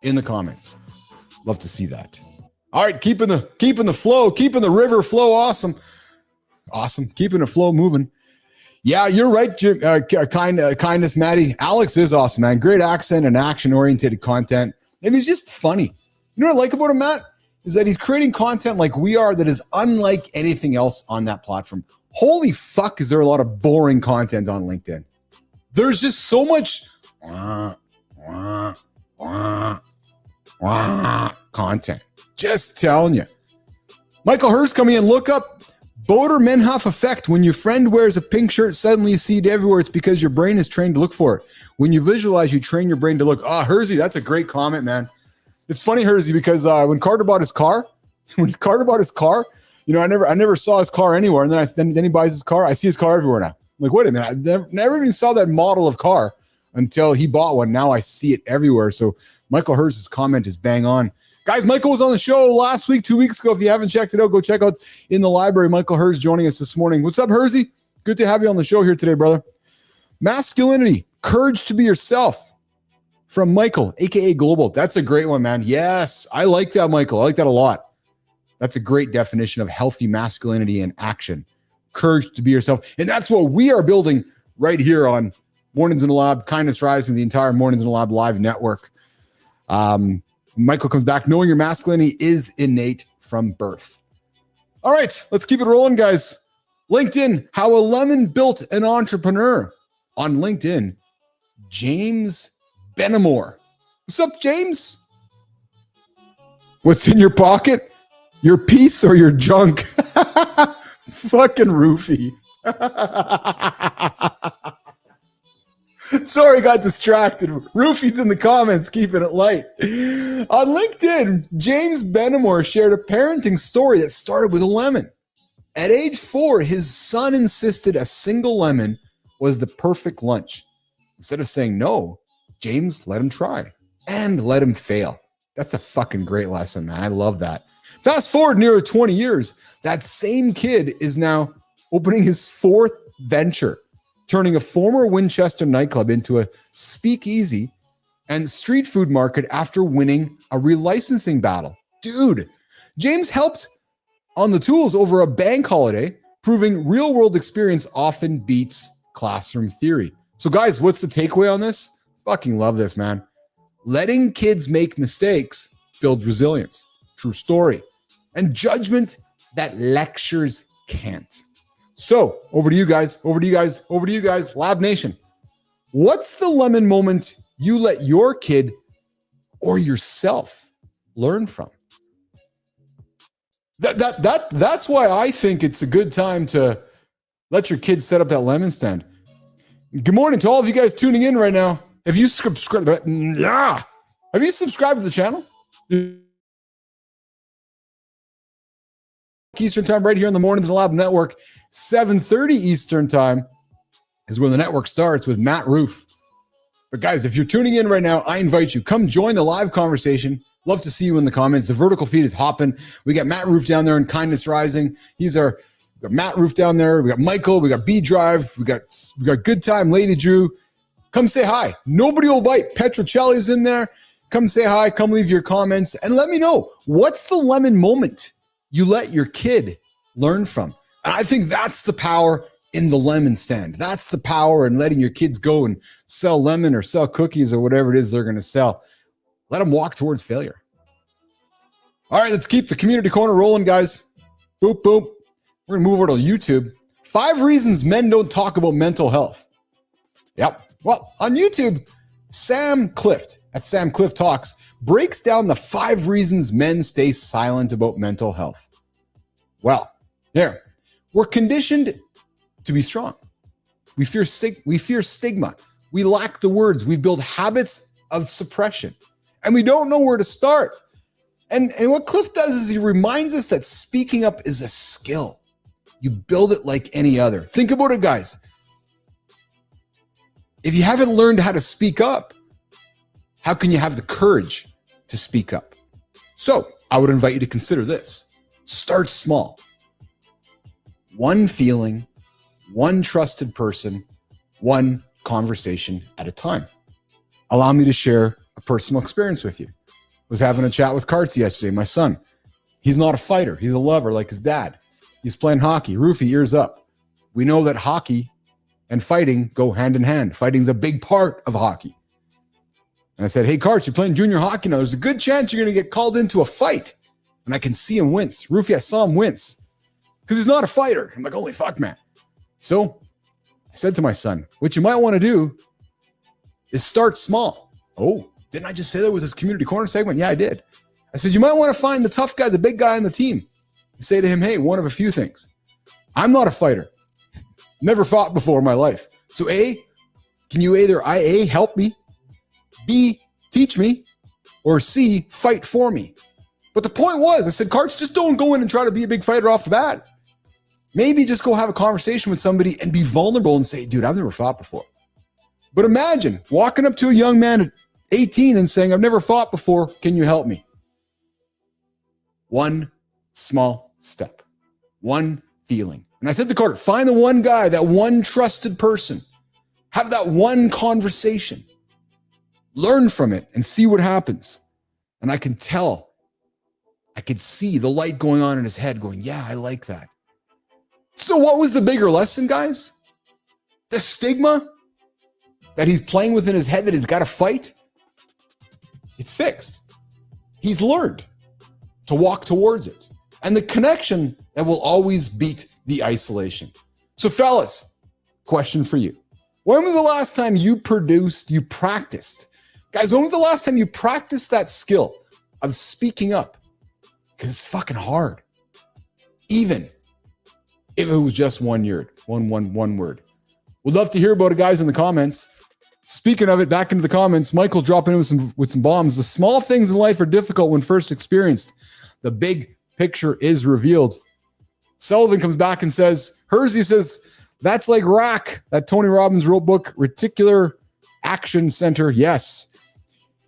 in the comments? Love to see that. All right, keeping the flow, keeping the river flow awesome. Awesome. Keeping the flow moving. Yeah, you're right, Jim. Kindness, Maddie. Alex is awesome, man. Great accent and action-oriented content. And he's just funny. You know what I like about him, Matt? Is that he's creating content like we are that is unlike anything else on that platform. Holy fuck, is there a lot of boring content on LinkedIn? There's just so much content. Just telling you. Michael Hurst coming in. Look up Boder-Menhoff effect. When your friend wears a pink shirt, suddenly you see it everywhere. It's because your brain is trained to look for it. When you visualize, you train your brain to look. Hersey, that's a great comment, man. It's funny, Hersey, because when Carter bought his car, you know, I never saw his car anywhere. And then he buys his car. I see his car everywhere now. I'm like, wait a minute. I never even saw that model of car until he bought one. Now I see it everywhere. So Michael Hurst's comment is bang on. Guys, Michael was on the show last week, 2 weeks ago. If you haven't checked it out, go check out in the library. Michael Hurst joining us this morning. What's up, Hersey? Good to have you on the show here today, brother. Masculinity, courage to be yourself. From Michael, a.k.a. Global. That's a great one, man. Yes, I like that, Michael. I like that a lot. That's a great definition of healthy masculinity in action. Courage to be yourself. And that's what we are building right here on Mornings in the Lab, Kindness Rising, the entire Mornings in the Lab live network. Michael comes back. Knowing your masculinity is innate from birth. All right, let's keep it rolling, guys. LinkedIn, how a lemon built an entrepreneur. On LinkedIn, James Benamore. What's up, James? What's in your pocket? Your piece or your junk? Fucking roofie. Sorry, got distracted. Roofie's in the comments, keeping it light. On LinkedIn, James Benamore shared a parenting story that started with a lemon. At age 4, his son insisted a single lemon was the perfect lunch. Instead of saying no, James let him try and let him fail. That's a fucking great lesson, man. I love that. Fast forward nearly 20 years, that same kid is now opening his 4th venture, turning a former Winchester nightclub into a speakeasy and street food market after winning a relicensing battle. Dude, James helped on the tools over a bank holiday, proving real-world experience often beats classroom theory. So guys, what's the takeaway on this? Fucking love this, man. Letting kids make mistakes builds resilience. True story. And judgment that lectures can't. So over to you guys, Lab Nation. What's the lemon moment you let your kid or yourself learn from? That's why I think it's a good time to let your kids set up that lemon stand. Good morning to all of you guys tuning in right now. Have you subscribed to the channel? Eastern time right here on the Mornings in the Lab Network. 7:30 Eastern time is where the network starts with Matt Roof. But guys, if you're tuning in right now, I invite you, come join the live conversation. Love to see you in the comments. The vertical feed is hopping. We got Matt Roof down there in Kindness Rising. We got Matt Roof down there. We got Michael. We got B Drive. We got Good Time, Lady Drew. Come say hi. Nobody will bite. Petrocelli's in there. Come say hi. Come leave your comments and let me know, what's the lemon moment you let your kid learn from? And I think that's the power in the lemon stand. That's the power in letting your kids go and sell lemon or sell cookies or whatever it is they're going to sell. Let them walk towards failure. All right, let's keep the community corner rolling, guys. Boop, boop. We're going to move over to YouTube. 5 reasons men don't talk about mental health. Yep. Well, on YouTube, Sam Clift at Sam Clift Talks breaks down the 5 reasons men stay silent about mental health. Well, here, we're conditioned to be strong. We fear stigma. We lack the words. We build habits of suppression, and we don't know where to start. And what Cliff does is he reminds us that speaking up is a skill. You build it like any other. Think about it, guys. If you haven't learned how to speak up, how can you have the courage to speak up? So I would invite you to consider this. Start small. One feeling, one trusted person, one conversation at a time. Allow me to share a personal experience with you. Was having a chat with Karts yesterday, my son. He's not a fighter. He's a lover like his dad. He's playing hockey. Roofie, ears up. We know that hockey and fighting go hand in hand. Fighting's a big part of hockey. And I said, hey, Karts, you're playing junior hockey now. There's a good chance you're going to get called into a fight. And I can see him wince. Roofie, I saw him wince because he's not a fighter. I'm like, holy fuck, man. So I said to my son, what you might want to do is start small. Oh, didn't I just say that with this community corner segment? Yeah, I did. I said, you might want to find the tough guy, the big guy on the team, and say to him, hey, one of a few things. I'm not a fighter. Never fought before in my life. So A, can you either A, help me, B, teach me, or C, fight for me? But the point was, I said, Karts, just don't go in and try to be a big fighter off the bat. Maybe just go have a conversation with somebody and be vulnerable and say, dude, I've never fought before. But imagine walking up to a young man at 18 and saying, I've never fought before. Can you help me? One small step, one feeling. And I said to Carter, find the one guy, that one trusted person, have that one conversation, learn from it and see what happens. And I can tell, I could see the light going on in his head going, yeah, I like that. So what was the bigger lesson, guys? The stigma that he's playing within his head that he's got to fight? It's fixed. He's learned to walk towards it. And the connection that will always beat the isolation. So fellas, question for you. When was the last time you practiced? Guys, when was the last time you practiced that skill of speaking up? Because it's fucking hard. Even if it was just one word. We'd love to hear about it, guys, in the comments. Speaking of it, back into the comments, Michael's dropping in with some bombs. The small things in life are difficult when first experienced. The big picture is revealed. Sullivan comes back and says, Hersey says, that's like RAC, that Tony Robbins wrote book, Reticular Action Center. Yes.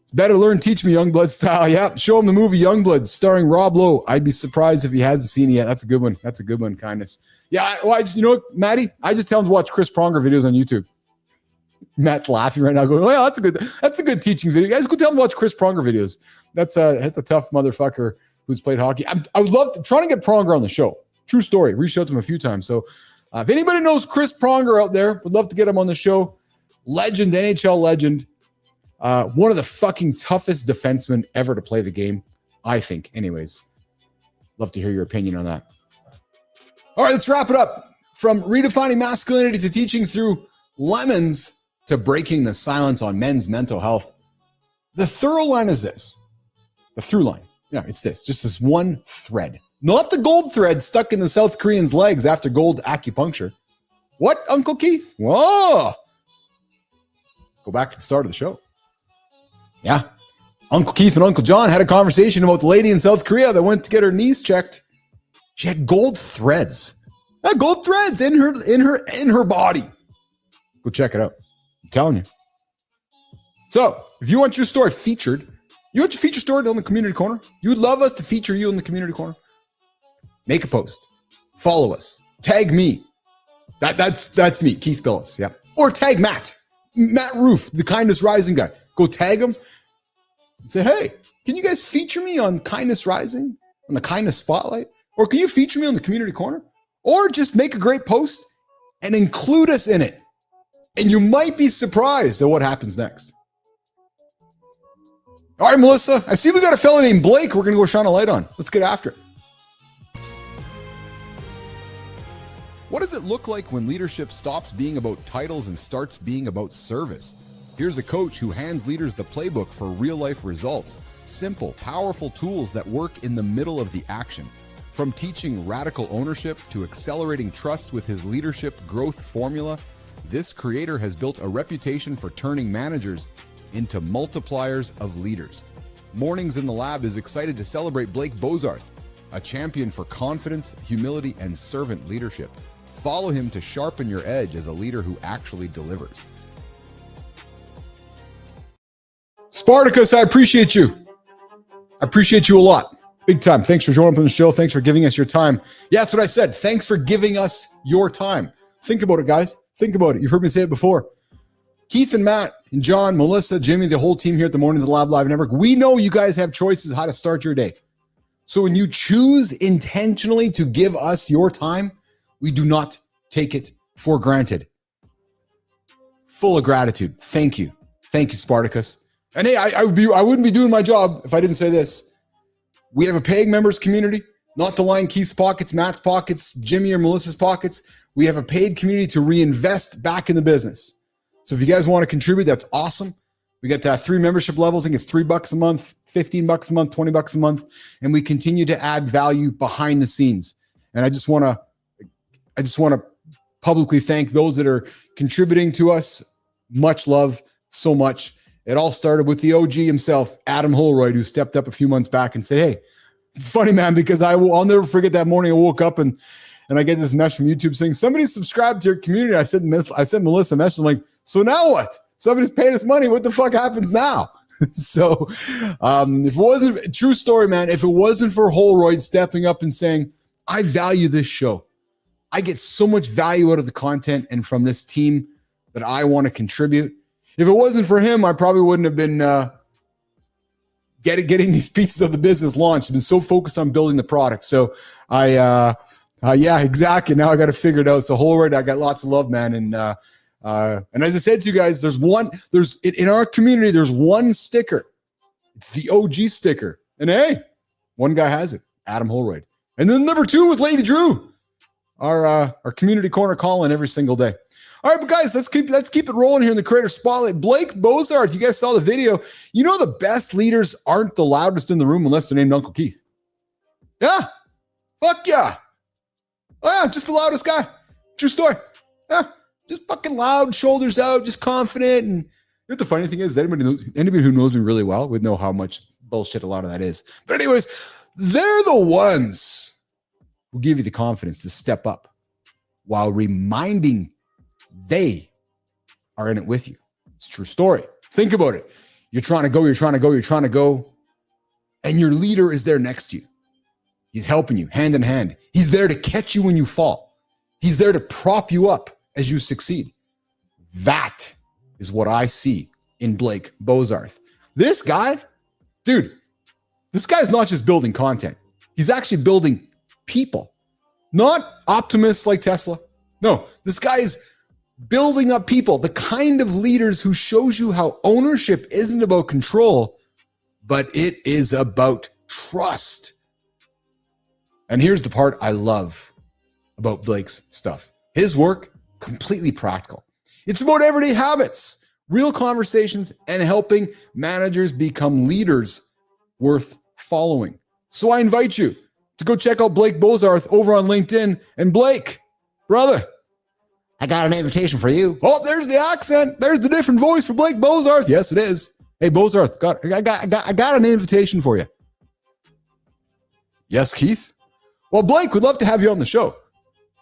It's better learn, teach me, Youngblood style. Yeah. Show him the movie Youngblood starring Rob Lowe. I'd be surprised if he hasn't seen it yet. That's a good one. That's a good one, Kindness. Yeah. You know what, Maddie? I just tell him to watch Chris Pronger videos on YouTube. Matt's laughing right now going, well, that's a good teaching video. Guys, go tell him to watch Chris Pronger videos. That's a tough motherfucker who's played hockey. I would love to try to get Pronger on the show. True story. Reached out to him a few times. So if anybody knows Chris Pronger out there, would love to get him on the show. Legend, NHL legend. One of the fucking toughest defensemen ever to play the game, I think. Anyways, love to hear your opinion on that. All right, let's wrap it up. From redefining masculinity to teaching through lemons to breaking the silence on men's mental health. The thorough line is this. The through line. Yeah, it's this. Just this one thread. Not the gold thread stuck in the South Korean's legs after gold acupuncture. What, Uncle Keith? Whoa. Go back to the start of the show. Yeah. Uncle Keith and Uncle John had a conversation about the lady in South Korea that went to get her knees checked. She had gold threads. Yeah, gold threads in her body. Go check it out. I'm telling you. So, if you want your story featured, you want your feature story on the community corner? You would love us to feature you in the community corner? Make a post. Follow us. Tag me. That's me, Keith Billis. Yeah. Or tag Matt Roof, the Kindness Rising guy. Go tag him and say, hey, can you guys feature me on Kindness Rising, on the Kindness Spotlight? Or can you feature me on the community corner? Or just make a great post and include us in it. And you might be surprised at what happens next. All right, Melissa, I see we got a fella named Blake we're going to go shine a light on. Let's get after it. What does it look like when leadership stops being about titles and starts being about service? Here's a coach who hands leaders the playbook for real-life results. Simple, powerful tools that work in the middle of the action. From teaching radical ownership to accelerating trust with his leadership growth formula, this creator has built a reputation for turning managers into multipliers of leaders. Mornings in the Lab is excited to celebrate Blake Bozarth, a champion for confidence, humility, and servant leadership. Follow him to sharpen your edge as a leader who actually delivers. Spartacus, I appreciate you. I appreciate you a lot. Big time. Thanks for joining up on the show. Thanks for giving us your time. Yeah, that's what I said. Thanks for giving us your time. Think about it, guys. Think about it. You've heard me say it before. Keith and Matt and John, Melissa, Jimmy, the whole team here at the Mornings in the Lab Live Network, we know you guys have choices how to start your day. So when you choose intentionally to give us your time, we do not take it for granted. Full of gratitude. Thank you. Thank you, Spartacus. And hey, I wouldn't be doing my job if I didn't say this. We have a paying members community, not to line Keith's pockets, Matt's pockets, Jimmy or Melissa's pockets. We have a paid community to reinvest back in the business. So if you guys want to contribute, that's awesome. We got 3 membership levels. I think it's $3 a month, $15 a month, $20 a month. And we continue to add value behind the scenes. And I just want to publicly thank those that are contributing to us. Much love, so much. It all started with the OG himself, Adam Holroyd, who stepped up a few months back and said, hey, it's funny, man, because I'll never forget that morning I woke up and I get this message from YouTube saying, somebody subscribed to your community. I sent Melissa a message. I'm like, so now what? Somebody's paying us money. What the fuck happens now? So if it wasn't, true story, man, if it wasn't for Holroyd stepping up and saying, I value this show. I get so much value out of the content and from this team that I want to contribute. If it wasn't for him, I probably wouldn't have been getting these pieces of the business launched. I've been so focused on building the product. So yeah, exactly. Now I got to figure it out. So Holroyd, I got lots of love, man. And as I said to you guys, in our community, there's one sticker. It's the OG sticker. And hey, one guy has it, Adam Holroyd. And then number 2 was Lady Drew, our community corner calling every single day. All right, but guys, let's keep it rolling here in the Creator Spotlight. Blake Bozarth, you guys saw the video. You know the best leaders aren't the loudest in the room unless they're named Uncle Keith. Yeah. Fuck yeah. Oh, yeah, just the loudest guy. True story. Yeah. Just fucking loud, shoulders out, just confident. And you know what the funny thing is? Anybody who knows me really well would know how much bullshit a lot of that is. But anyways, they're the ones who give you the confidence to step up while reminding they are in it with you. It's a true story. Think about it. You're trying to go, and your leader is there next to you. He's helping you hand in hand. He's there to catch you when you fall. He's there to prop you up as you succeed. That is what I see in Blake Bozarth. This guy, dude, this guy's not just building content. He's actually building people, not optimists like Tesla. No, this guy is building up people, the kind of leaders who shows you how ownership isn't about control, but it is about trust. And here's the part I love about Blake's stuff. His work, completely practical. It's about everyday habits, real conversations, and helping managers become leaders worth following. So I invite you to go check out Blake Bozarth over on LinkedIn. And Blake, brother, I got an invitation for you. Oh, there's the accent. There's the different voice for Blake Bozarth. Yes, it is. Hey, Bozarth, I got an invitation for you. Yes, Keith? Well, Blake, we'd love to have you on the show.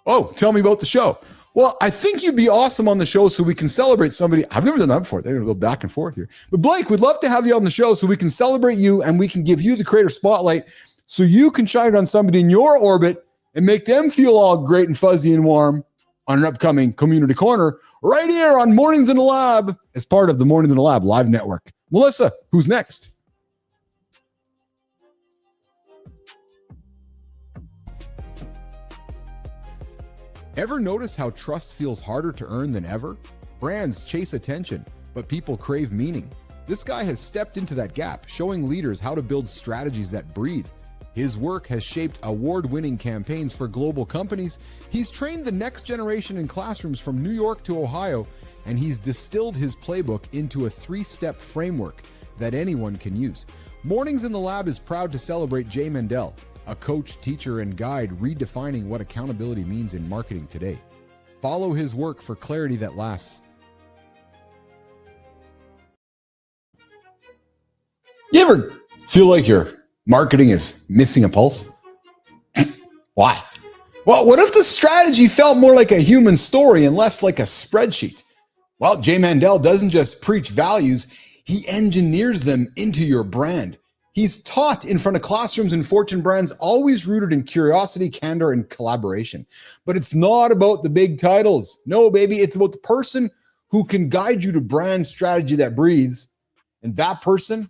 Oh, tell me about the show. Well, I think you'd be awesome on the show so we can celebrate somebody. I've never done that before. They're going to go back and forth here. But Blake, we'd love to have you on the show so we can celebrate you and we can give you the Creator Spotlight so you can shine it on somebody in your orbit and make them feel all great and fuzzy and warm on an upcoming Community Corner right here on Mornings in the Lab as part of the Mornings in the Lab live network. Melissa, who's next? Ever notice how trust feels harder to earn than ever? Brands chase attention, but people crave meaning. This guy has stepped into that gap, showing leaders how to build strategies that breathe. His work has shaped award-winning campaigns for global companies. He's trained the next generation in classrooms from New York to Ohio, and he's distilled his playbook into a 3-step framework that anyone can use. Mornings in the Lab is proud to celebrate Jay Mendel, a coach, teacher, and guide redefining what accountability means in marketing today. Follow his work for clarity that lasts. You ever feel like your marketing is missing a pulse? Why? Well, what if the strategy felt more like a human story and less like a spreadsheet? Well, Jay Mandel doesn't just preach values, he engineers them into your brand. He's taught in front of classrooms and Fortune brands, always rooted in curiosity, candor, and collaboration. But it's not about the big titles. No, baby, it's about the person who can guide you to brand strategy that breathes. And that person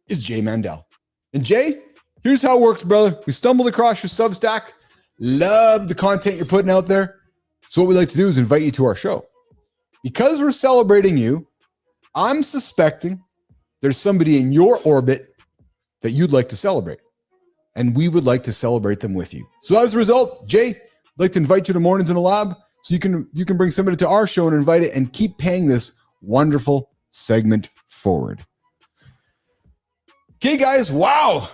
is Jay Mandel. And Jay, here's how it works, brother. We stumbled across your Substack. Love the content you're putting out there. So what we like to do is invite you to our show. Because we're celebrating you, I'm suspecting there's somebody in your orbit that you'd like to celebrate. And we would like to celebrate them with you. So as a result, Jay, I'd like to invite you to Mornings in the Lab so you can bring somebody to our show and invite it and keep paying this wonderful segment forward. Okay, guys, wow.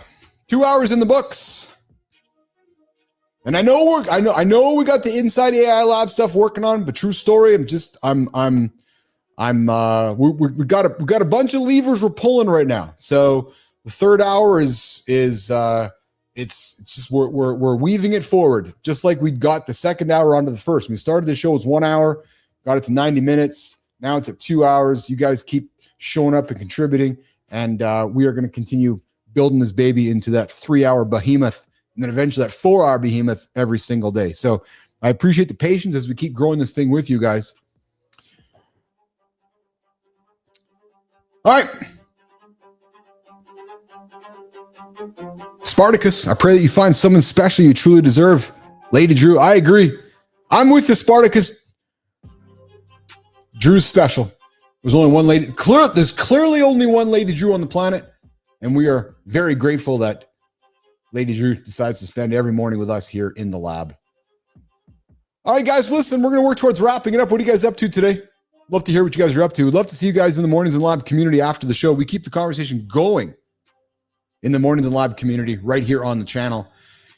2 hours in the books. And I know we got the Inside AI Lab stuff working on, but true story, we got a bunch of levers we're pulling right now. So the third hour is we're weaving it forward, just like we got the second hour onto the first. We started the show as 1 hour, got it to 90 minutes. Now it's at 2 hours. You guys keep showing up and contributing. And we are going to continue building this baby into that 3-hour behemoth and then eventually that 4-hour behemoth every single day. So I appreciate the patience as we keep growing this thing with you guys. All right. Spartacus, I pray that you find someone special you truly deserve. Lady Drew, I agree. I'm with you, Spartacus. Drew's special. There's only one lady. There's clearly only one Lady Drew on the planet, and we are very grateful that Lady Drew decides to spend every morning with us here in the lab. All right, guys, listen, we're going to work towards wrapping it up. What are you guys up to today? Love to hear what you guys are up to. We'd love to see you guys in the Mornings in the Lab community after the show. We keep the conversation going in the Mornings in the Lab community right here on the channel.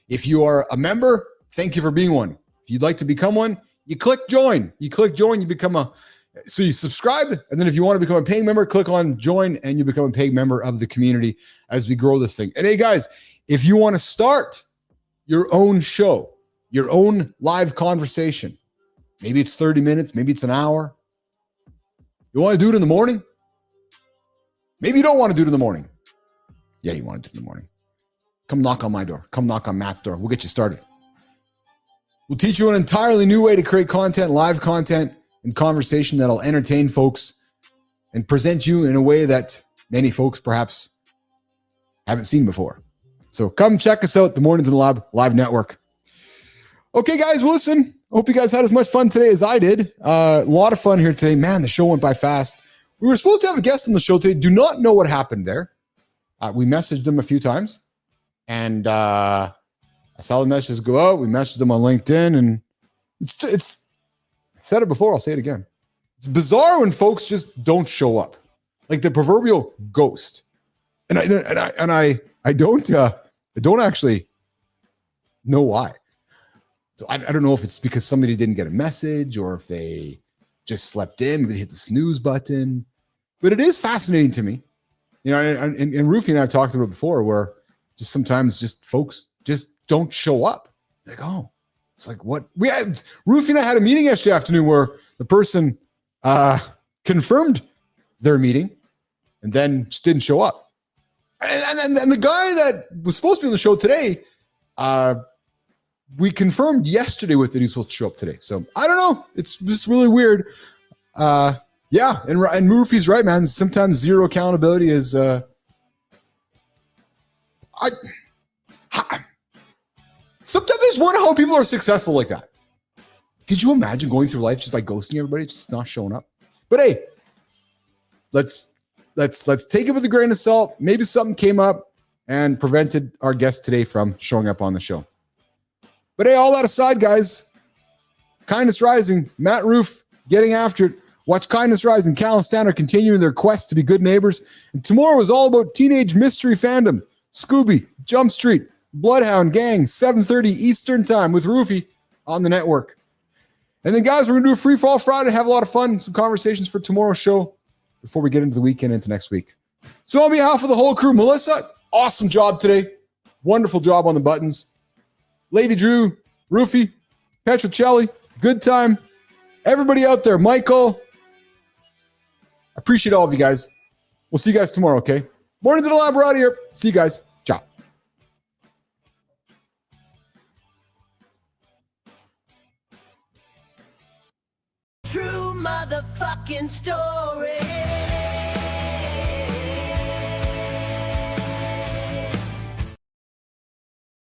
If you are a member, thank you for being one. If you'd like to become one, you click join. You become so you subscribe, and then if you want to become a paying member, click on join, and you become a paying member of the community as we grow this thing. And hey, guys, if you want to start your own show, your own live conversation, maybe it's 30 minutes, maybe it's an hour. You want to do it in the morning? Maybe you don't want to do it in the morning. Yeah, you want to do it in the morning. Come knock on my door. Come knock on Matt's door. We'll get you started. We'll teach you an entirely new way to create content, live content, and conversation that'll entertain folks and present you in a way that many folks perhaps haven't seen before. So come check us out, the Mornings in the Lab Live Network. Okay, guys, well, listen, hope you guys had as much fun today as I did. A lot of fun here today. Man, the show went by fast. We were supposed to have a guest on the show today. Do not know what happened there. We messaged them a few times, and I saw the messages go out. We messaged them on LinkedIn, and it's I said it before, I'll say it again. It's bizarre when folks just don't show up, like the proverbial ghost. And I don't actually know why. So I don't know if it's because somebody didn't get a message or if they just slept in, maybe they hit the snooze button. But it is fascinating to me. You know, and Rufy and I have talked about it before, where just sometimes just folks just don't show up. Like, oh, it's like what Rufy and I had a meeting yesterday afternoon where the person confirmed their meeting and then just didn't show up. And the guy that was supposed to be on the show today, we confirmed yesterday with that he's supposed to show up today. So I don't know. It's just really weird. Yeah, and Murphy's right, man. Sometimes zero accountability is. Sometimes I just wonder how people are successful like that. Could you imagine going through life just by ghosting everybody, just not showing up? But hey, let's take it with a grain of salt. Maybe something came up and prevented our guest today from showing up on the show. But hey, all that aside, guys, kindness rising. Matt Roof, getting after it. Watch Kindness Rise and Cal and Stan are continuing their quest to be good neighbors. And tomorrow is all about teenage mystery fandom. Scooby, Jump Street, Bloodhound Gang, 7:30 Eastern Time with Roofy on the network. And then, guys, we're going to do a free fall Friday, have a lot of fun, some conversations for tomorrow's show before we get into the weekend, into next week. So on behalf of the whole crew, Melissa, awesome job today. Wonderful job on the buttons. Lady Drew, Roofy, Petrocelli, good time. Everybody out there, Michael, I appreciate all of you guys. We'll see you guys tomorrow, okay? Morning to the lab, we're out of here. See you guys. Ciao. True motherfucking story.